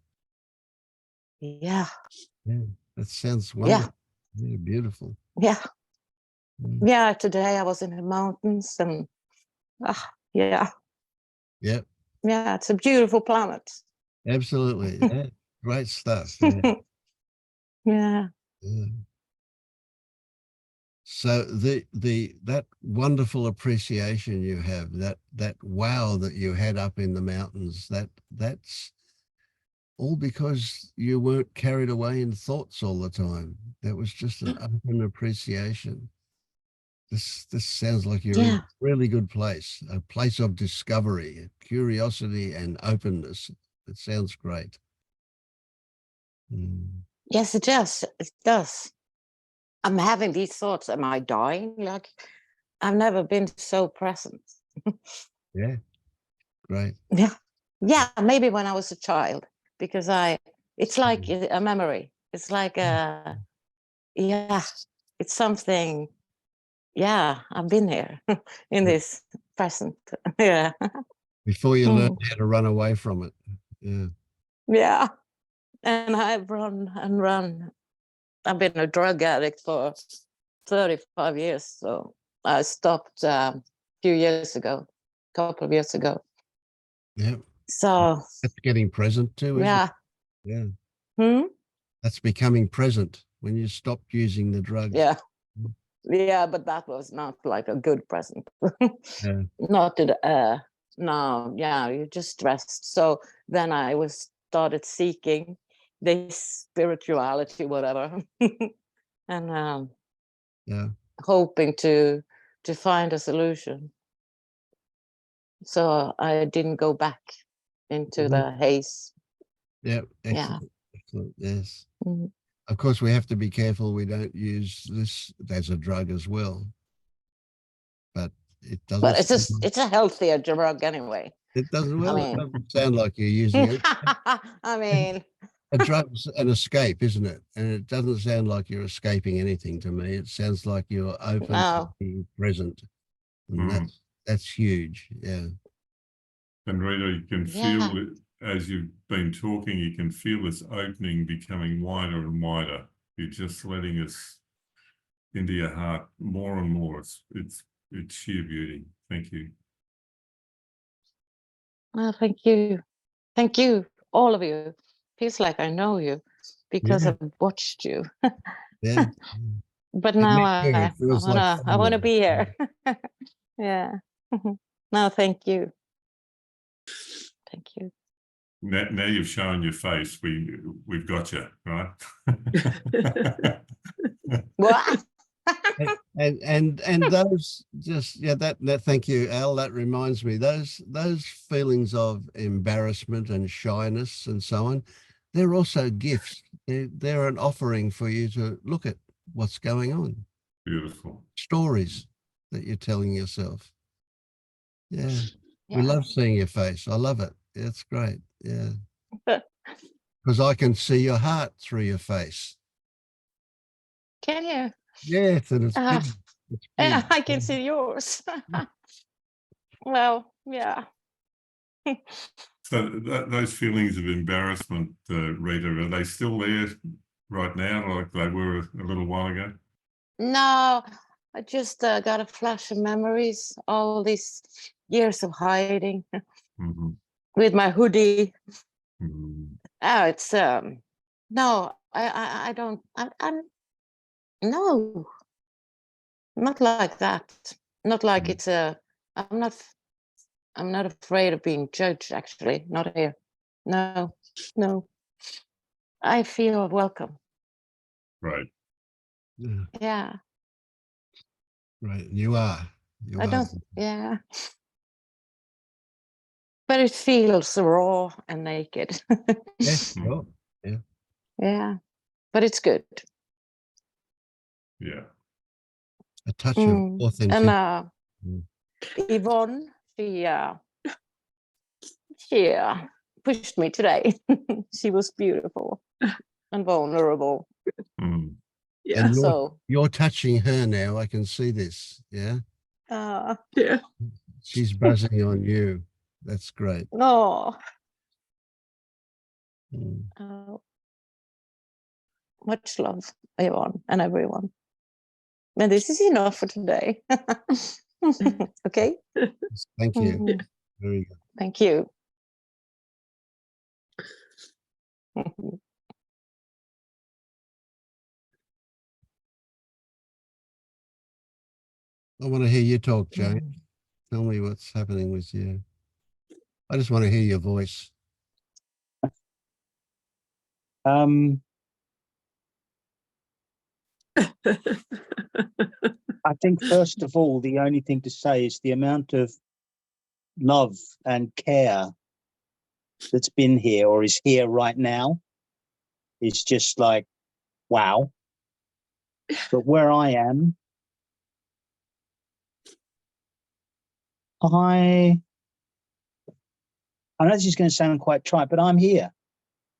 Yeah. Yeah. That sounds wonderful. Yeah, beautiful. Yeah. Mm. Yeah. Today I was in the mountains and yeah. Yep. Yeah, it's a beautiful planet. Absolutely. Yeah. Great stuff. Yeah. Yeah. Yeah. So that wonderful appreciation you have, that wow that you had up in the mountains, that's all because you weren't carried away in thoughts all the time. That was just an open appreciation. This sounds like you're in a really good place, a place of discovery, curiosity, and openness. It sounds great. Mm. Yes, it does. It does. I'm having these thoughts. Am I dying? Like, I've never been so present. Yeah, great. Yeah. Yeah, maybe when I was a child, because it's like a memory. It's like it's something. Yeah, I've been here in this present. Yeah. Before you learn how to run away from it. Yeah. Yeah. And I've run and run. I've been a drug addict for 35 years. So I stopped a few years ago, a couple of years ago. Yeah. So that's getting present too, isn't it? Yeah. That's becoming present when you stopped using the drugs. Yeah. Yeah, but that was not like a good present. Yeah. Not to no, yeah, you just stressed. So then I started seeking this spirituality, whatever. And hoping to find a solution. So I didn't go back into the haze. Yeah, excellent. Excellent. Yes. Of course, we have to be careful we don't use this as a drug as well. But it doesn't. But it's a healthier drug anyway. It doesn't, I well, it mean, doesn't sound like you're using it. I mean, A drug's an escape, isn't it? And it doesn't sound like you're escaping anything to me. It sounds like you're open to no, being present. And Mm. that's huge. Yeah. And Rita, you can Yeah. feel it as you've been talking, you can feel this opening becoming wider and wider. You're just letting us into your heart more and more. It's sheer beauty. Thank you. well, thank you. Thank you, all of you. Feels like I know you because Yeah. I've watched you. Yeah. But And now me too. It I feels like wanna family. be here. Yeah. No, thank you. Thank you. Now you've shown your face. We've got you, right? What? And those just, yeah, that thank you, Al. That reminds me, those feelings of embarrassment and shyness and so on, they're also gifts. They're an offering for you to look at what's going on. Beautiful. Stories that you're telling yourself. Yeah. We Yeah. love seeing your face. I love it. It's great. Yeah. Because I can see your heart through your face. Can you? Yes, and it's Uh, big. It's Yeah, big. I can see yours. Well, yeah. So those feelings of embarrassment, Rita, are they still there right now, like they were a little while ago? No, I just got a flash of memories, all these years of hiding Mm-hmm. with my hoodie. Mm-hmm. Oh, it's no, I don't, I'm no, not like that. Not like it's a, I'm not afraid of being judged, actually, not here. No, no. I feel welcome. Right. Yeah, Yeah. right. You are. You I are. don't, yeah. But it feels raw and naked. Yes. Sure. Yeah. Yeah, but it's good. Yeah. A touch of And authenticity. Mm. Yvonne, she pushed me today. She was beautiful and vulnerable. Mm. Yeah. And So you're touching her now. I can see this. Yeah. Yeah. She's buzzing on you. That's great. no, Mm. much love, Yvonne and everyone. And this is enough for today. Okay. Thank you. Mhm. Very good. Thank you. I want to hear you talk, Jane. Tell me what's happening with you. I just want to hear your voice. I think first of all, the only thing to say is the amount of love and care that's been here or is here right now is just like, wow. But where I am, I know this is going to sound quite trite, but I'm here,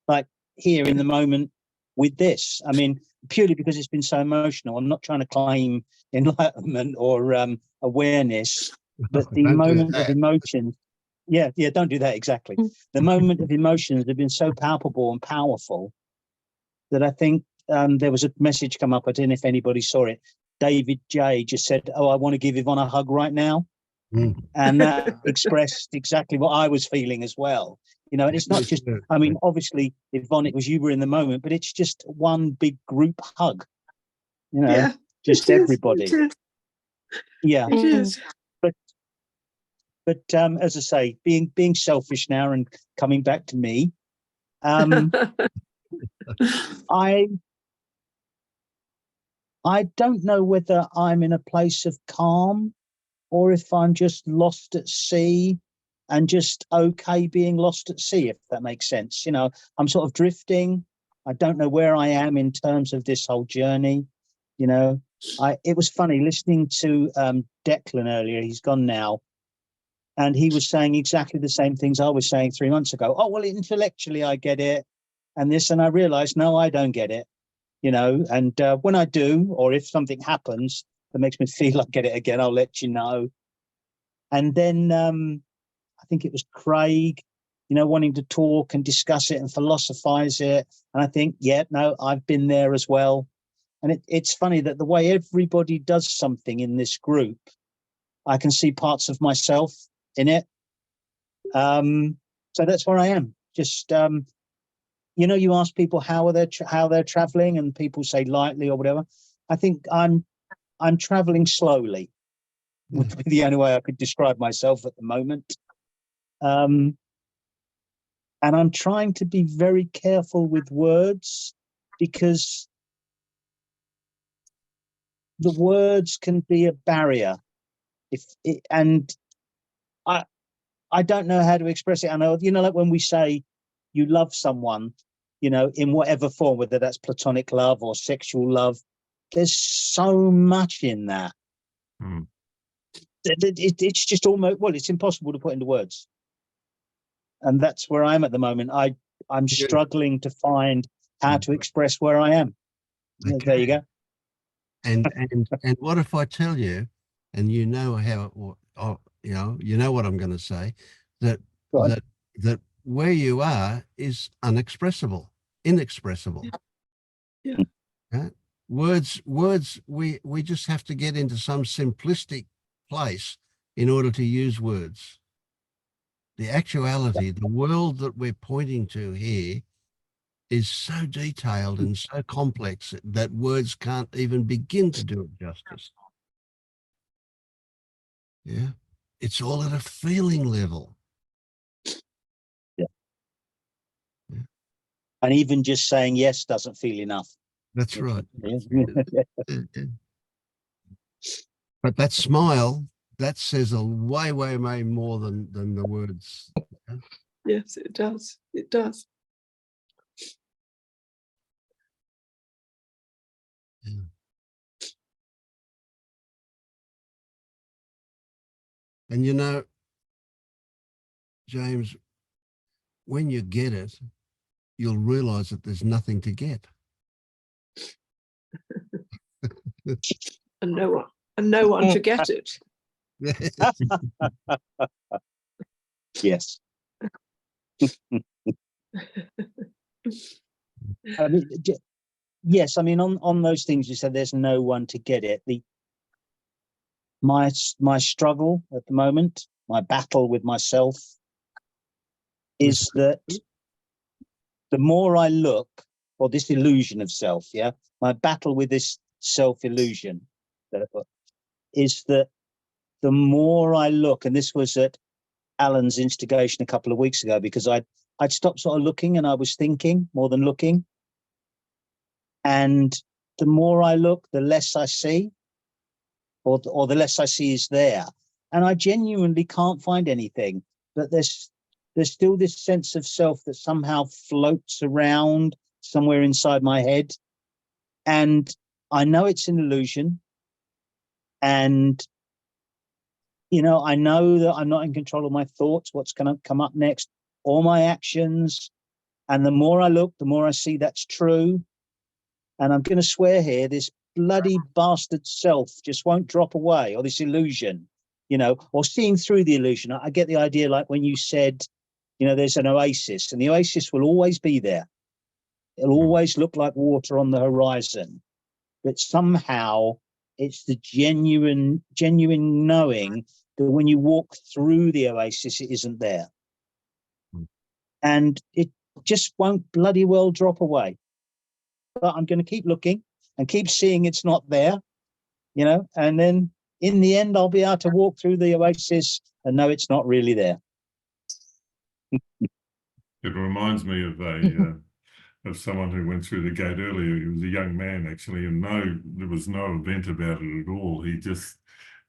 like here in the moment with this. I mean, purely because it's been so emotional. I'm not trying to claim enlightenment or awareness, but the Don't do moment of that. emotion. Yeah, don't do that exactly. The moment of emotions have been so palpable and powerful that I think there was a message come up. I don't know if anybody saw it. David J just said, "Oh, I want to give Yvonne a hug right now." Mm. And that expressed exactly what I was feeling as well. You know, and it's not just, I mean, obviously, Yvonne, it was you were in the moment, but it's just one big group hug, you know, Yeah. just It is, everybody. It is. Yeah. It is. But as I say, being selfish now and coming back to me, I don't know whether I'm in a place of calm or if I'm just lost at sea and just okay being lost at sea, if that makes sense. You know, I'm sort of drifting. I don't know where I am in terms of this whole journey. You know, it was funny listening to Declan earlier. He's gone now. And he was saying exactly the same things I was saying 3 months ago. Oh, well, intellectually, I get it. And this, and I realized, no, I don't get it. And when I do, or if something happens that makes me feel I get it again, I'll let you know. And then I think it was Craig, wanting to talk and discuss it and philosophize it. And I think, yeah, no, I've been there as well. And it's funny that the way everybody does something in this group, I can see parts of myself in it. So that's where I am. Just, you ask people how they're traveling, and people say lightly or whatever. I think I'm traveling slowly, would be the only way I could describe myself at the moment. And I'm trying to be very careful with words, because the words can be a barrier. I don't know how to express it. I know, like when we say you love someone, in whatever form, whether that's platonic love or sexual love, there's so much in that. It's just almost, well, it's impossible to put into words. And that's where I am at the moment. I'm struggling to find how to express where I am. Okay. There you go. And what if I tell you, and you know what I'm going to say, that where you are is inexpressible. Yeah. Right? Words, we just have to get into some simplistic place in order to use words. The actuality, the world that we're pointing to here is so detailed and so complex that words can't even begin to do it justice. Yeah. It's all at a feeling level. Yeah. And even just saying yes doesn't feel enough. That's right. But that smile, that says a way more than the words. Yes, it does. It does. Yeah. And James, when you get it, you'll realize that there's nothing to get. And no one to get it. Yes. I mean, yes, I mean, on those things you said, there's no one to get it. My struggle at the moment, my battle with myself, is that the more I look, or this illusion of self, my battle with this self-illusion is that the more I look, and this was at Alan's instigation a couple of weeks ago, because I'd stopped sort of looking and I was thinking more than looking. And the more I look, the less I see, or the less I see is there. And I genuinely can't find anything, but there's still this sense of self that somehow floats around somewhere inside my head. And I know it's an illusion. And, I know that I'm not in control of my thoughts, what's going to come up next, or my actions. And the more I look, the more I see that's true. And I'm going to swear here, this bloody bastard self just won't drop away, or this illusion, or seeing through the illusion. I get the idea, like when you said, there's an oasis, and the oasis will always be there. It'll always look like water on the horizon, but somehow it's the genuine knowing that when you walk through the oasis, it isn't there. And it just won't bloody well drop away. But I'm going to keep looking and keep seeing it's not there, and then in the end, I'll be able to walk through the oasis and know it's not really there. It reminds me of someone who went through the gate earlier. He was a young man, actually, and there was no event about it at all. He just,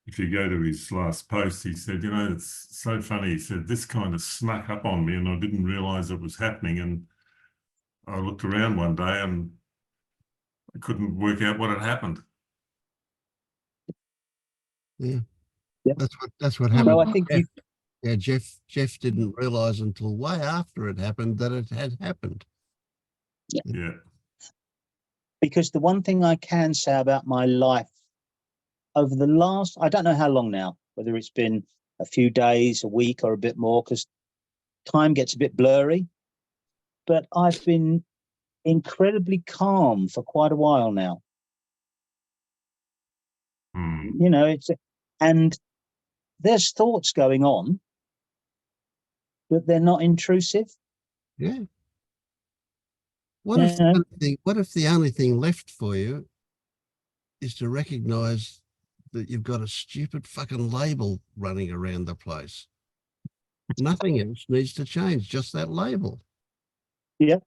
if you go to his last post, he said, it's so funny. He said, this kind of snuck up on me and I didn't realize it was happening. And I looked around one day and I couldn't work out what had happened. Yeah. Yeah. That's what happened. No, I think Yeah, Jeff didn't realize until way after it happened that it had happened. Yeah. Because the one thing I can say about my life over the last, I don't know how long now, whether it's been a few days, a week, or a bit more, because time gets a bit blurry, but I've been incredibly calm for quite a while now. You know, and there's thoughts going on, but they're not intrusive. Yeah. What if the only thing left for you is to recognize that you've got a stupid fucking label running around the place? Nothing else needs to change, just that label. Yeah.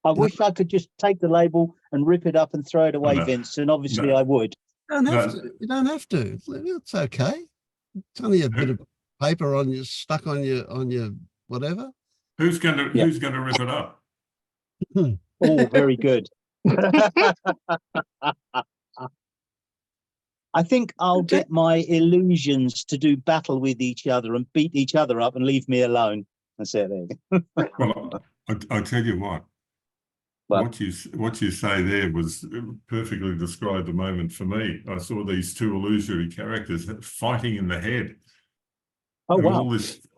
I wish I could just take the label and rip it up and throw it away, No, Vince, and obviously no. I would. You don't have to. It's okay. It's only a bit of paper on you, stuck on your whatever. Who's going to rip it up? Oh, very good. I think I'll get my illusions to do battle with each other and beat each other up and leave me alone. That's it. Well, I tell you what. What you say there was perfectly described the moment for me. I saw these two illusory characters fighting in the head. Oh, and wow.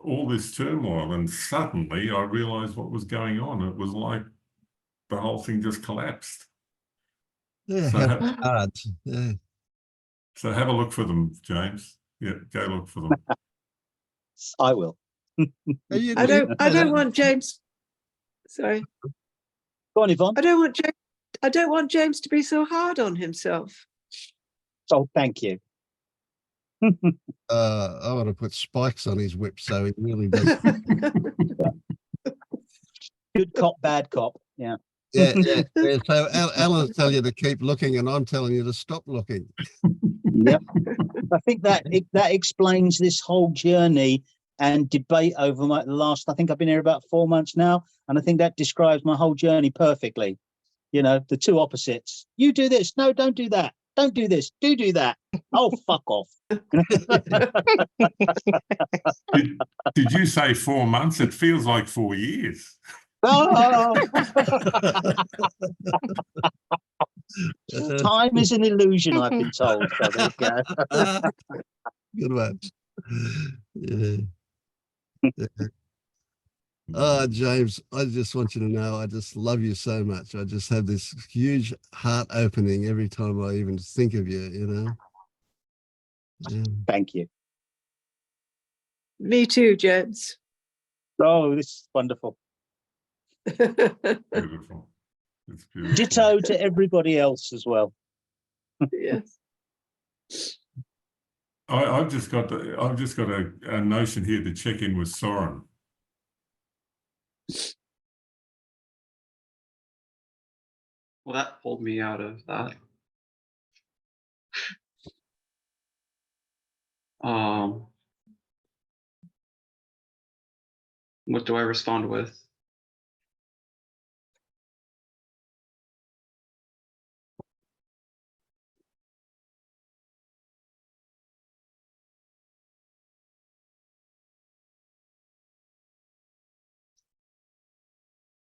all this turmoil, and suddenly I realized what was going on. It was like the whole thing just collapsed. Yeah, So have a look for them, James. Yeah, go look for them. I will. I don't want James. Sorry. Go on, Yvonne. I don't want James to be so hard on himself. Oh, thank you. I want to put spikes on his whip so he really does. Good cop, bad cop. Yeah. Yeah. So Alan's telling you to keep looking, and I'm telling you to stop looking. Yep. I think that explains this whole journey and debate over the last. I think I've been here about 4 months now, and I think that describes my whole journey perfectly. You know, the two opposites. You do this. No, don't do that. Don't do this. Do that. Oh, fuck off. Did you say 4 months? It feels like 4 years. Oh. Time is an illusion, I've been told. So there you go. Good one. Yeah. James, I just want you to know I just love you so much. I just have this huge heart opening every time I even think of you, you know. Yeah. Thank you. Me too, James. Oh, this is wonderful. Beautiful. It's beautiful. Ditto to everybody else as well. Yes. I've just got a notion here to check in with Soren. Well, that pulled me out of that. What do I respond with?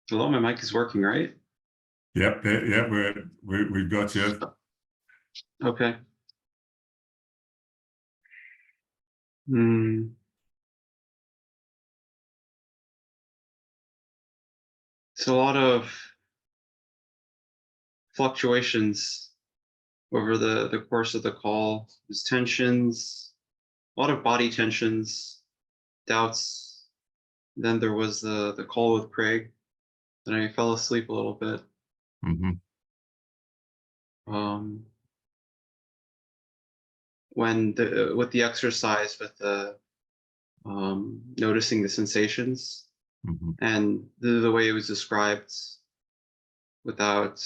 Hello, my mic is working, right? Yep, we've got you. Okay. So a lot of fluctuations over the course of the call. There's tensions, a lot of body tensions, doubts. Then there was the call with Craig. Then I fell asleep a little bit. When with the exercise, with the noticing the sensations and the way it was described without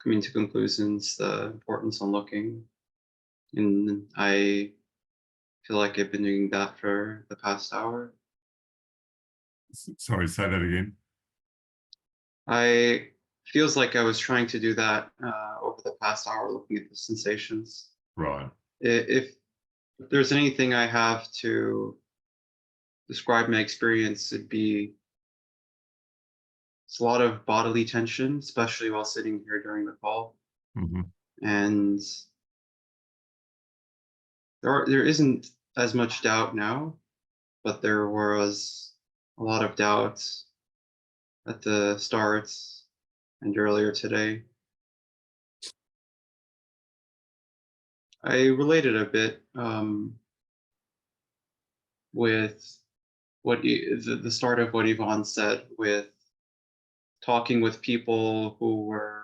coming to conclusions, the importance on looking. And I feel like I've been doing that for the past hour. Sorry, say that again. I feels like I was trying to do that over the past hour, looking at the sensations. Right. If if there's anything I have to describe my experience, it'd be it's a lot of bodily tension, especially while sitting here during the call. And there isn't as much doubt now, but there was a lot of doubt at the start and earlier today. I related a bit with what the start of what Yvonne said, with talking with people who were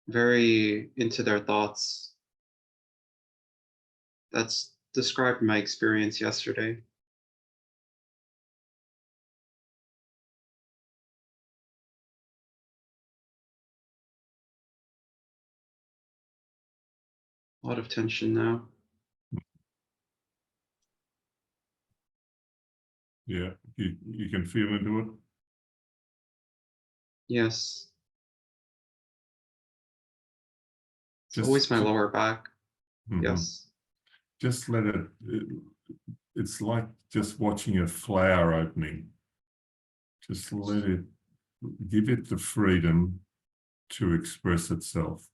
very into their thoughts. That's described my experience yesterday. A lot of tension now. Yeah, you can feel into it. Yes. It's Just always my lower back. Yes. Just let it, it's like just watching a flower opening. Just let it, give it the freedom to express itself.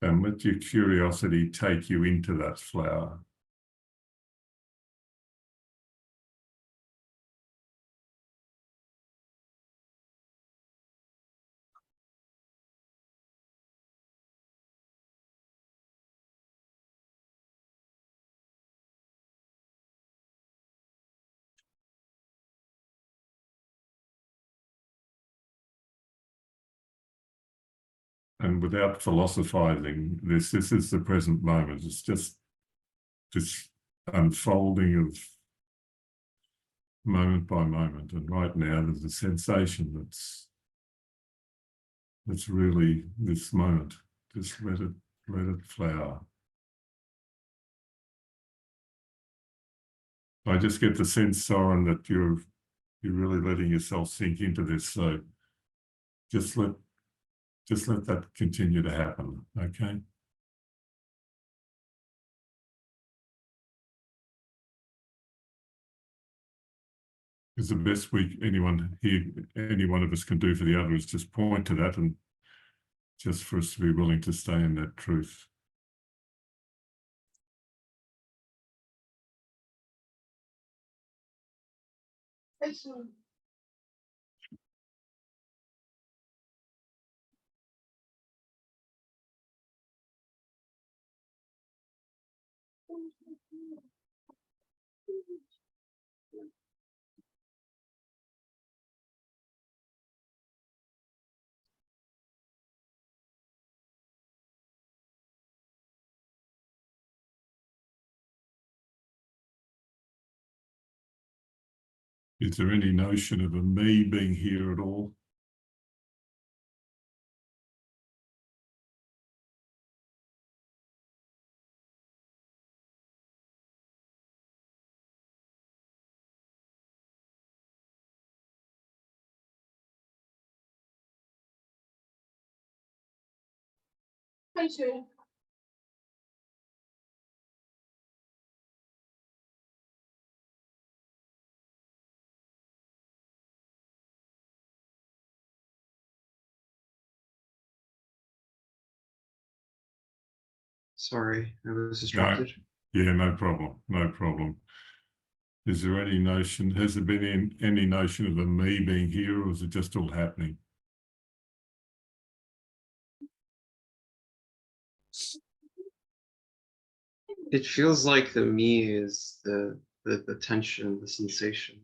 And let your curiosity take you into that flower. And without philosophizing, this is the present moment. It's just this unfolding of moment by moment. And right now there's a sensation that's really this moment. Just let it flower. I just get the sense, Soren, that you're really letting yourself sink into this. So just let that continue to happen, okay? Because the best any one of us can do for the other is just point to that, and just for us to be willing to stay in that truth. Is there any notion of a me being here at all? Sorry, I was distracted. No, yeah, no problem, no problem. Is there any notion, has there been any notion of a me being here, or is it just all happening? It feels like the me is the tension, the sensation.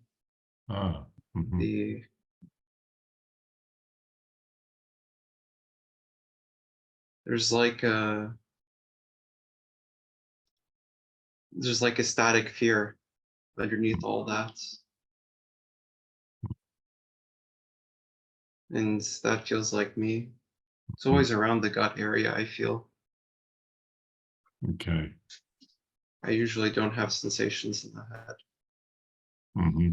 There's like a static fear underneath all that. And that feels like me. It's always around the gut area, I feel. Okay. I usually don't have sensations in the head. Mm-hmm.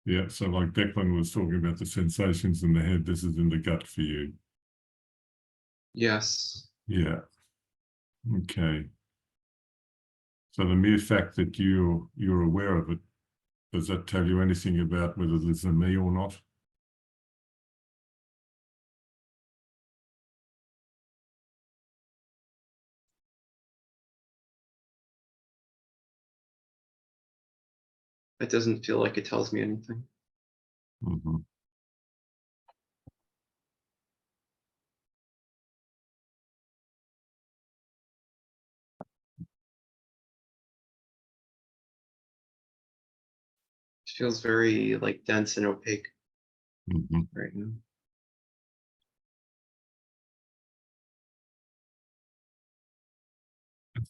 Yeah, so like Declan was talking about the sensations in the head, this is in the gut for you. Yes. Yeah. Okay. So the mere fact that you're aware of it, does that tell you anything about whether there's a me or not? It doesn't feel like it tells me anything. Mm-hmm. It feels very like dense and opaque Mm-hmm. right now.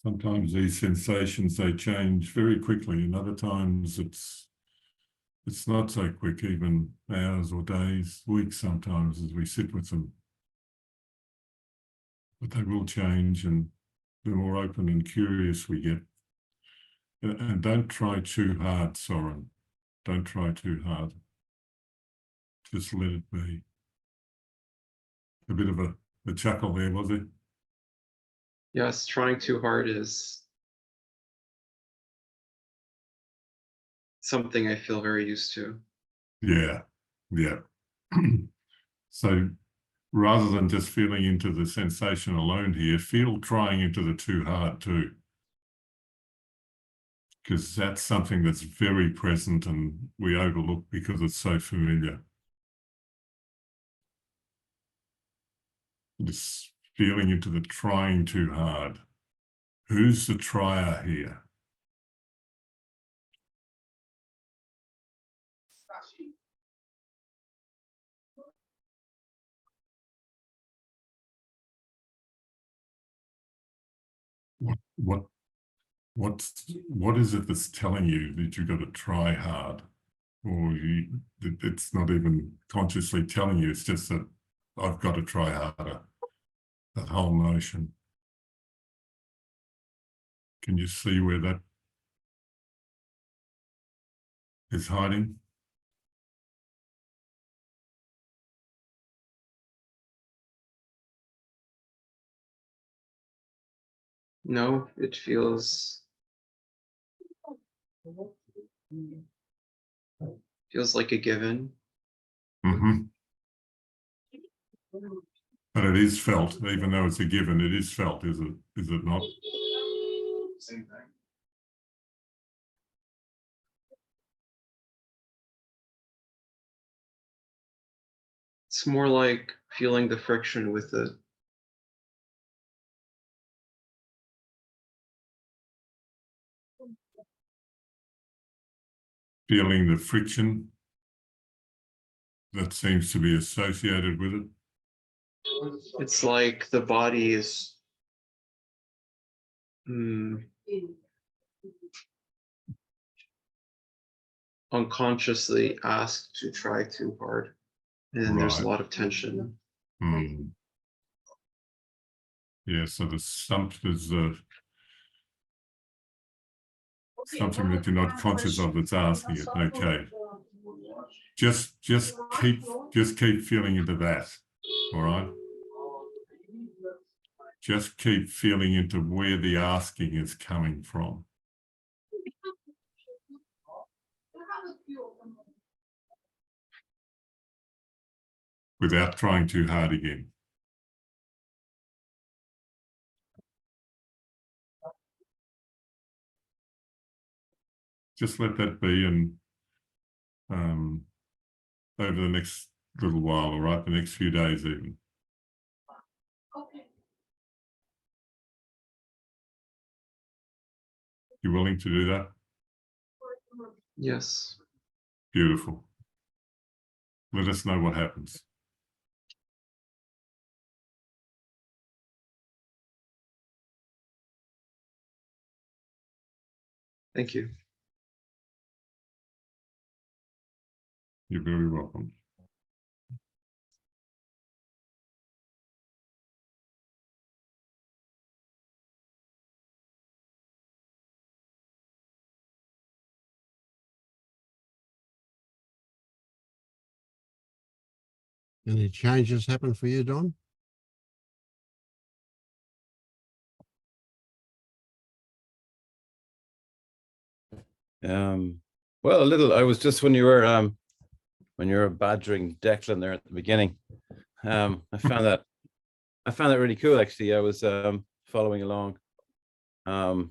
Sometimes these sensations, they change very quickly, and other times it's not so quick, even hours or days, weeks sometimes as we sit with them. But they will change, and the more open and curious we get. And don't try too hard, Soren. Don't try too hard. Just let it be. A bit of a chuckle there, was it? Yes, trying too hard is something I feel very used to. Yeah, yeah. So rather than just feeling into the sensation alone here, feel trying into the too hard too. Because that's something that's very present and we overlook because it's so familiar. Just feeling into the trying too hard. Who's the trier here? What is it that's telling you that you've got to try hard? Or it's not even consciously telling you, it's just that I've got to try harder. That whole notion. Can you see where that is hiding? No, it feels like a given. Mm-hmm. But it is felt, even though it's a given, it is felt, is it not? Same thing. It's more like feeling the friction with it. Feeling the friction that seems to be associated with it. It's like the body is unconsciously asked to try too hard, and then there's a Right. lot of tension. Hmm. Yeah, so there's something that you're not conscious of that's asking it. Okay. Just keep feeling into that. All right. Just keep feeling into where the asking is coming from. Without trying too hard again. Just let that be, and over the next little while, all right, the next few days even. You willing to do that? Yes. Beautiful. Let us know what happens. Thank you. You're very welcome. Any changes happen for you, Don? Well, a little. I was just when you were badgering Declan there at the beginning. I found that really cool. Actually, I was following along. I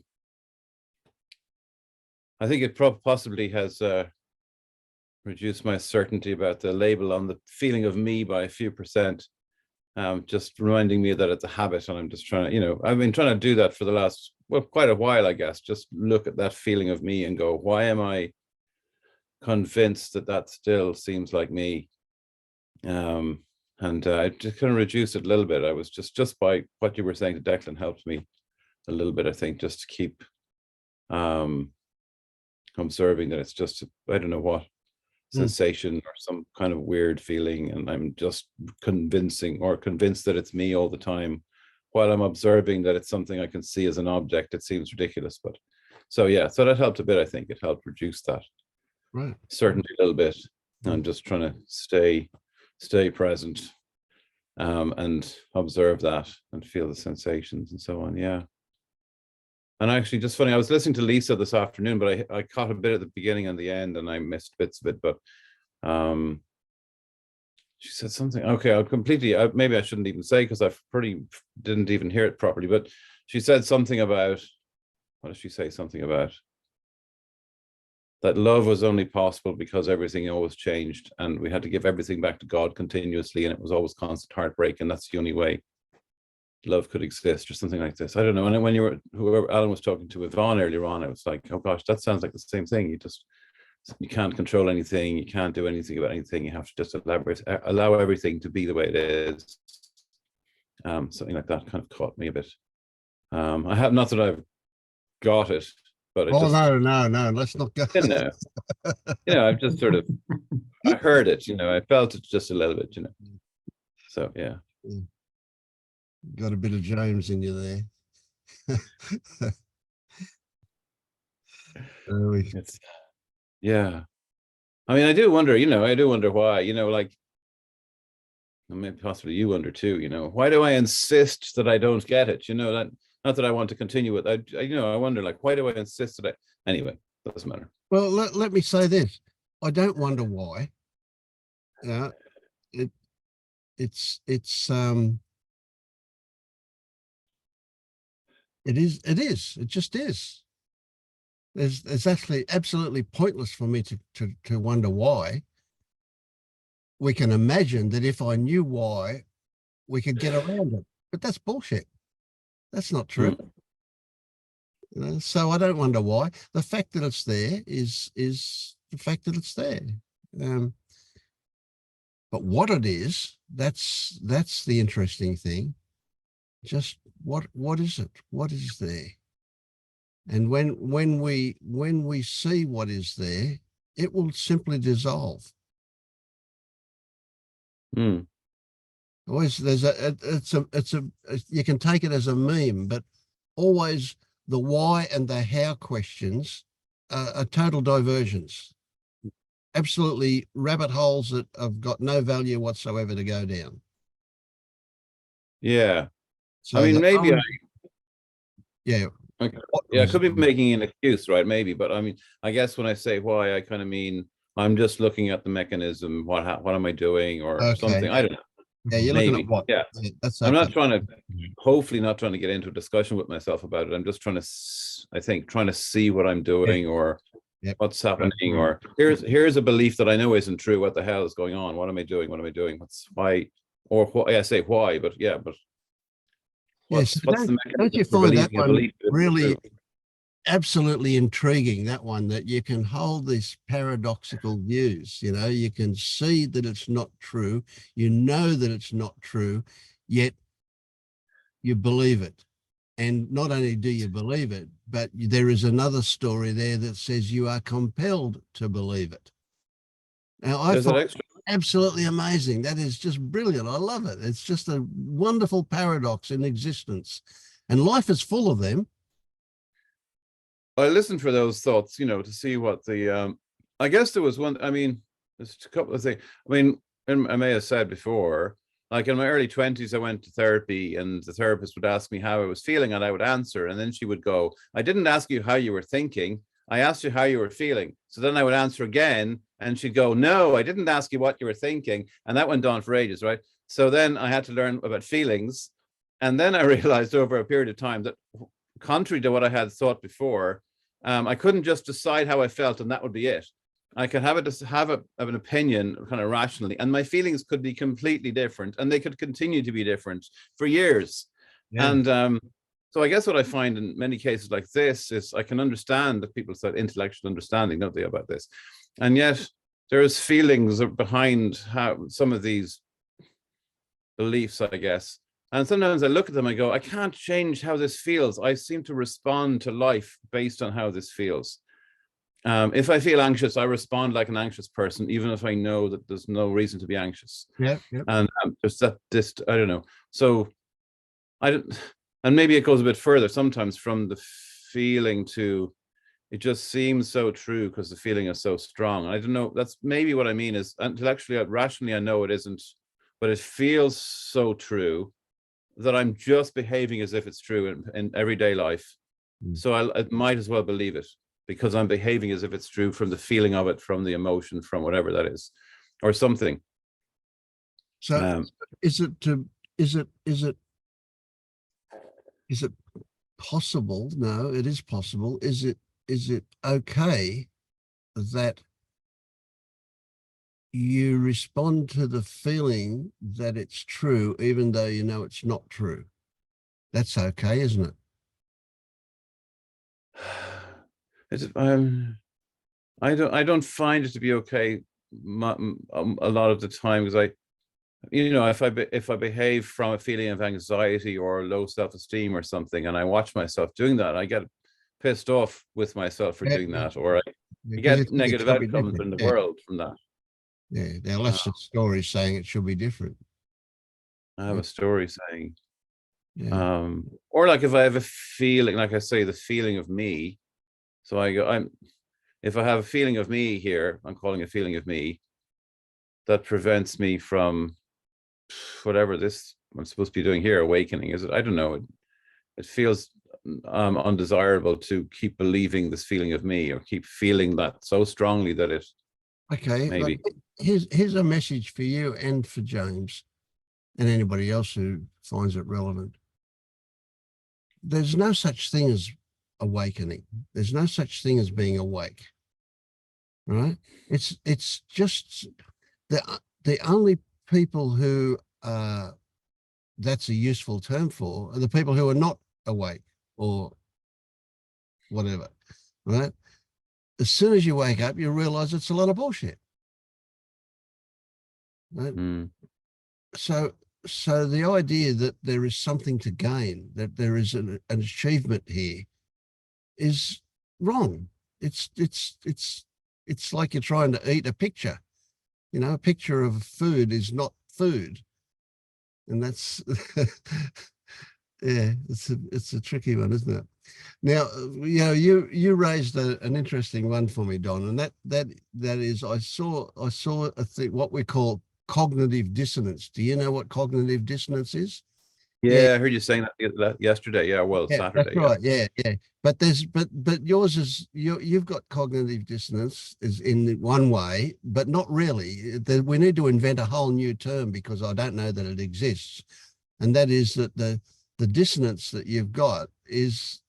think it possibly has reduced my certainty about the label on the feeling of me by a few percent. Just reminding me that it's a habit, and I'm just trying to, I've been trying to do that for the last, well, quite a while, I guess. Just look at that feeling of me and go, why am I convinced that that still seems like me? And I just kind of reduced it a little bit. I was just by what you were saying to Declan helped me a little bit, I think, just to keep observing that it's just, I don't know what sensation or some kind of weird feeling, and I'm just convinced that it's me all the time, while I'm observing that it's something I can see as an object. It seems ridiculous, but so yeah, so that helped a bit. I think it helped reduce that certainty a little bit. I'm just trying to stay present and observe that and feel the sensations and so on. Yeah. And actually, just funny, I was listening to Lisa this afternoon, but I caught a bit at the beginning and the end, and I missed bits of it. But she said something. Okay, maybe I shouldn't even say, because I didn't even hear it properly. But she said something about, what did she say? Something about that love was only possible because everything always changed, and we had to give everything back to God continuously, and it was always constant heartbreak, and that's the only way love could exist, or something like this. I don't know. And when whoever Alan was talking to Yvonne earlier on, I was like, oh gosh, that sounds like the same thing. You can't control anything, you can't do anything about anything, you have to just allow everything to be the way it is. Something like that kind of caught me a bit. I have, not that I've got it, but no, let's not go. I've just sort of, I heard it, I felt it just a little bit, so yeah. Got a bit of James in you there. Yeah. I mean, I do wonder why, like, maybe possibly you wonder too, why do I insist that I don't get it? That, not that I want to continue with, I wonder, like, why do I insist that anyway, doesn't matter. Well, let me say this. I don't wonder why. It just is. It's actually absolutely pointless for me to wonder why. We can imagine that if I knew why, we could get around it, but that's bullshit. That's not true. So I don't wonder why. The fact that it's there is the fact that it's there. But what it is, that's the interesting thing. Just what is it? What is there? And when we see what is there, it will simply dissolve. Always you can take it as a meme, but always the why and the how questions are total diversions. Absolutely rabbit holes that have got no value whatsoever to go down. Yeah. So I mean, maybe yeah. Okay. Yeah, I could be making an excuse, right? Maybe, but I mean, I guess when I say why, I kind of mean I'm just looking at the mechanism. What am I doing, or something? I don't know. Yeah, you're looking at what? Yeah, that's. I'm not trying to. Hopefully, not trying to get into a discussion with myself about it. I'm just trying to. I think trying to see what I'm doing, or what's happening, or here's a belief that I know isn't true. What the hell is going on? What am I doing? What am I doing? What's why? Or what? I say why, but yeah, but. Yes, don't you find that one really absolutely intriguing, that one, that you can hold these paradoxical views, you can see that it's not true, that it's not true, yet you believe it. And not only do you believe it, but there is another story there that says you are compelled to believe it. Now, I find it absolutely amazing. That is just brilliant. I love it. It's just a wonderful paradox in existence. And life is full of them. I listened for those thoughts, to see what the, I guess there was one, I mean, there's a couple of things. I mean, and I may have said before, like in my early 20s, I went to therapy and the therapist would ask me how I was feeling and I would answer. And then she would go, I didn't ask you how you were thinking. I asked you how you were feeling. So then I would answer again and she'd go, no, I didn't ask you what you were thinking. And that went on for ages, right? So then I had to learn about feelings. And then I realized over a period of time that contrary to what I had thought before, I couldn't just decide how I felt and that would be it. I could have an opinion kind of rationally, and my feelings could be completely different, and they could continue to be different for years. Yeah. And so I guess what I find in many cases like this is I can understand that people said intellectual understanding, don't they, about this, and yet there is feelings behind how some of these beliefs, I guess. And sometimes I look at them, I go, I can't change how this feels. I seem to respond to life based on how this feels. If I feel anxious, I respond like an anxious person, even if I know that there's no reason to be anxious. Yeah. And just that, I don't know. So I don't, and maybe it goes a bit further sometimes from the feeling to, it just seems so true because the feeling is so strong. I don't know. That's maybe what I mean is intellectually, rationally, I know it isn't, but it feels so true that I'm just behaving as if it's true in everyday life. So I might as well believe it, because I'm behaving as if it's true from the feeling of it, from the emotion, from whatever that is, or something. So is it possible? No, it is possible. Is it okay that you respond to the feeling that it's true, even though you know it's not true? That's okay, isn't it? I don't find it to be okay a lot of the time, because if I behave from a feeling of anxiety or low self-esteem or something, and I watch myself doing that, I get pissed off with myself for doing that, or I get negative outcomes in the world from that. Yeah, now that's the story saying it should be different. I have a story saying, Yeah. or like if I have a feeling, like I say, the feeling of me. So if I have a feeling of me here, I'm calling a feeling of me that prevents me from whatever this I'm supposed to be doing here, awakening, is it? I don't know. It feels undesirable to keep believing this feeling of me, or keep feeling that so strongly that it maybe. Here's a message for you and for James and anybody else who finds it relevant. There's no such thing as awakening. There's no such thing as being awake. Right? It's just the only people who that's a useful term for are the people who are not awake or whatever. Right? As soon as you wake up, you realize it's a lot of bullshit. Right? So the idea that there is something to gain, that there is an achievement here, is wrong. It's like you're trying to eat a picture. You know, a picture of food is not food, and that's yeah, it's a tricky one, isn't it? Now, you raised an interesting one for me, Don, and that is I saw a thing, what we call cognitive dissonance. Do you know what cognitive dissonance is? Yeah, I heard you saying that yesterday. Yeah, well, Saturday. That's right. Yeah. But yours is you've got cognitive dissonance is in one way, but not really. We need to invent a whole new term, because I don't know that it exists, and that is that the dissonance that you've got is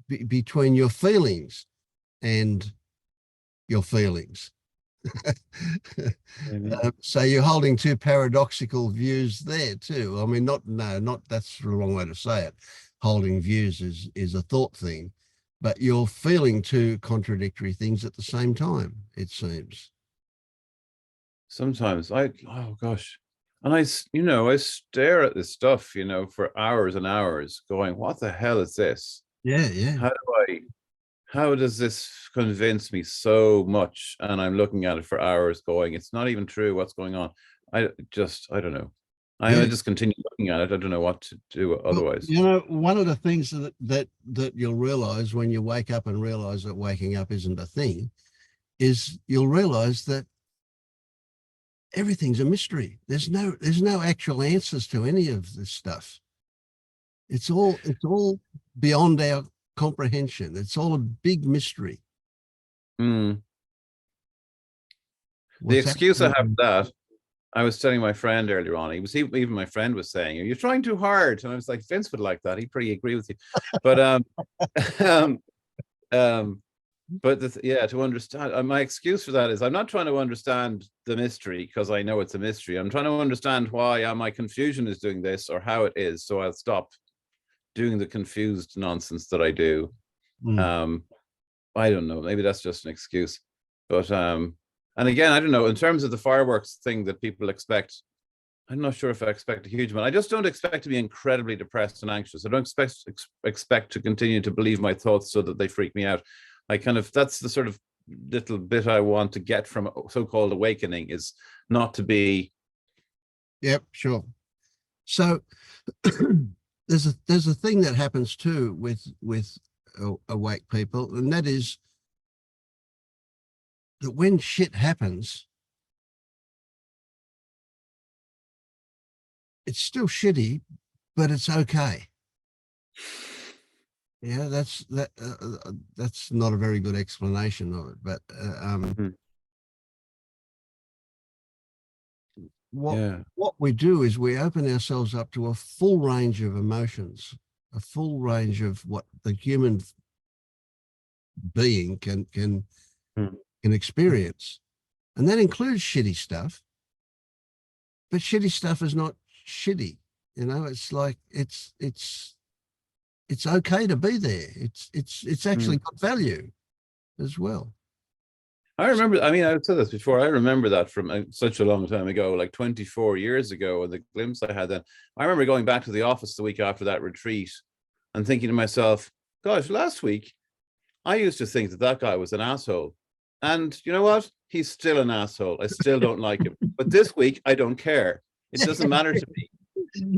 between your feelings and your feelings. So you're holding two paradoxical views there too. I mean, not that's the wrong way to say it. Holding views is a thought thing, but you're feeling two contradictory things at the same time, it seems. Sometimes oh gosh. And I stare at this stuff, for hours and hours going, what the hell is this? Yeah. How does this convince me so much? And I'm looking at it for hours going, it's not even true. What's going on? I don't know. I just continue looking at it. I don't know what to do otherwise. Well, one of the things that you'll realize when you wake up and realize that waking up isn't a thing is you'll realize that everything's a mystery. There's no actual answers to any of this stuff. It's all beyond our comprehension. It's all a big mystery. The What's excuse I have happening- for that, I was telling my friend earlier on, even my friend was saying, you're trying too hard. And I was like, Vince would like that. He'd pretty agree with you. But but to understand, my excuse for that is I'm not trying to understand the mystery because I know it's a mystery. I'm trying to understand why my confusion is doing this or how it is. So I'll stop doing the confused nonsense that I do. I don't know. Maybe that's just an excuse. But and again, I don't know, in terms of the fireworks thing that people expect, I'm not sure if I expect a huge amount. I just don't expect to be incredibly depressed and anxious. I don't expect to continue to believe my thoughts so that they freak me out. That's the sort of little bit I want to get from so-called awakening, is not to be. Yep, sure. So there's a thing that happens too with awake people, and that is that when shit happens, it's still shitty, but it's okay. Yeah, that's not a very good explanation of it, but what we do is we open ourselves up to a full range of emotions, a full range of what the human being can experience, and that includes shitty stuff. But shitty stuff is not shitty, you know. It's like it's okay to be there. It's actually got value as well. I remember, I mean, I've said this before, I remember that from such a long time ago, like 24 years ago, and the glimpse I had then. I remember going back to the office the week after that retreat and thinking to myself, gosh, last week, I used to think that guy was an asshole. And you know what? He's still an asshole. I still don't like him. But this week, I don't care. It doesn't matter to me.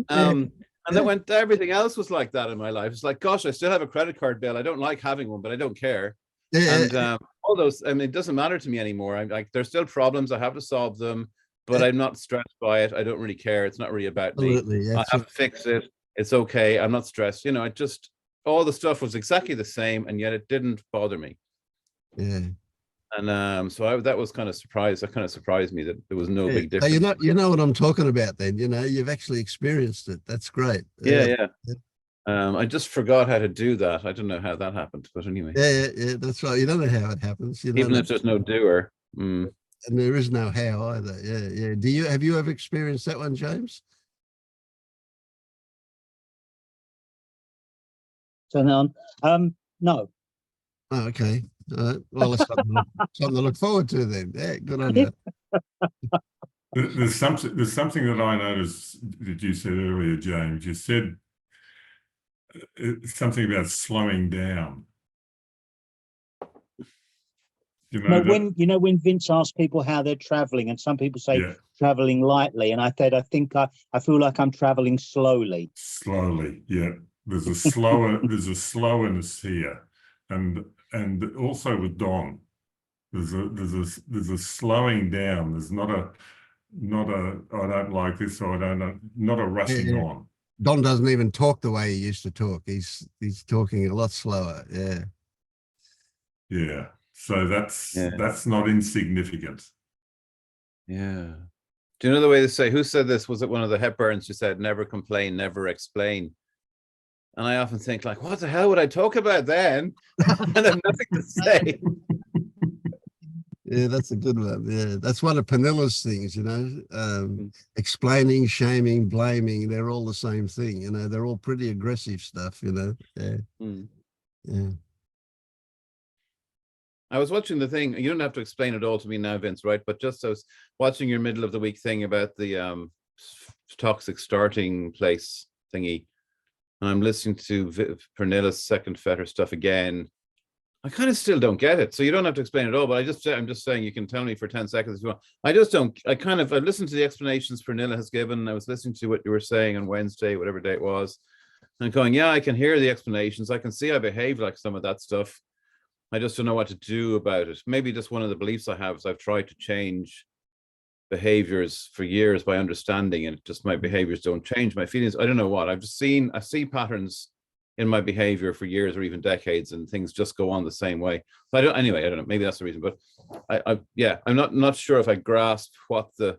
And then when everything else was like that in my life, it's like, gosh, I still have a credit card bill. I don't like having one, but I don't care. And all those, I mean, it doesn't matter to me anymore. I'm like, there's still problems. I have to solve them, but I'm not stressed by it. I don't really care. It's not really about me. I have to fix it. It's okay. I'm not stressed. You know, it just, all the stuff was exactly the same, and yet it didn't bother me. Yeah. And so that was kind of surprised. That kind of surprised me that there was no big difference. So you know what I'm talking about then, you know, you've actually experienced it. That's great. Yeah. I just forgot how to do that. I don't know how that happened, but anyway. Yeah, that's right. You don't know how it happens. You know, even if there's no doer. And there is no how either. Yeah. Have you ever experienced that one, James? Turn it on. No. Oh, okay. Well, it's something to look forward to then. Yeah, good on you. There's something that I noticed that you said earlier, James. You said something about slowing down. You know, when Vince asks people how they're traveling, and some people say traveling lightly, and I said I feel like I'm traveling slowly. Slowly, yeah. There's a slowness here, and also with Don, there's a slowing down. There's not a I don't like this, or I don't know, not a rushing on. Don doesn't even talk the way he used to talk. He's talking a lot slower. Yeah. So that's not insignificant. Yeah. Do you know the way they say, who said this? Was it one of the Hepburns who said, never complain, never explain? And I often think, like, what the hell would I talk about then? And I have nothing to say. Yeah, that's a good one. Yeah, that's one of Panilla's things, you know, explaining, shaming, blaming. They're all the same thing, you know, they're all pretty aggressive stuff, you know. Yeah. I was watching the thing. You don't have to explain it all to me now, Vince, right? But just I was watching your middle of the week thing about the toxic starting place thingy. And I'm listening to Pernilla's second fetter stuff again. I kind of still don't get it. So you don't have to explain it all, but I'm just saying you can tell me for 10 seconds if you want. I just don't, I listened to the explanations Pernilla has given. I was listening to what you were saying on Wednesday, whatever day it was. And I'm going, yeah, I can hear the explanations. I can see I behave like some of that stuff. I just don't know what to do about it. Maybe just one of the beliefs I have is I've tried to change behaviors for years by understanding, and just my behaviors don't change. My feelings, I don't know what. I see patterns in my behavior for years or even decades, and things just go on the same way. So I don't know. Maybe that's the reason, but I'm not sure if I grasp what the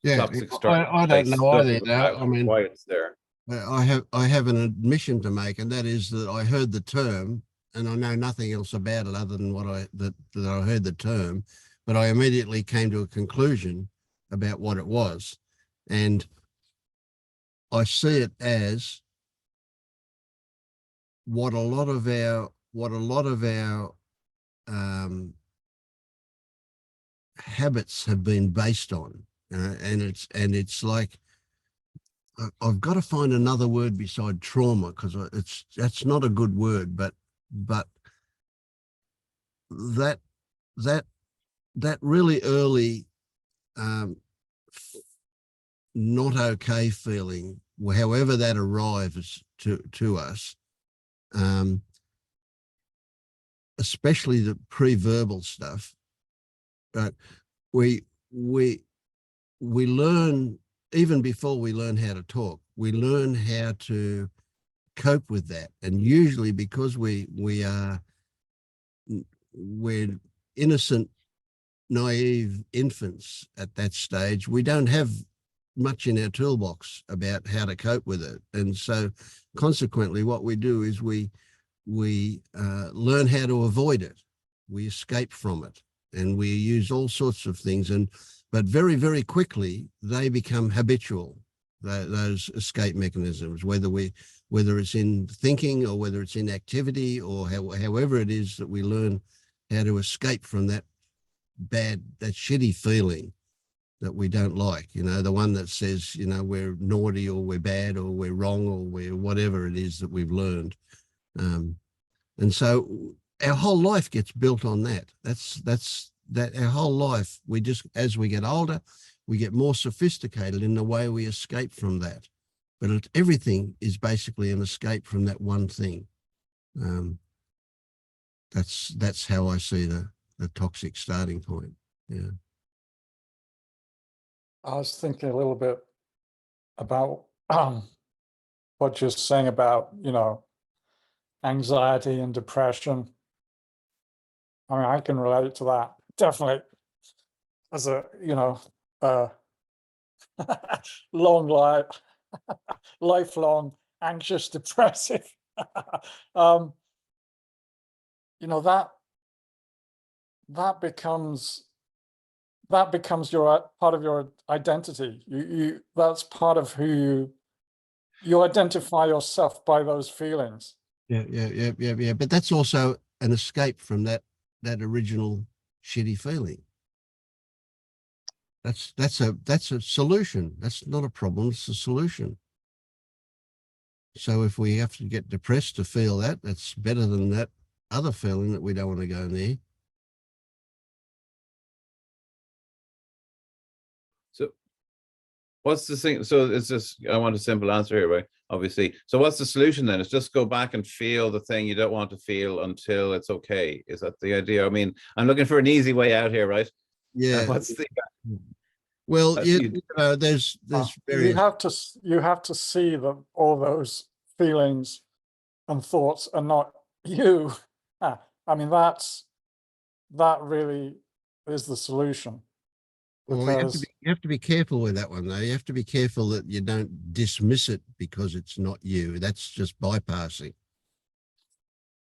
toxic start. I don't know either. I mean, why it's there. I have an admission to make, and that is that I heard the term, and I know nothing else about it other than that I heard the term, but I immediately came to a conclusion about what it was, and I see it as what a lot of our habits have been based on, and it's like, I've got to find another word beside trauma, because that's not a good word, but that really early not okay feeling, however that arrives to us, especially the pre-verbal stuff, but we learn, even before we learn how to talk, we learn how to cope with that. And usually because we're innocent, naive infants at that stage, we don't have much in our toolbox about how to cope with it. And so consequently, what we do is we learn how to avoid it. We escape from it, and we use all sorts of things. But very, very quickly, they become habitual, those escape mechanisms, whether it's in thinking or whether it's in activity, or however it is that we learn how to escape from that shitty feeling that we don't like, the one that says, we're naughty or we're bad or we're wrong or we're whatever it is that we've learned. And so our whole life gets built on that. That's our whole life. We just, as we get older, we get more sophisticated in the way we escape from that. But everything is basically an escape from that one thing. That's how I see the toxic starting point. Yeah. I was thinking a little bit about what you're saying about, anxiety and depression. I mean, I can relate to that, definitely, as a, lifelong anxious, depressive. That becomes your part of your identity. That's part of who you identify yourself by those feelings. Yeah. But that's also an escape from that original shitty feeling. That's a solution. That's not a problem. It's a solution. So if we have to get depressed to feel that, that's better than that other feeling that we don't want to go near. So what's the thing? So it's just, I want a simple answer here, right? Obviously. So what's the solution then? It's just go back and feel the thing you don't want to feel until it's okay. Is that the idea? I mean, I'm looking for an easy way out here, right? Yeah. What's the... Well, there's various... You have to see that all those feelings and thoughts are not you. I mean, that really is the solution. Well, you have to be careful with that one, though. You have to be careful that you don't dismiss it because it's not you. That's just bypassing.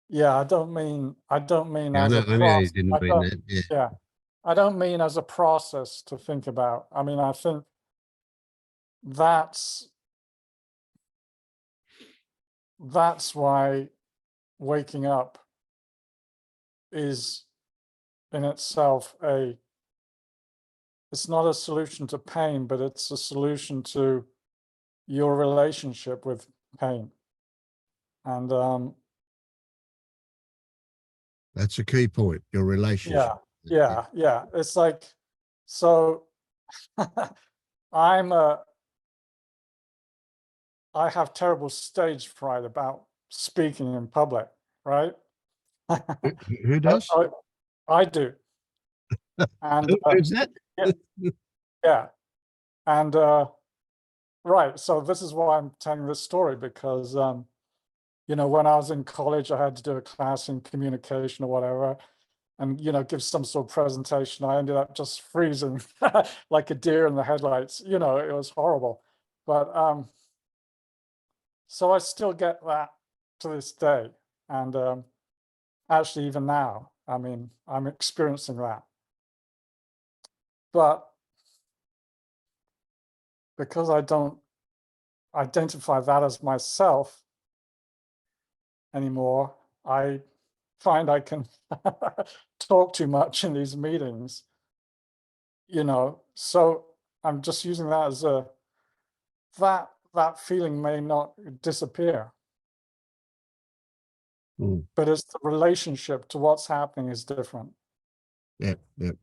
Yeah, I don't mean Yeah, as a process. I know you didn't mean that. Yeah, I don't mean as a process to think about. I mean, I think that's why waking up is in itself it's not a solution to pain, but it's a solution to your relationship with pain. And that's a key point, your relationship. Yeah. It's like, so I have terrible stage fright about speaking in public, right? Who does? I do. And who's that? Yeah. And right, so this is why I'm telling this story, because you know, when I was in college, I had to do a class in communication or whatever, and you know, give some sort of presentation. I ended up just freezing like a deer in the headlights. You know, it was horrible. But so I still get that to this day, and actually even now, I mean, I'm experiencing that. But because I don't identify that as myself anymore, I find I can talk too much in these meetings, you know, so I'm just using that as a, that feeling may not disappear, but it's the relationship to what's happening is different. Yep, yep.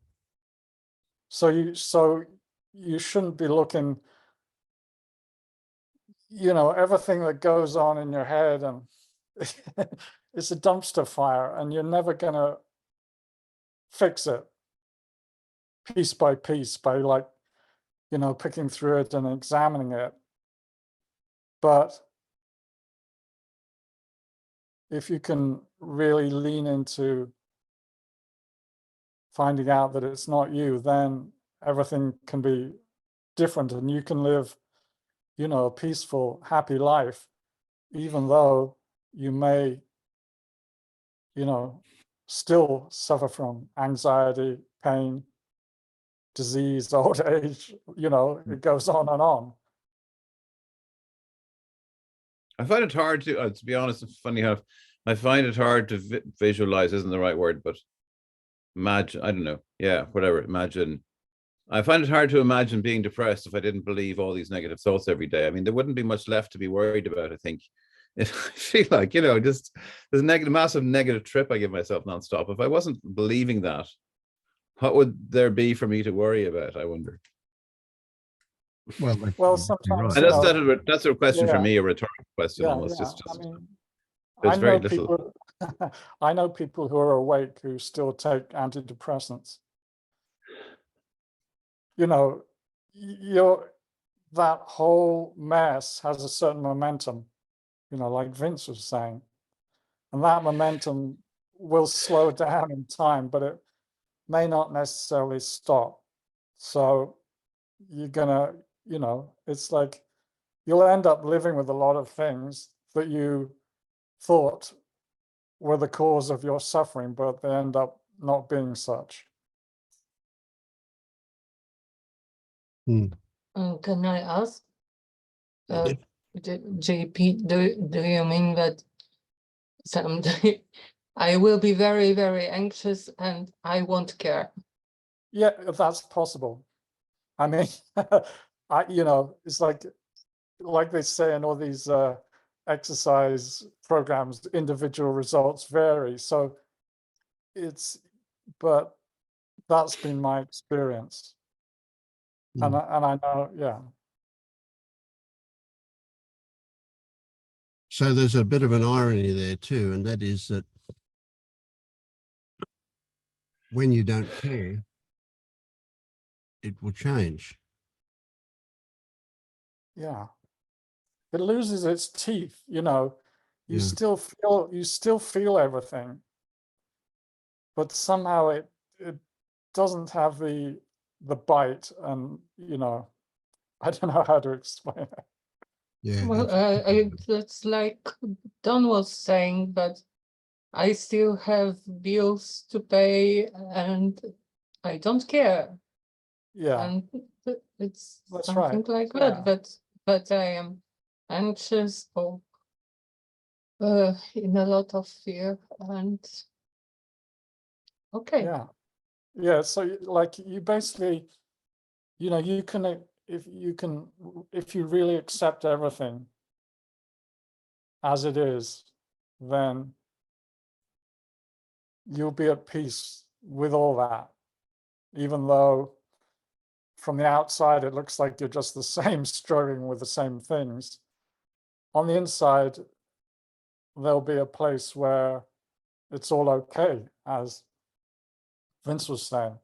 So you shouldn't be looking, you know, everything that goes on in your head, and it's a dumpster fire, and you're never gonna fix it piece by piece by, like, you know, picking through it and examining it. But if you can really lean into finding out that it's not you, then everything can be different, and you can live, you know, a peaceful, happy life, even though you may, you know, still suffer from anxiety, pain, disease, old age, you know, it goes on and on. I find it hard to be honest, it's funny how I find it hard to visualize, isn't the right word, but imagine, I don't know. Yeah, whatever, imagine. I find it hard to imagine being depressed if I didn't believe all these negative thoughts every day. I mean, there wouldn't be much left to be worried about, I think. I feel like, you know, just this massive negative trip I give myself nonstop. If I wasn't believing that, what would there be for me to worry about, I wonder? Well, sometimes, And you know, that's a question for yeah. me, a rhetorical question Yeah, almost. yeah. Just I mean, there's I very know little. people, I know people who are awake who still take antidepressants. You know, that whole mess has a certain momentum, you know, like Vince was saying, and that momentum will slow down in time, but it may not necessarily stop. So you're gonna, you know, it's like you'll end up living with a lot of things that you thought were the cause of your suffering, but they end up not being such. Can I ask, JP, do you mean that someday I will be very, very anxious and I won't care? Yeah, that's possible. I mean, you know, it's like they say in all these exercise programs, individual results vary. So but that's been my experience. And I know, yeah. So there's a bit of an irony there too, and that is that when you don't care, it will change. Yeah. It loses its teeth, you know. You still feel everything, but somehow it doesn't have the bite, and you know, I don't know how to explain it. Yeah. Well, it's like Don was saying, but I still have bills to pay and I don't care. Yeah. And it's That's something right. like Yeah. that, but I am anxious or in a lot of fear, and okay. Yeah. Yeah. So like you basically, you know, you can, if you really accept everything as it is, then you'll be at peace with all that, even though from the outside it looks like you're just the same, struggling with the same things. On the inside, there'll be a place where it's all okay, as Vince was saying.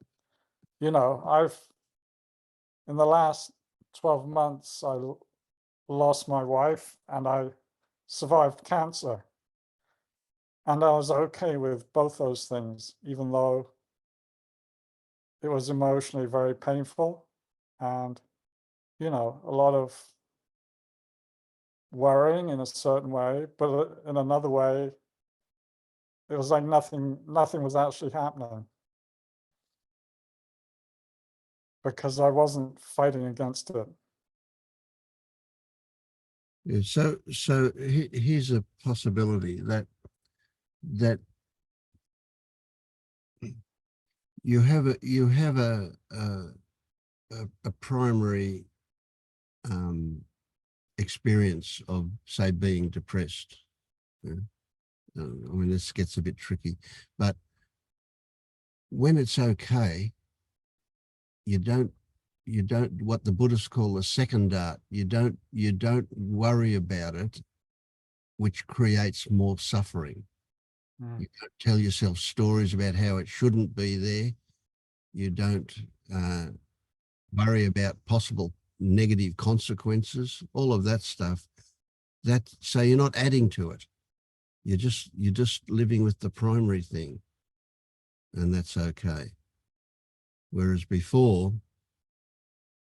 You know, in the last 12 months, I lost my wife and I survived cancer. And I was okay with both those things, even though it was emotionally very painful and, you know, a lot of worrying in a certain way, but in another way, it was like nothing was actually happening because I wasn't fighting against it. Yeah, so here's a possibility that you have a primary experience of, say, being depressed. Yeah. I mean, this gets a bit tricky, but when it's okay, you don't what the Buddhists call the second dart. You don't worry about it, which creates more suffering. You don't tell yourself stories about how it shouldn't be there. You don't worry about possible negative consequences, all of that stuff. So you're not adding to it. You're just living with the primary thing, and that's okay. Whereas before,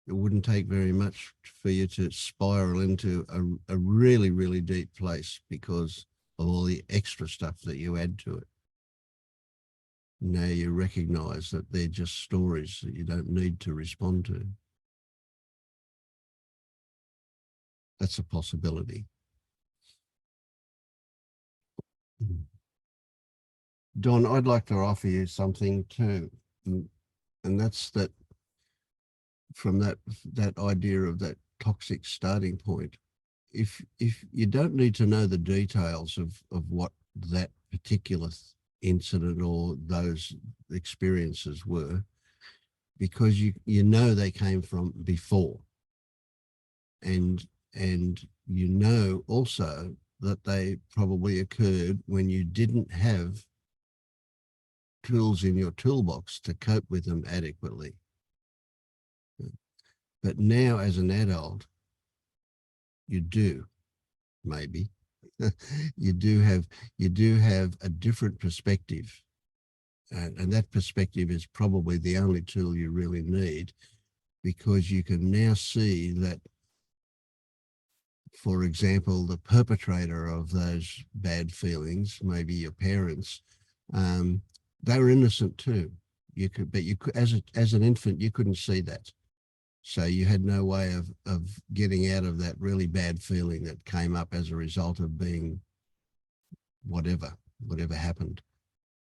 it wouldn't take very much for you to spiral into a really, really deep place because of all the extra stuff that you add to it. Now you recognize that they're just stories that you don't need to respond to. That's a possibility. Don, I'd like to offer you something too, and that's that from that idea of that toxic starting point. If you don't need to know the details of what that particular incident or those experiences were, because you know they came from before, and you know also that they probably occurred when you didn't have tools in your toolbox to cope with them adequately. But now as an adult, you do, maybe. you do have a different perspective. And that perspective is probably the only tool you really need, because you can now see that, for example, the perpetrator of those bad feelings, maybe your parents, they were innocent too. But you could, as an infant, you couldn't see that. So you had no way of getting out of that really bad feeling that came up as a result of being whatever happened.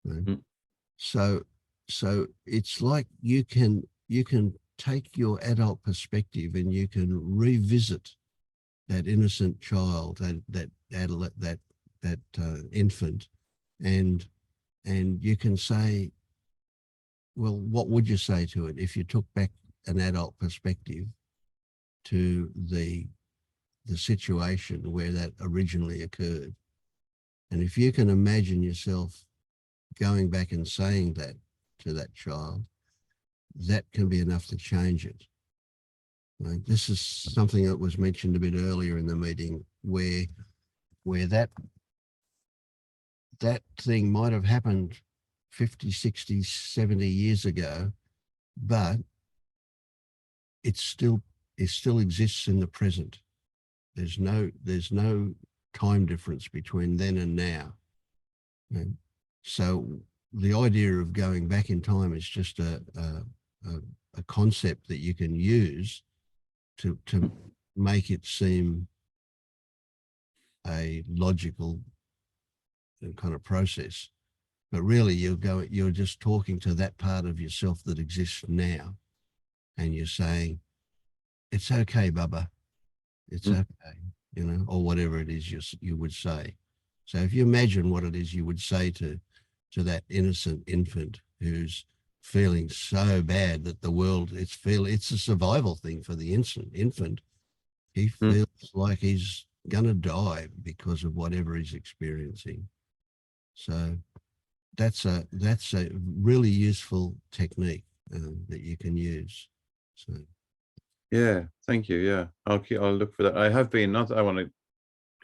You know? So it's like you can take your adult perspective and you can revisit that innocent child, that infant, and you can say, well, what would you say to it if you took back an adult perspective to the situation where that originally occurred? And if you can imagine yourself going back and saying that to that child, that can be enough to change it. Right? This is something that was mentioned a bit earlier in the meeting, where that thing might have happened 50, 60, 70 years ago, but it still exists in the present. There's no time difference between then and now. And so the idea of going back in time is just a concept that you can use to make it seem a logical kind of process. But really you're just talking to that part of yourself that exists now, and you're saying, it's okay, Bubba. It's okay, you know, or whatever it is you would say. So if you imagine what it is you would say to that innocent infant who's feeling so bad that the world, it's a survival thing for the infant. He feels like he's gonna die because of whatever he's experiencing. So that's a really useful technique that you can use. So Yeah, thank you. Yeah, I'll look for that. I have been, not that I want to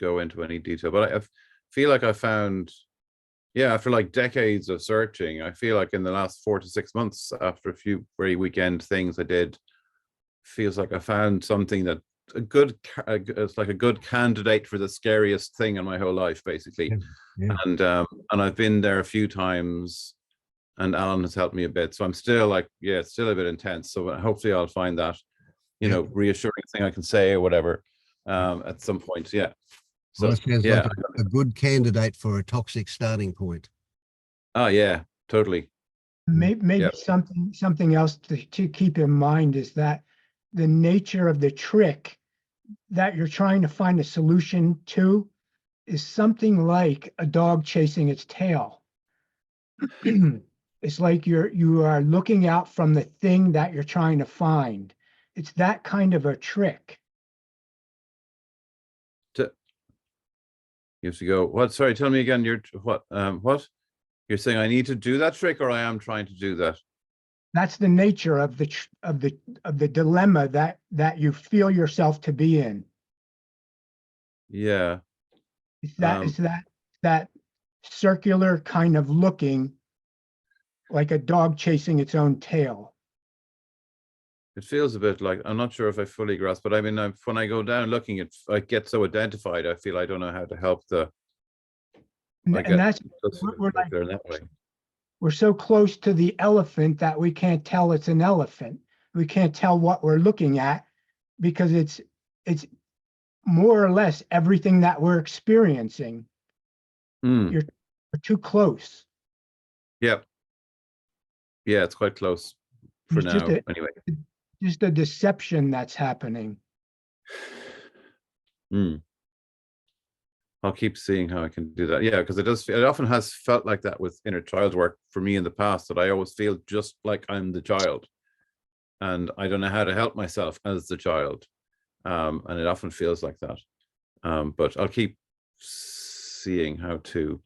go into any detail, but I feel like I found, yeah, after like decades of searching, I feel like in the last 4 to 6 months, after a few very weekend things I did, feels like I found something that it's like a good candidate for the scariest thing in my whole life, basically. Yeah. And I've been there a few times, and Alan has helped me a bit. So I'm still like, yeah, it's still a bit intense. So hopefully I'll find that, you know, reassuring thing I can say or whatever at some point. Yeah. So Well, that sounds yeah. like a good candidate for a toxic starting point. Oh yeah, totally. Maybe Yeah. something else to keep in mind is that the nature of the trick that you're trying to find a solution to is something like a dog chasing its tail. It's like you are looking out from the thing that you're trying to find. It's that kind of a trick. You have to go, what? Sorry, tell me again. You're what? You're saying I need to do that trick, or I am trying to do that? That's the nature of the dilemma that you feel yourself to be in. Yeah. It's that circular kind of looking like a dog chasing its own tail. It feels a bit like, I'm not sure if I fully grasp, but I mean, when I go down looking, I get so identified. I feel I don't know how to help And that's we're like, in that way. we're so close to the elephant that we can't tell it's an elephant. We can't tell what we're looking at because it's more or less everything that we're experiencing. You're too close. Yep. Yeah, it's quite close for It's now. Anyway. Just a deception that's happening. I'll keep seeing how I can do that. Yeah, because it often has felt like that with inner child work for me in the past, that I always feel just like I'm the child and I don't know how to help myself as the child. And it often feels like that. But I'll keep seeing how to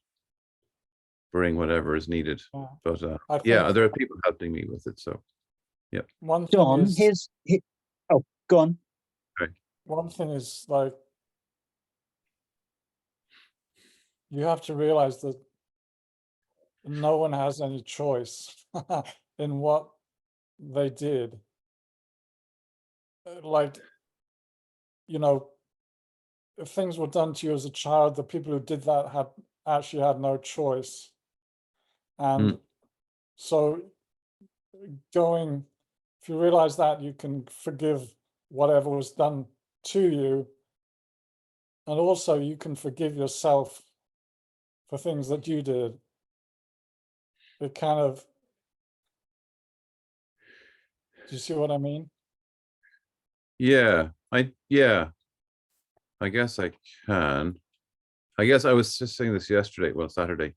bring whatever is needed. But yeah, there are people helping me with it. So yeah. One thing John, is, oh, go on. Okay. one thing is like, you have to realize that no one has any choice in what they did. Like, you know, if things were done to you as a child, the people who did that actually had no choice. And so if you realize that, you can forgive whatever was done to you. And also you can forgive yourself for things that you did. It kind of, do you see what I mean? Yeah, I guess I can. I guess I was just saying this yesterday, well, Saturday,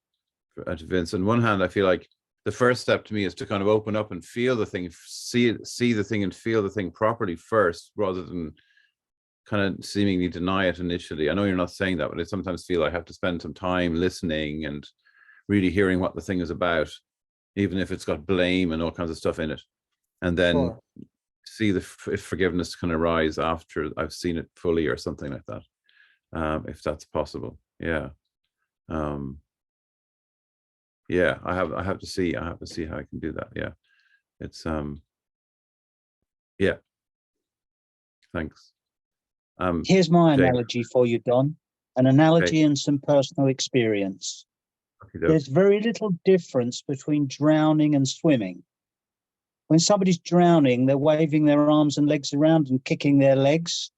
to Vince. On one hand, I feel like the first step to me is to kind of open up and feel the thing, see the thing and feel the thing properly first, rather than kind of seemingly deny it initially. I know you're not saying that, but I sometimes feel I have to spend some time listening and really hearing what the thing is about, even if it's got blame and all kinds of stuff in it. And then see if forgiveness can arise after I've seen it fully or something like that, if that's possible. Yeah. Yeah, I have to see how I can do that. Yeah. It's yeah. Thanks. Here's my Jane. analogy for you, Don. An analogy and some personal experience. There's very little difference between drowning and swimming. When somebody's drowning, they're waving their arms and legs around and kicking their legs.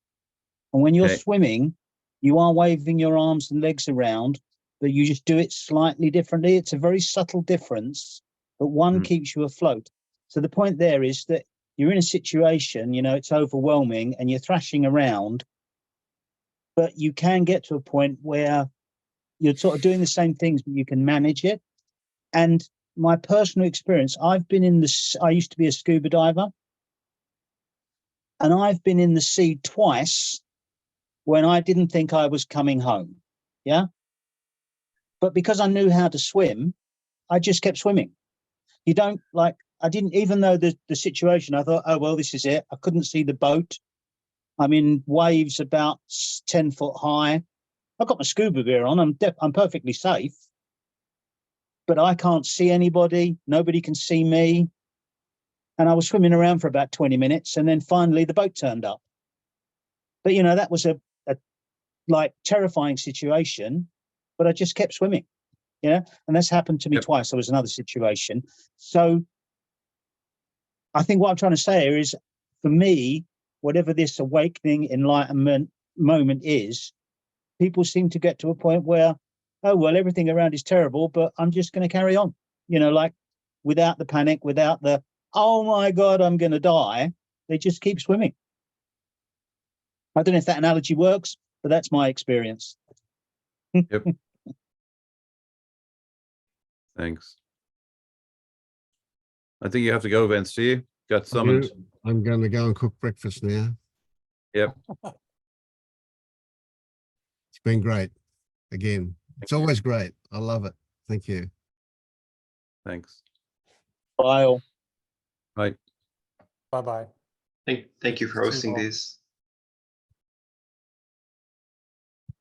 And when you're swimming, you are waving your arms and legs around, but you just do it slightly differently. It's a very subtle difference, but one keeps you afloat. So the point there is that you're in a situation, you know, it's overwhelming and you're thrashing around, but you can get to a point where you're sort of doing the same things, but you can manage it. And my personal experience, I used to be a scuba diver, and I've been in the sea twice when I didn't think I was coming home. Yeah. But because I knew how to swim, I just kept swimming. You don't, like, I didn't, even though the situation, I thought, oh, well, this is it. I couldn't see the boat. I'm in waves about 10 foot high. I've got my scuba gear on. I'm perfectly safe, but I can't see anybody. Nobody can see me. And I was swimming around for about 20 minutes, and then finally the boat turned up. But, you know, that was a like terrifying situation, but I just kept swimming, you know, and that's happened to me twice. There was another situation. So I think what I'm trying to say here is, for me, whatever this awakening, enlightenment moment is, people seem to get to a point where, oh, well, everything around is terrible, but I'm just going to carry on, you know, like without the panic, without the, oh my God, I'm going to die. They just keep swimming. I don't know if that analogy works, but that's my experience. Yep. Thanks. I think you have to go, Vince. Do you? Got summoned. I'm going to go and cook breakfast now. Yep. It's been great. Again, it's always great. I love it. Thank you. Thanks. Bye all. Bye. Bye-bye. Thank you for See you hosting all. this.